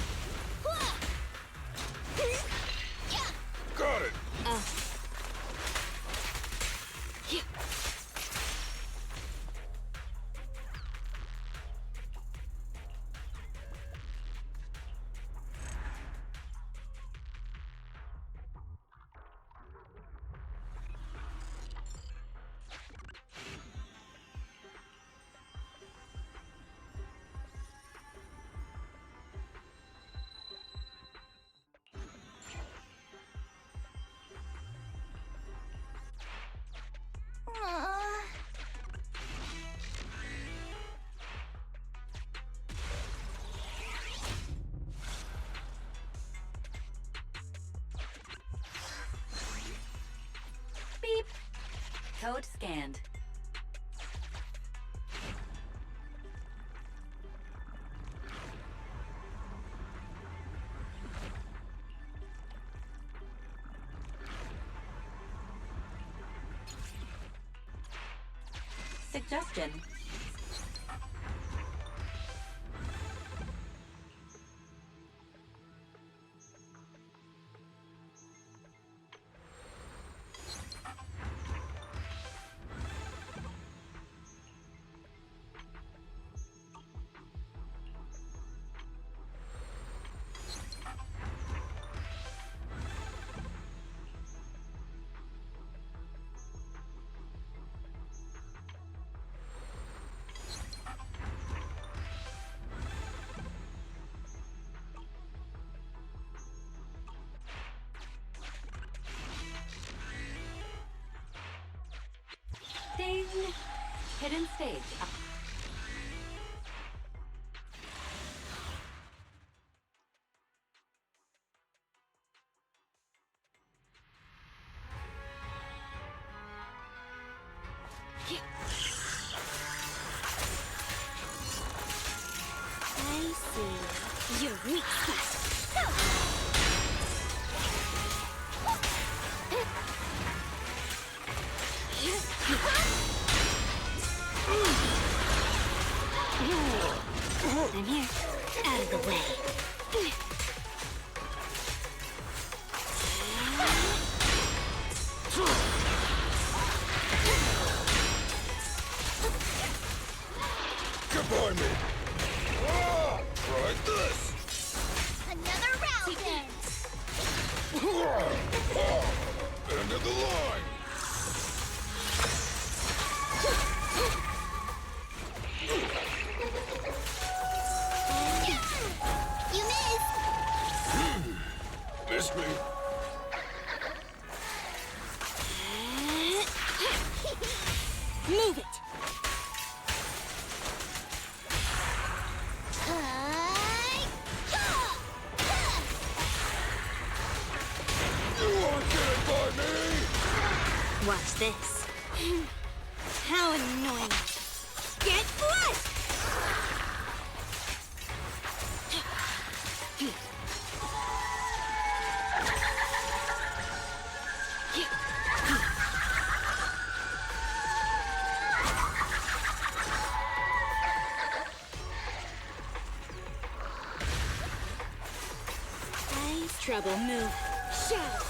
[SPEAKER 20] Got it!
[SPEAKER 19] Oh.
[SPEAKER 9] Beep. Code scanned. suggestion. Ding! Hidden stage.
[SPEAKER 19] I see. You're weak spot. I'm here. Out of the way.
[SPEAKER 20] Get behind me! Ah, try this!
[SPEAKER 10] Another round then!
[SPEAKER 20] End of the line!
[SPEAKER 10] You missed!
[SPEAKER 20] Missed me?
[SPEAKER 19] Move it!
[SPEAKER 20] You won't get it by me!
[SPEAKER 19] Watch this. How annoying. Get flushed! Nice trouble move. Shadow.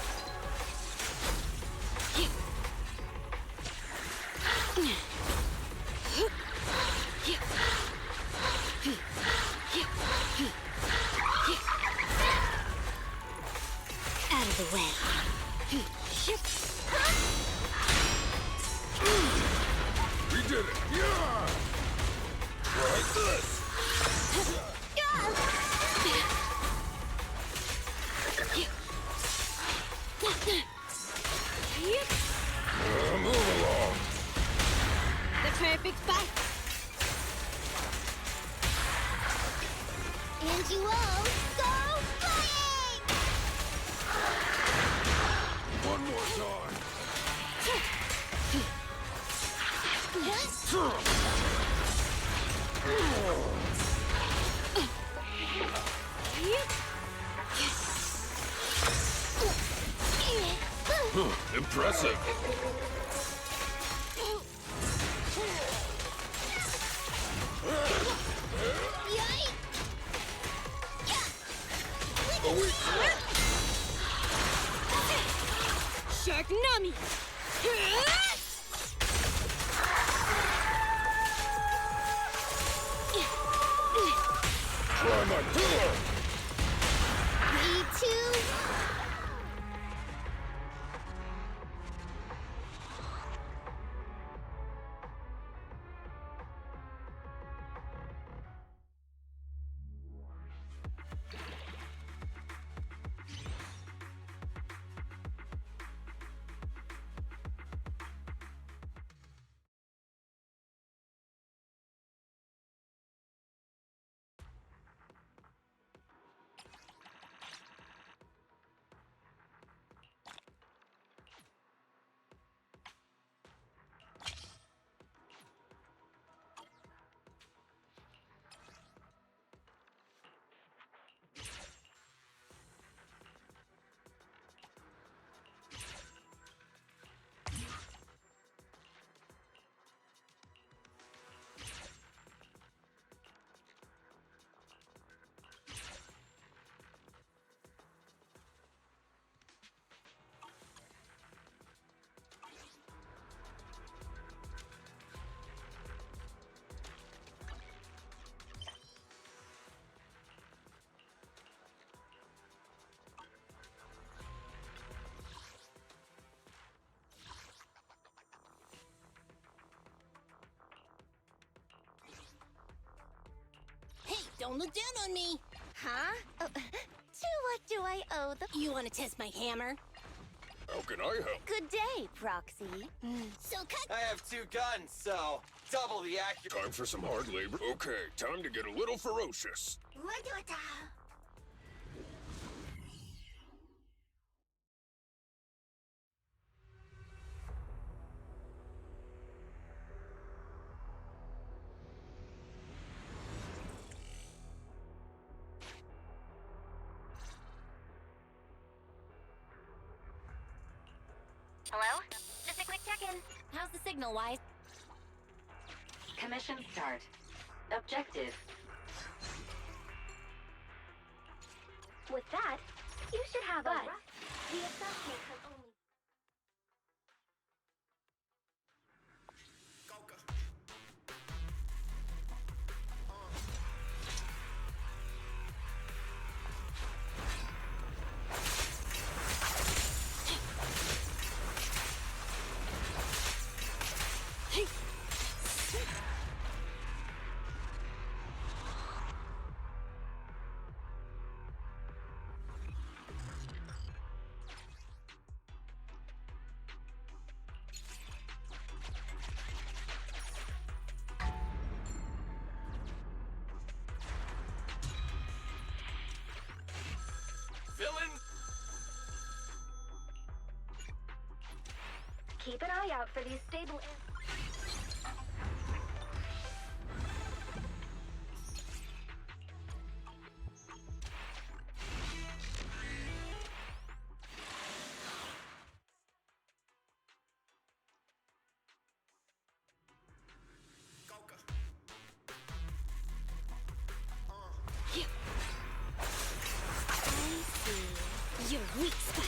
[SPEAKER 19] Out of the way.
[SPEAKER 20] We did it! Yeah! Try this! Move along!
[SPEAKER 19] The perfect bite.
[SPEAKER 10] And you all go flying!
[SPEAKER 20] One more time! Impressive! A weak spot!
[SPEAKER 19] Shark Nami!
[SPEAKER 20] Try my pillar!
[SPEAKER 10] 3, 2,
[SPEAKER 19] Don't look down on me.
[SPEAKER 4] Huh? To what do I owe the...
[SPEAKER 19] You want to test my hammer?
[SPEAKER 16] How can I help?
[SPEAKER 4] Good day, Proxy.
[SPEAKER 19] So cut.
[SPEAKER 21] I have 2 guns, so double the accuracy.
[SPEAKER 16] Time for some hard labor? Okay, time to get a little ferocious.
[SPEAKER 15] Hello? Just a quick check-in.
[SPEAKER 4] How's the signal, Wise?
[SPEAKER 9] Commission start. Objective.
[SPEAKER 18] With that, you should have a... The assessment can only...
[SPEAKER 21] Villain!
[SPEAKER 18] Keep an eye out for these stable...
[SPEAKER 19] Your weak spot.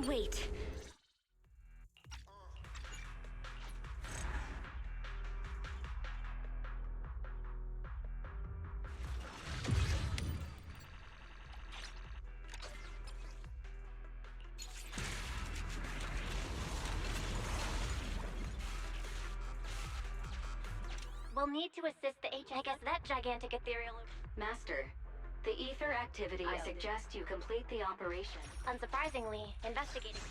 [SPEAKER 18] Wait. We'll need to assist the I guess that gigantic ethereal...
[SPEAKER 9] Master, the ether activity. I suggest you complete the operation.
[SPEAKER 18] Unsurprisingly, investigating...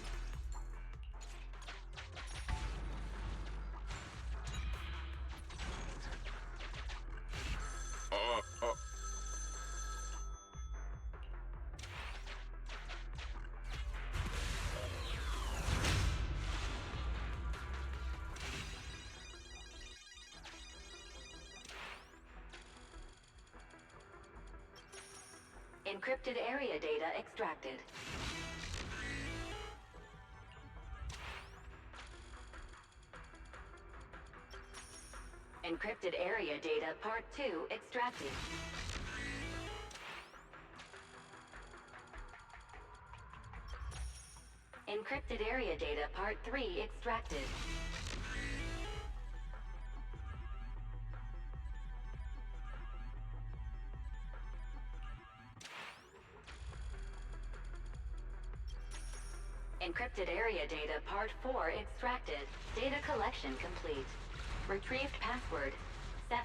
[SPEAKER 9] Encrypted area data extracted. Encrypted area data part 2 extracted. Encrypted area data part 3 extracted. Encrypted area data part 4 extracted. Data collection complete. Retrieved password 7.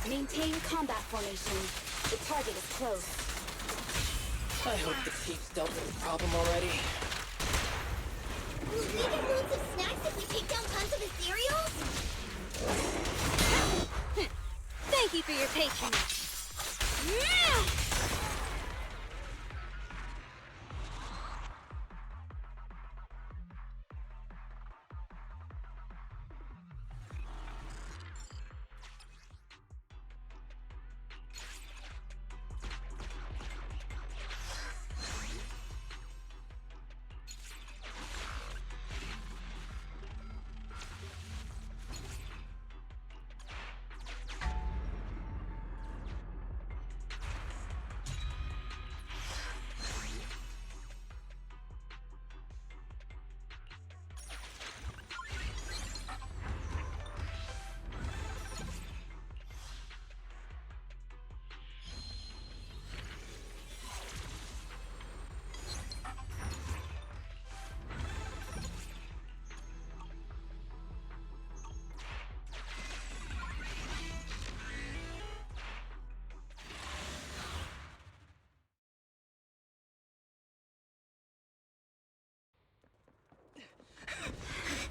[SPEAKER 19] Maintain combat formation. The target is close.
[SPEAKER 1] I hope the peeps dealt with the problem already.
[SPEAKER 4] Will we get loads of snacks if we take down tons of his cereals?
[SPEAKER 19] Thank you for your patronage.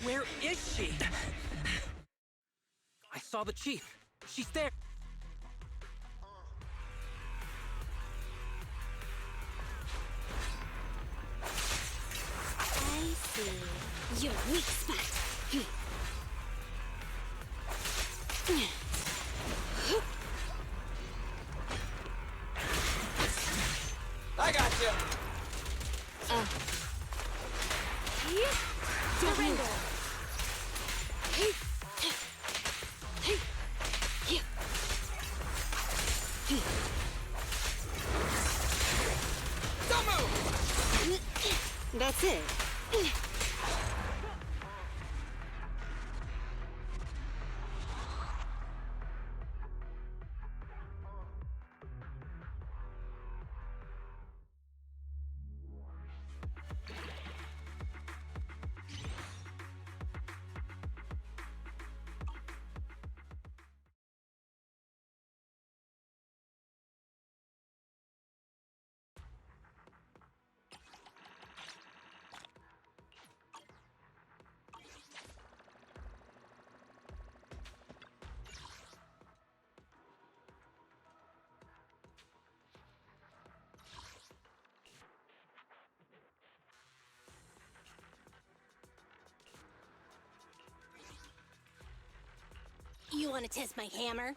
[SPEAKER 17] Where is she? I saw the chief. She's there.
[SPEAKER 19] I see. Your weak spot.
[SPEAKER 21] I got you.
[SPEAKER 19] Surrender.
[SPEAKER 21] Don't move.
[SPEAKER 19] That's it.
[SPEAKER 18] You want to test my hammer?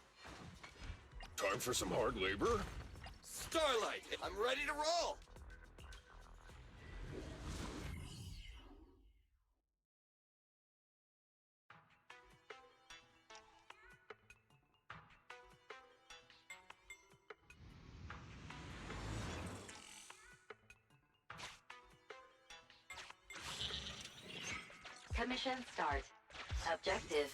[SPEAKER 16] Time for some hard labor?
[SPEAKER 21] Starlight, I'm ready to roll.
[SPEAKER 9] Commission start. Objective.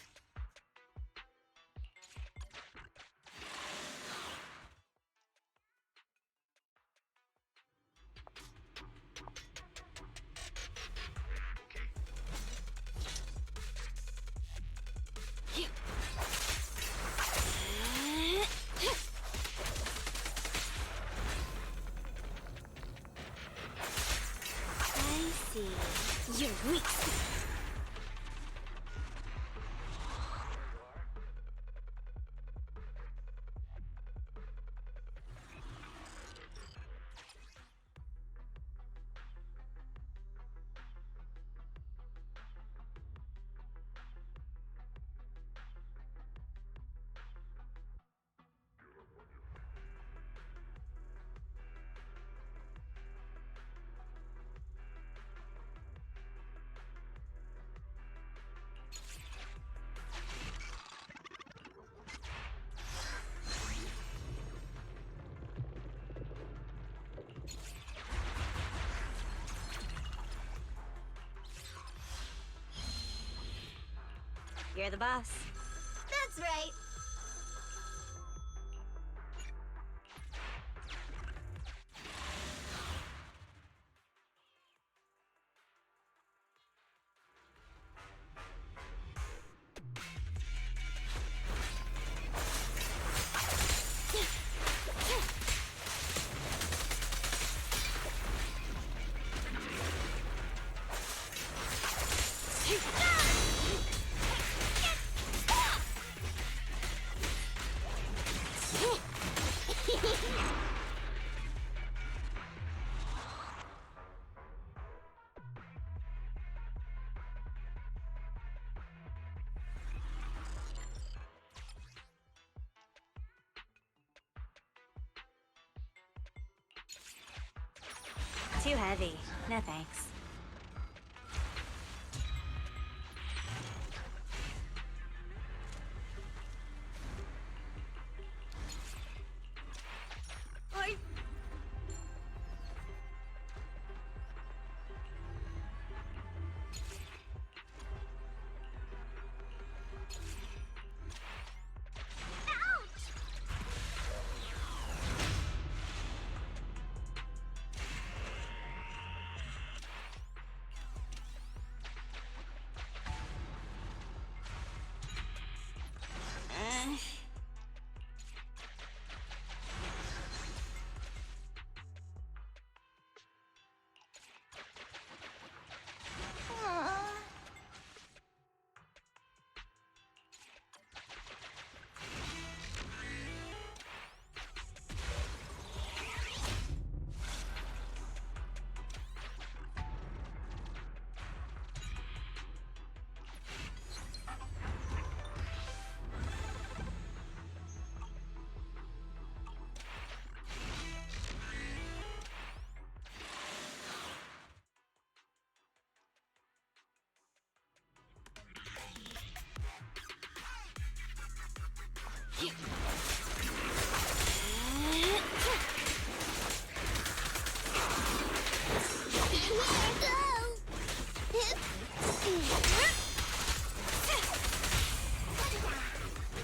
[SPEAKER 19] I see. Your weak spot.
[SPEAKER 15] You're the boss.
[SPEAKER 4] That's right.
[SPEAKER 15] Too heavy. No thanks.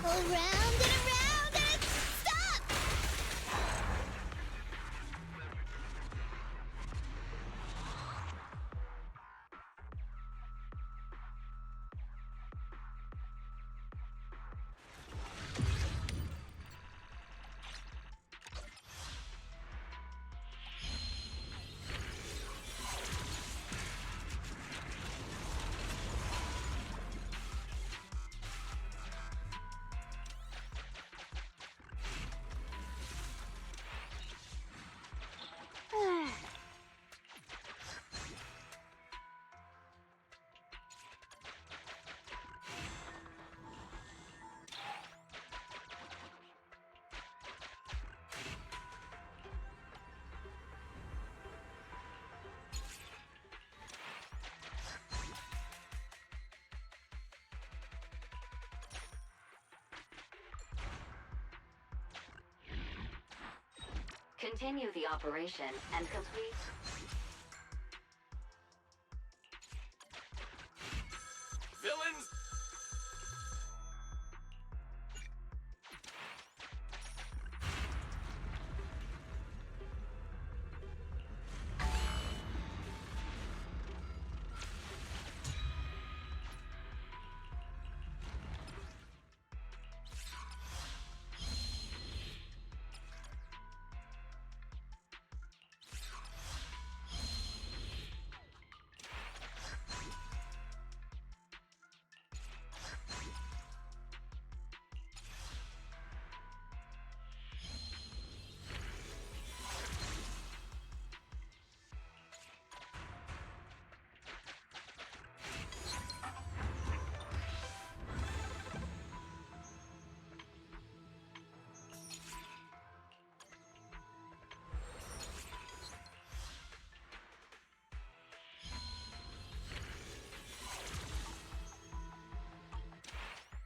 [SPEAKER 10] Around and around and stop!
[SPEAKER 9] Continue the operation and complete.
[SPEAKER 21] Villains!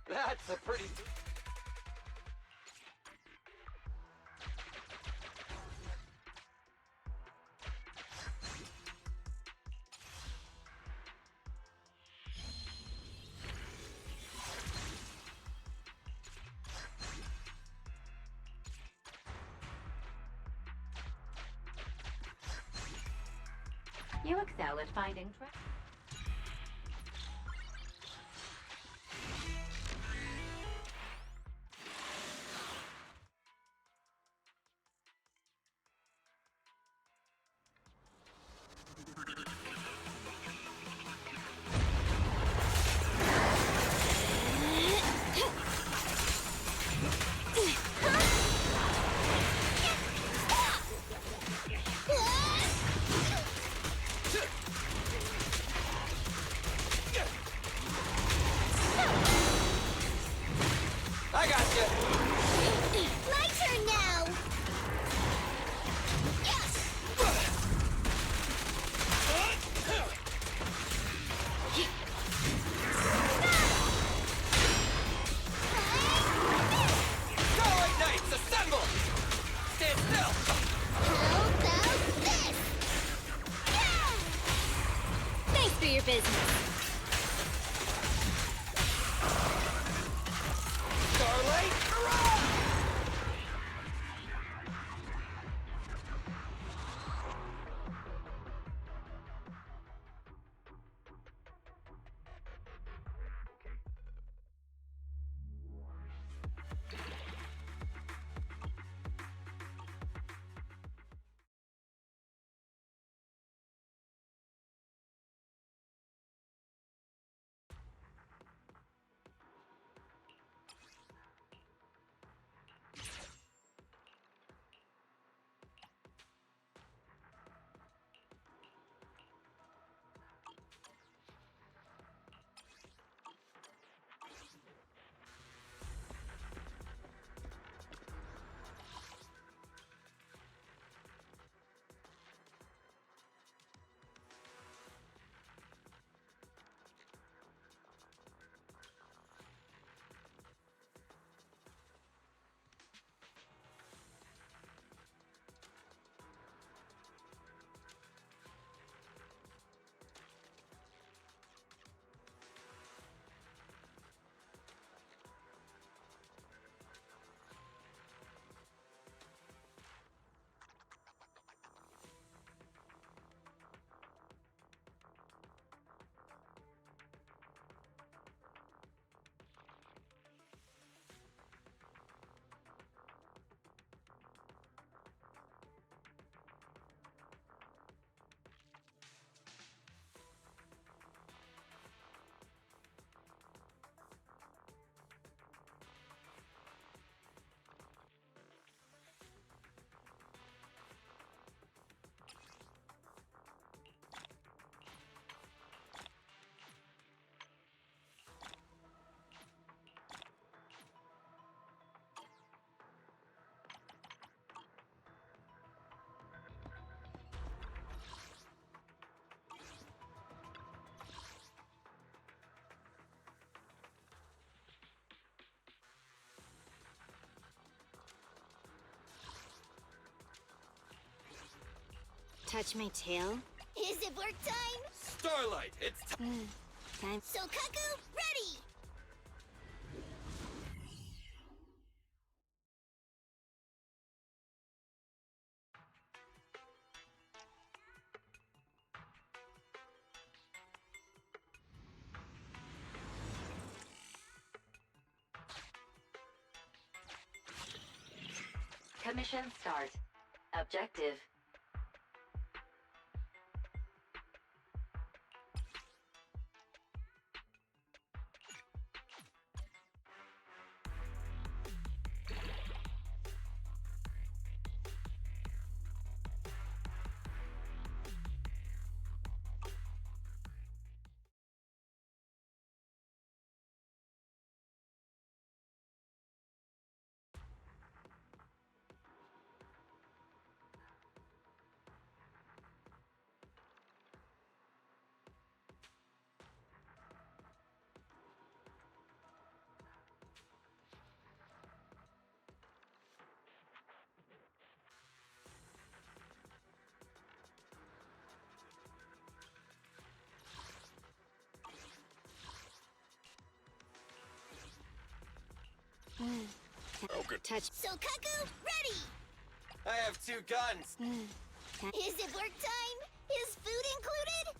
[SPEAKER 21] That's a pretty...
[SPEAKER 9] excel at finding treasure.
[SPEAKER 21] I got you.
[SPEAKER 18] My turn now!
[SPEAKER 21] Starlight Knights, assemble! Stand still!
[SPEAKER 18] How about this?
[SPEAKER 19] Thanks for your business.
[SPEAKER 21] Starlight, hurrah!
[SPEAKER 19] Touch my tail?
[SPEAKER 18] Is it work time?
[SPEAKER 21] Starlight, it's time.
[SPEAKER 19] Time.
[SPEAKER 18] So Kaku, ready!
[SPEAKER 9] Commission start. Objective.
[SPEAKER 19] Okay. Touch.
[SPEAKER 18] So Kaku, ready!
[SPEAKER 21] I have 2 guns.
[SPEAKER 18] Is it work time?
[SPEAKER 10] Is food included?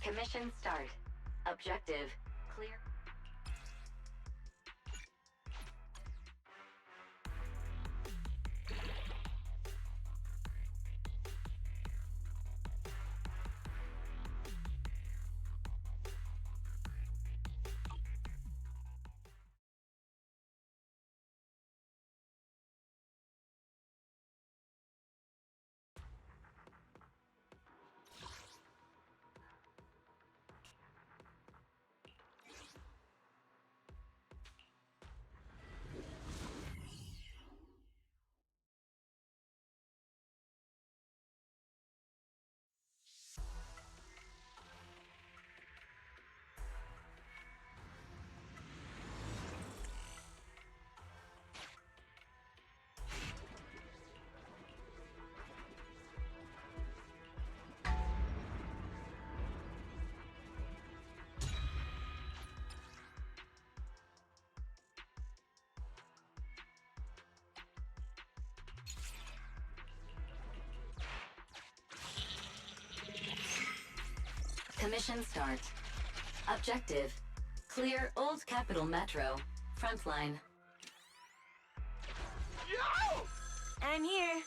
[SPEAKER 9] Commission start. Objective clear. Commission start. Objective clear Old Capital Metro. Frontline.
[SPEAKER 21] Yo!
[SPEAKER 15] I'm here.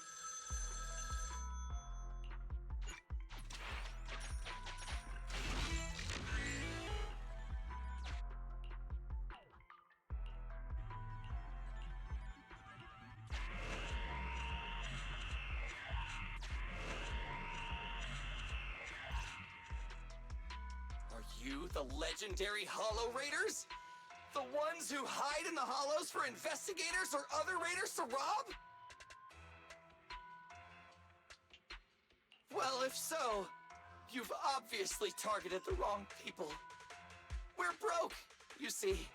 [SPEAKER 21] Are you the legendary Hollow Raiders? The ones who hide in the hollows for investigators or other raiders to rob? Well, if so, you've obviously targeted the wrong people. We're broke, you see.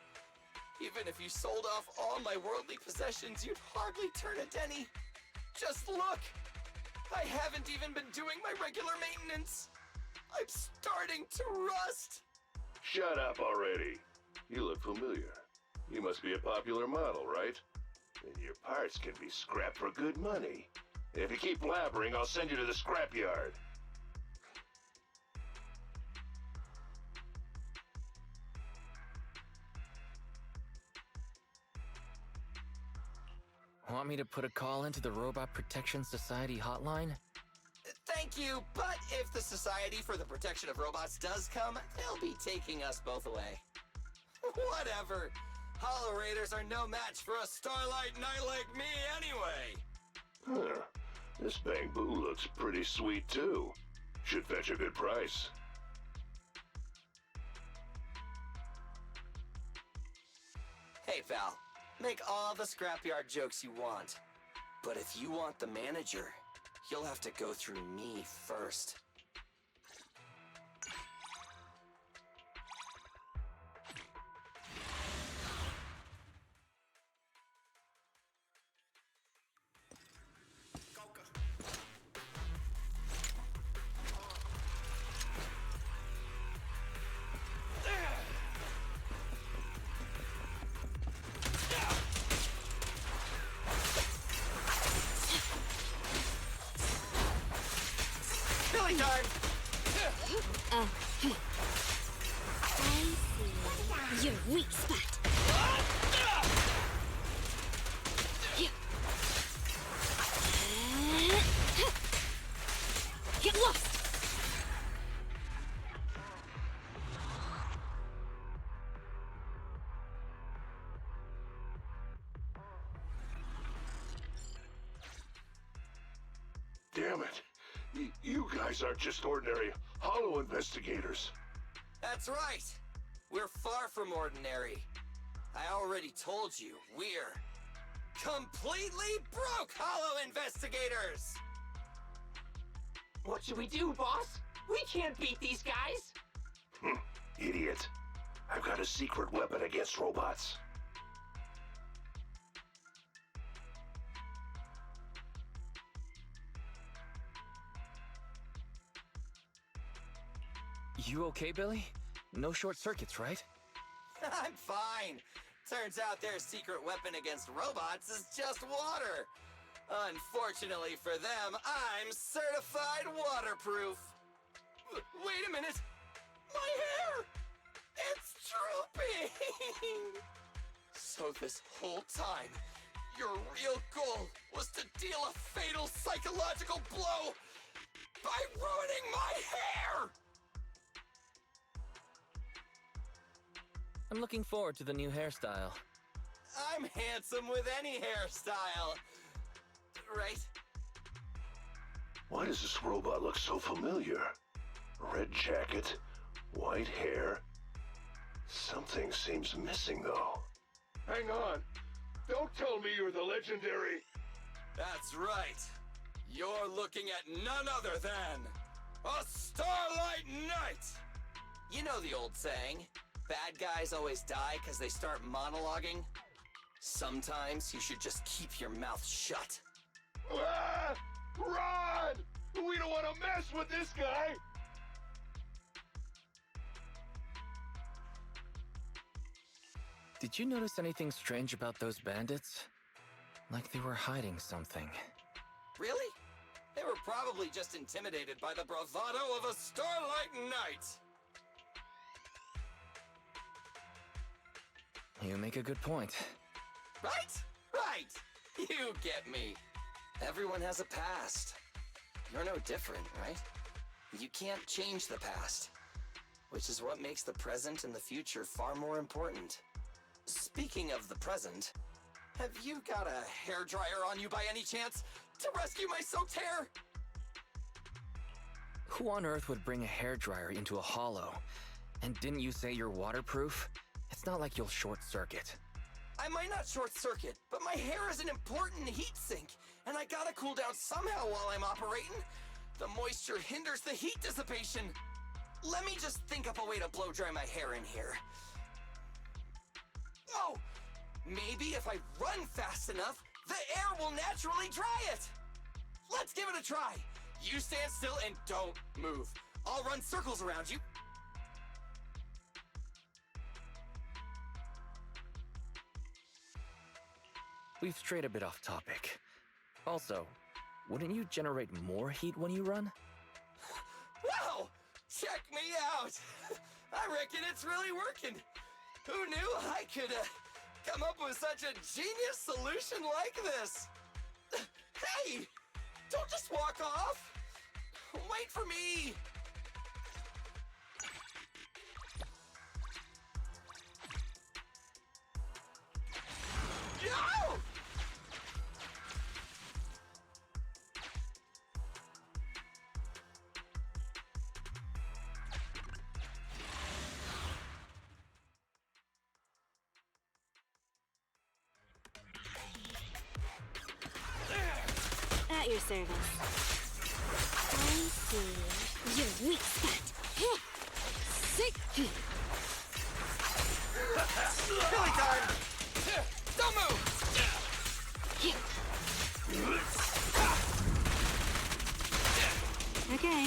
[SPEAKER 21] Even if you sold off all my worldly possessions, you'd hardly turn a penny. Just look! I haven't even been doing my regular maintenance. I'm starting to rust.
[SPEAKER 20] Shut up already. You look familiar. You must be a popular model, right? And your parts can be scrapped for good money. If you keep blabbering, I'll send you to the scrapyard.
[SPEAKER 7] Want me to put a call into the Robot Protection Society hotline?
[SPEAKER 21] Thank you, but if the Society for the Protection of Robots does come, they'll be taking us both away. Whatever. Hollow Raiders are no match for a Starlight Knight like me anyway.
[SPEAKER 20] Huh. This bangboo looks pretty sweet too. Should fetch a good price.
[SPEAKER 21] Hey, pal. Make all the scrapyard jokes you want. But if you want the manager, you'll have to go through me first. Billy time!
[SPEAKER 19] I see. Your weak spot. Get lost!
[SPEAKER 20] Damn it. You guys aren't just ordinary Hollow investigators.
[SPEAKER 21] That's right. we're far from ordinary. I already told you, we're completely broke Hollow investigators!
[SPEAKER 11] What should we do, boss? We can't beat these guys!
[SPEAKER 20] Idiot. I've got a secret weapon against robots.
[SPEAKER 7] You okay, Billy? No short circuits, right?
[SPEAKER 21] I'm fine. Turns out their secret weapon against robots is just water. Unfortunately for them, I'm certified waterproof. Wait a minute! My hair! It's drooping! So this whole time, your real goal was to deal a fatal psychological blow by ruining my hair!
[SPEAKER 7] I'm looking forward to the new hairstyle.
[SPEAKER 21] I'm handsome with any hairstyle. Right?
[SPEAKER 20] Why does this robot look so familiar? Red jacket, white hair. Something seems missing, though.
[SPEAKER 16] Hang on. Don't tell me you're the legendary...
[SPEAKER 21] That's right. You're looking at none other than a Starlight Knight! You know the old saying, bad guys always die because they start monologuing? Sometimes you should just keep your mouth shut.
[SPEAKER 16] Ah! Run! We don't want to mess with this guy!
[SPEAKER 7] Did you notice anything strange about those bandits? Like they were hiding something.
[SPEAKER 21] Really? They were probably just intimidated by the bravado of a Starlight Knight!
[SPEAKER 7] You make a good point.
[SPEAKER 21] Right? Right! You get me. Everyone has a past. You're no different, right? You can't change the past. Which is what makes the present and the future far more important. Speaking of the present, have you got a hairdryer on you by any chance to rescue my soaked hair?
[SPEAKER 7] Who on earth would bring a hairdryer into a hollow? And didn't you say you're waterproof? It's not like you'll short circuit.
[SPEAKER 21] I might not short circuit, but my hair is an important heat sink, and I gotta cool down somehow while I'm operating. The moisture hinders the heat dissipation. Let me just think up a way to blow dry my hair in here. Oh! Maybe if I run fast enough, the air will naturally dry it! Let's give it a try! You stand still and don't move. I'll run circles around you.
[SPEAKER 7] We've strayed a bit off topic. Also, wouldn't you generate more heat when you run?
[SPEAKER 21] Wow! Check me out! I reckon it's really working. Who knew I could come up with such a genius solution like this? Hey! Don't just walk off! Wait for me! No!
[SPEAKER 19] At your service. I see. Your weak spot. Sick.
[SPEAKER 21] Billy time! Don't move!
[SPEAKER 19] Okay.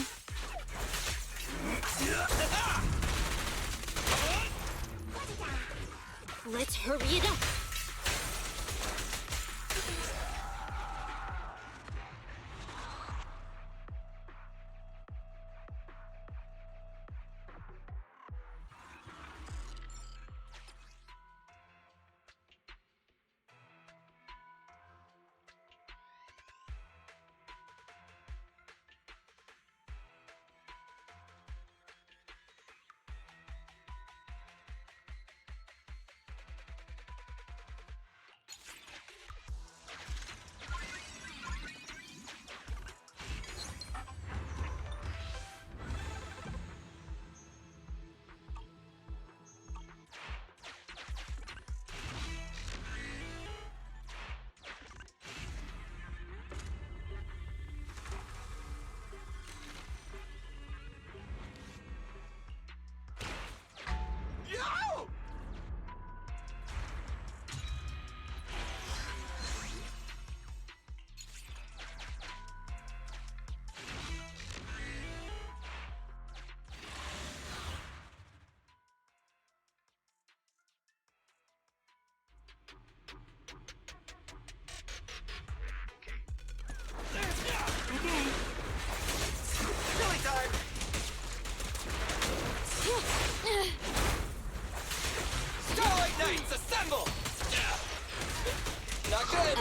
[SPEAKER 19] Let's hurry it up.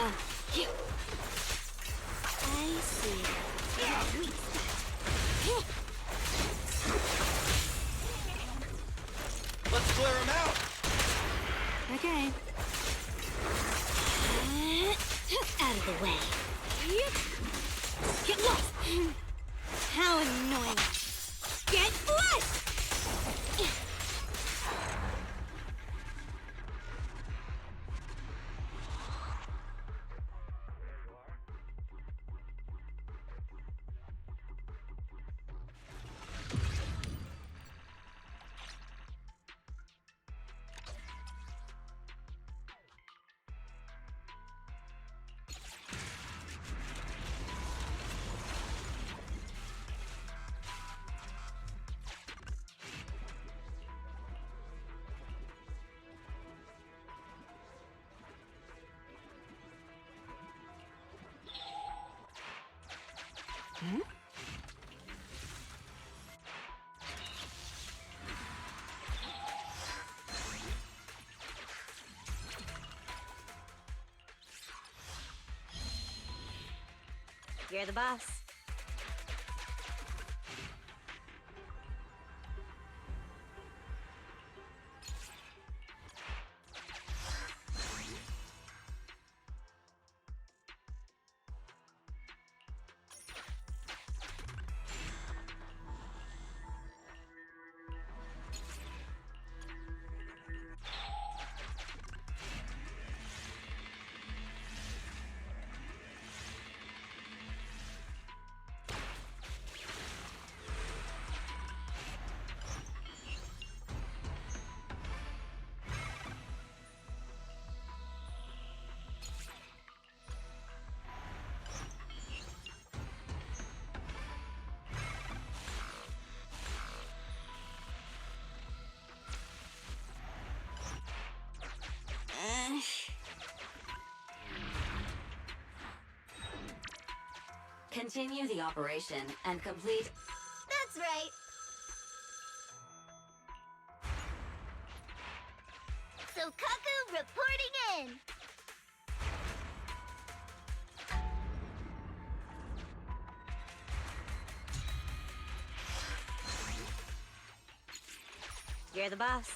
[SPEAKER 19] Here. I see. Weak spot.
[SPEAKER 21] Let's clear him out!
[SPEAKER 19] Okay. Out of the way. Get lost! How annoying. Get lost!
[SPEAKER 15] You're the boss.
[SPEAKER 9] Continue the operation and complete.
[SPEAKER 4] That's right. So Kaku reporting in.
[SPEAKER 15] You're the boss.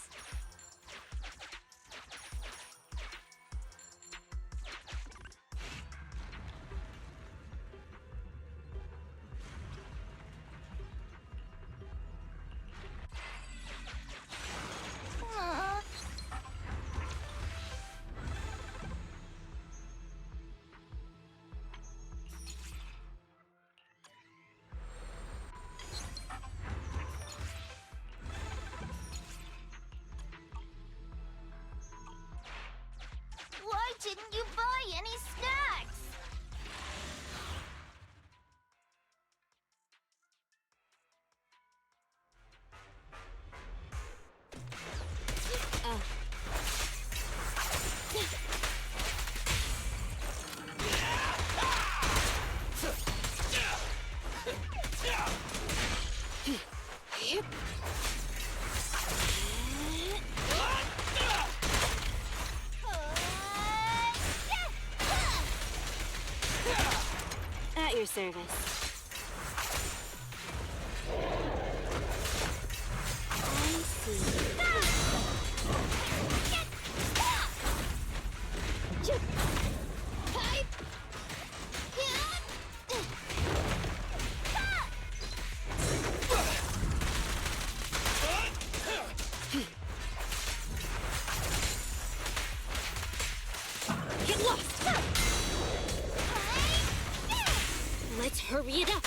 [SPEAKER 4] Why didn't you buy any snacks?
[SPEAKER 19] At your service. I see.
[SPEAKER 4] Get lost!
[SPEAKER 19] Let's hurry it up.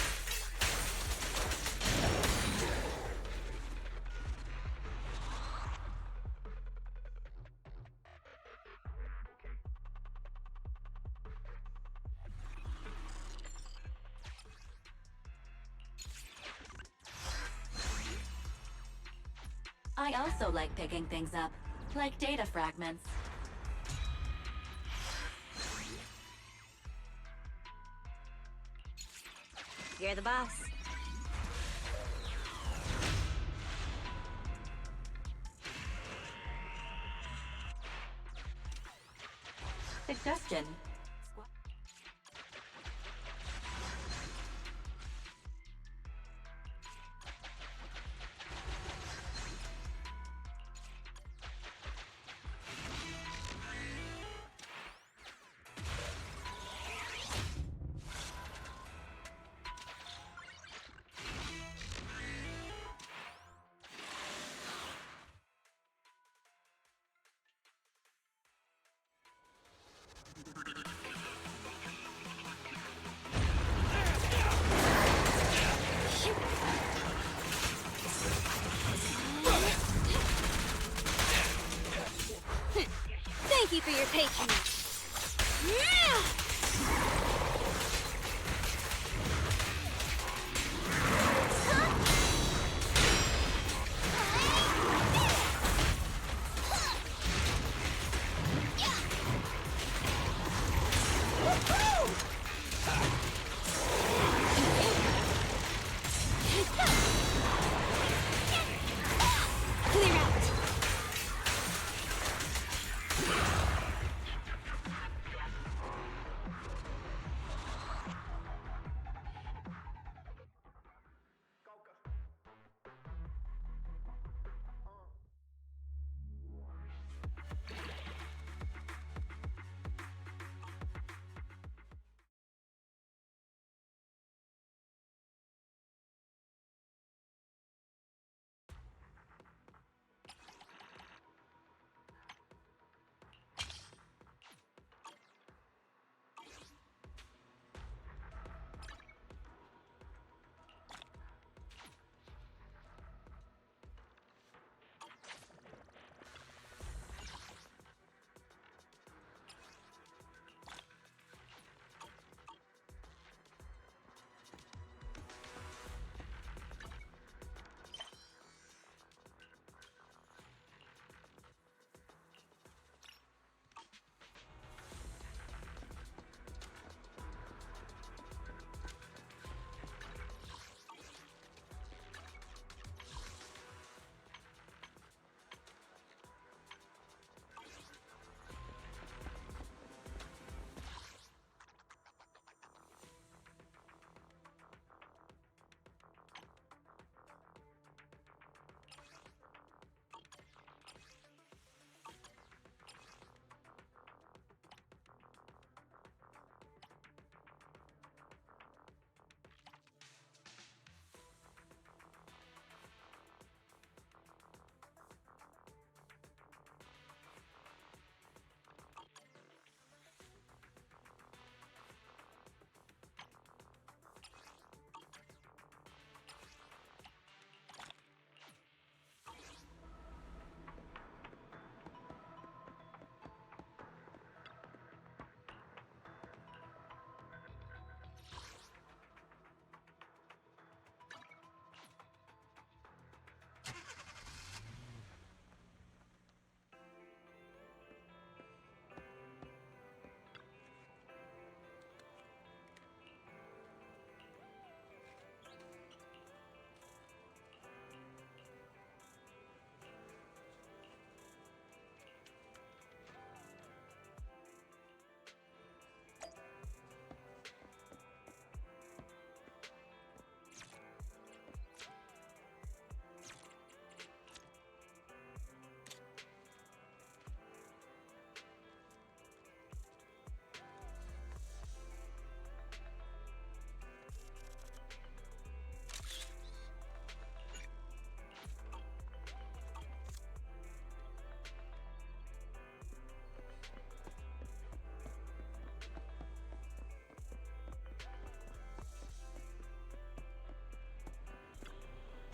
[SPEAKER 9] I also like picking things up, like data fragments.
[SPEAKER 15] You're the boss.
[SPEAKER 9] Suggestion.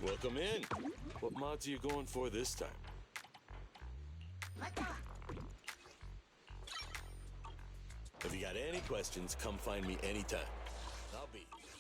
[SPEAKER 3] Welcome in. What mods are you going for this time? If you got any questions, come find me anytime. I'll be here.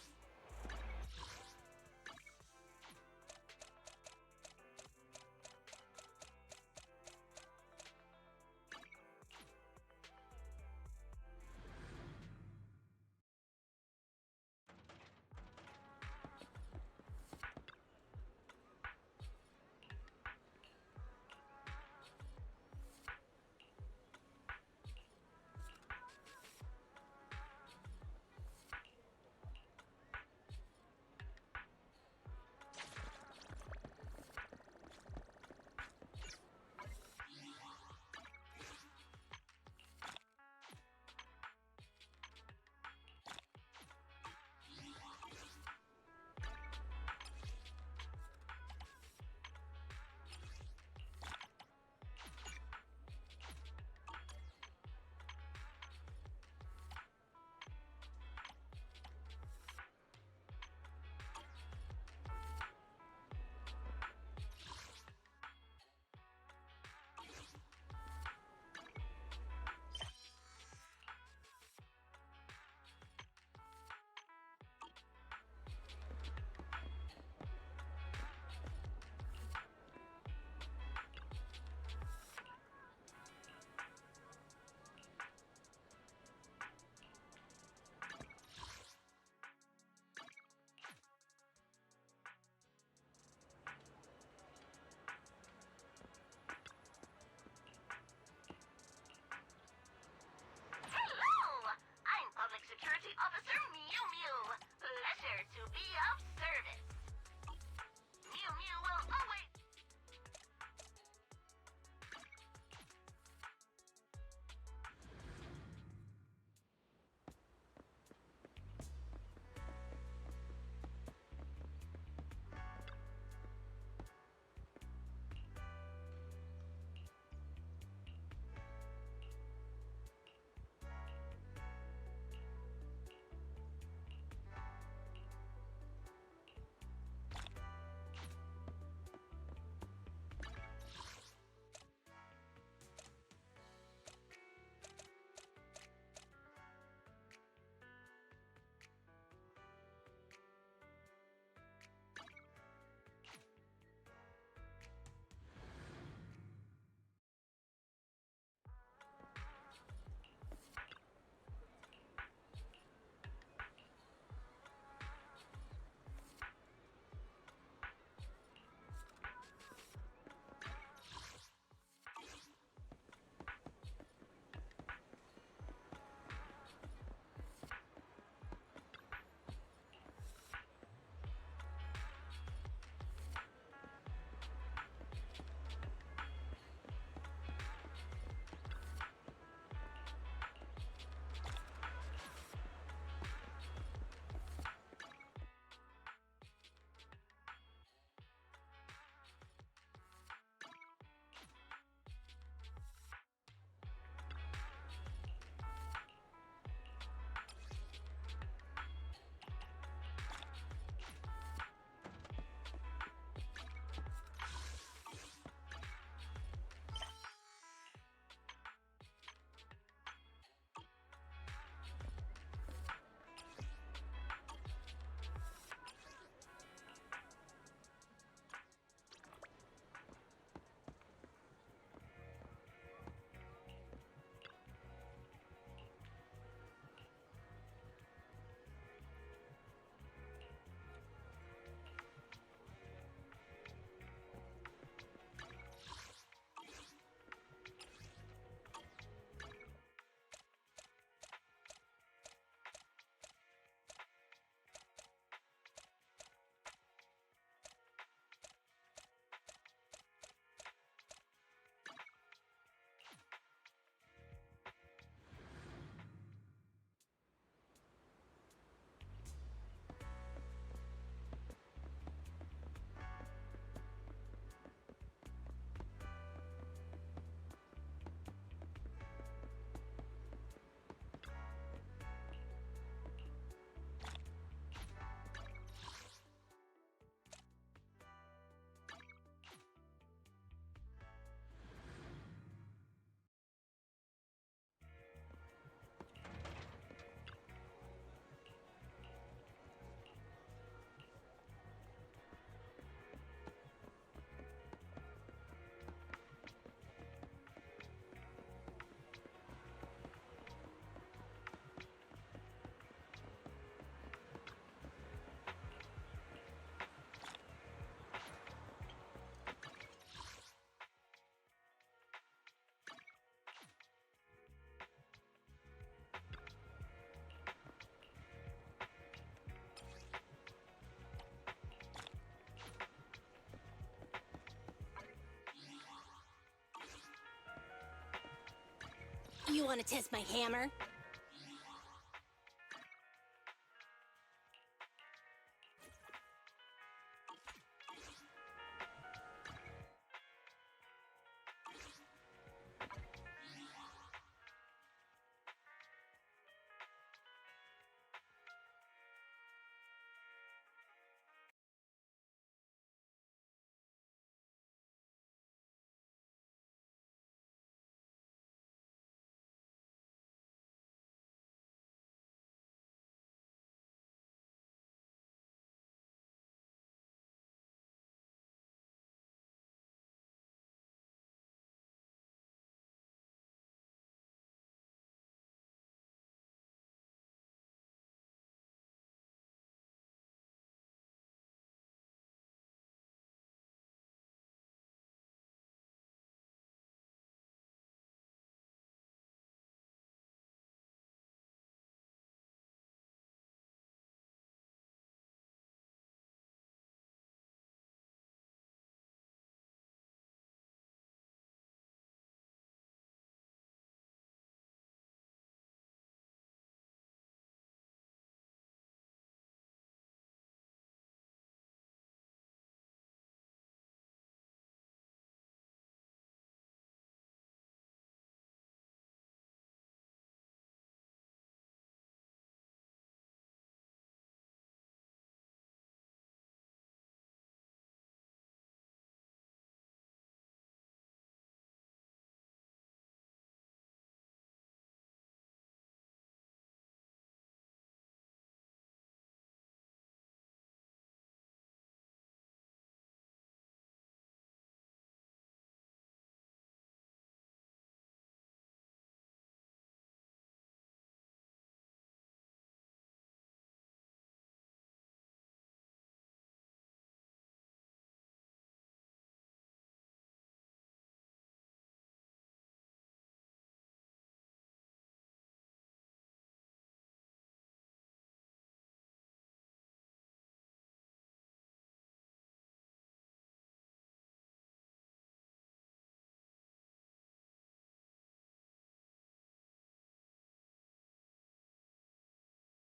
[SPEAKER 18] You want to test my hammer?